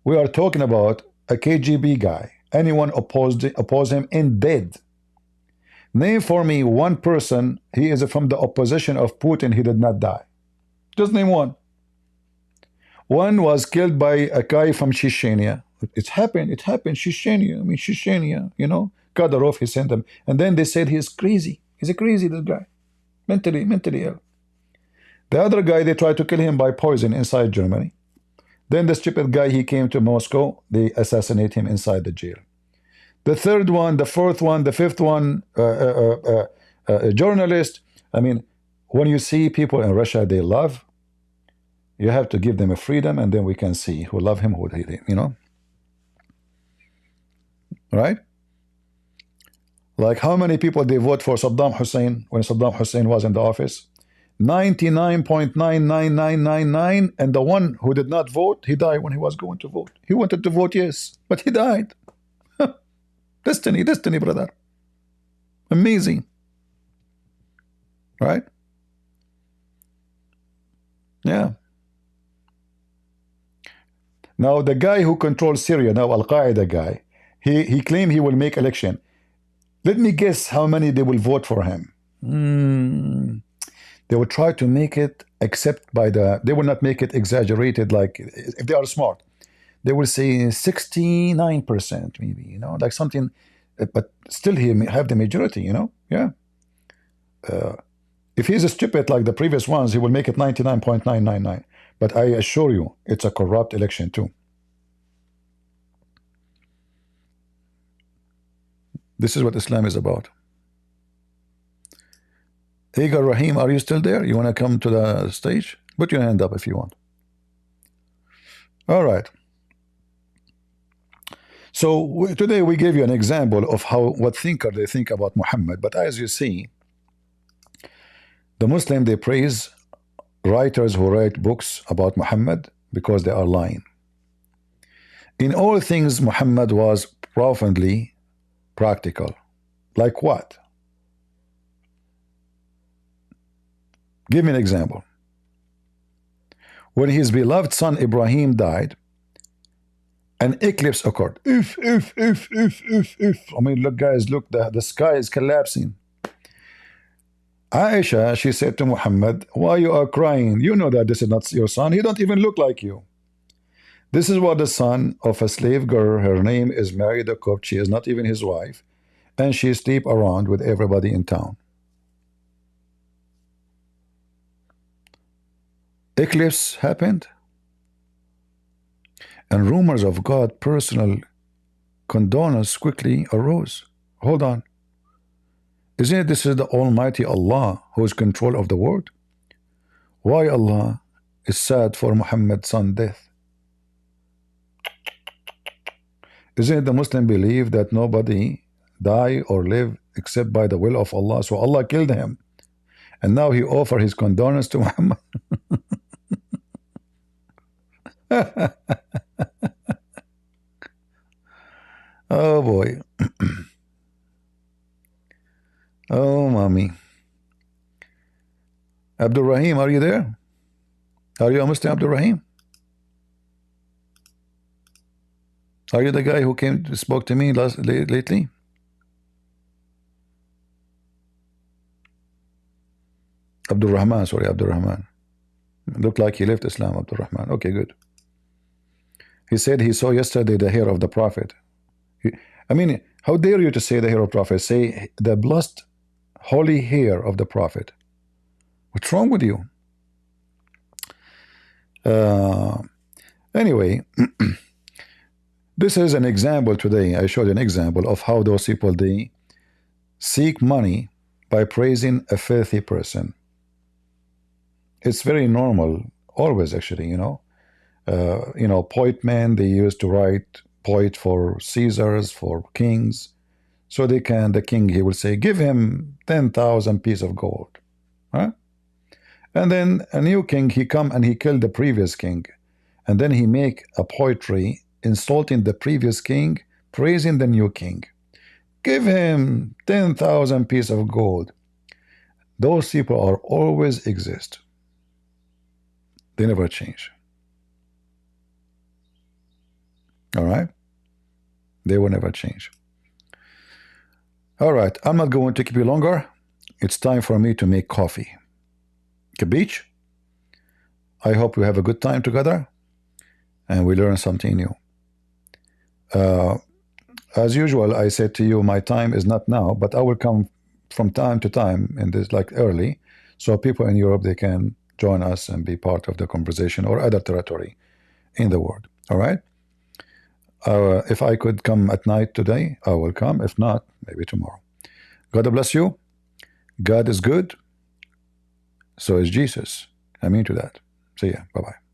we are talking about a KGB guy. Anyone oppose him in dead. Name for me one person, he is from the opposition of Putin, he did not die. Just name one. One was killed by a guy from Chechnya. It happened, Chechnya, Chechnya, you know, Kadyrov, he sent him. And then they said he's crazy. He's a crazy, this guy. Mentally ill. The other guy, they tried to kill him by poison inside Germany. Then the stupid guy, he came to Moscow, they assassinate him inside the jail. The third one, the fourth one, the fifth one, a journalist. I mean, when you see people in Russia they love, you have to give them a freedom, and then we can see who love him, who hate him, you know? Right? Like how many people they vote for Saddam Hussein when Saddam Hussein was in the office? 99.99999, and the one who did not vote, he died when he was going to vote. He wanted to vote yes, but he died. Destiny, brother. Amazing. Right? Yeah. Now the guy who controls Syria, now Al-Qaeda guy, he claimed he will make election. Let me guess how many they will vote for him. They will try to make it, except by they will not make it exaggerated, like if they are smart. They will say 69% maybe, you know, like something, but still he may have the majority, you know? Yeah. If he's a stupid like the previous ones, he will make it 99.999. But I assure you, it's a corrupt election too. This is what Islam is about. Egar Rahim, are you still there? You want to come to the stage? Put your hand up if you want. All right. So today we gave you an example of what thinker they think about Muhammad. But as you see, the Muslim, they praise writers who write books about Muhammad because they are lying. In all things, Muhammad was profoundly practical. Like what? Give me an example. When his beloved son Ibrahim died, an eclipse occurred. I mean, look, guys, look, the sky is collapsing. Aisha, she said to Muhammad, why you are crying? You know that this is not your son. He don't even look like you. This is what the son of a slave girl, her name is Mary the Copt, she is not even his wife, and she sleep around with everybody in town. Eclipse happened, and rumors of God's personal condolence quickly arose. Hold on. Isn't it this is the Almighty Allah who is control of the world? Why Allah is sad for Muhammad's son's death? Isn't it the Muslim believe that nobody die or live except by the will of Allah? So Allah killed him, and now he offer his condolence to Muhammad. Oh boy. Oh mommy. Abdul Rahim, are you there? Are you a Muslim, Abdul Rahim? Are you the guy who spoke to me lately? Abdul Rahman, sorry, Abdul Rahman. Looked like he left Islam, Abdul Rahman. Okay, good. He said he saw yesterday the hair of the Prophet. I mean, how dare you to say the hair of the Prophet? Say the blessed holy hair of the Prophet. What's wrong with you? Anyway, this is an example today. I showed an example of how those people, they seek money by praising a filthy person. It's very normal, always actually, you know. Poet men, they used to write poet for Caesars, for kings, so they can, the king, he will say, give him 10,000 pieces of gold. Huh? And then a new king, he come and he killed the previous king. And then he make a poetry insulting the previous king, praising the new king. Give him 10,000 pieces of gold. Those people are always exist. They never change. All right? They will never change. All right, I'm not going to keep you longer. It's time for me to make coffee. Capiche? I hope we have a good time together and we learn something new. As usual, I said to you, my time is not now, but I will come from time to time in this, like early, so people in Europe, they can join us and be part of the conversation, or other territory in the world. All right? If I could come at night today, I will come. If not, maybe tomorrow. God bless you. God is good. So is Jesus. I mean to that. See ya. Bye-bye.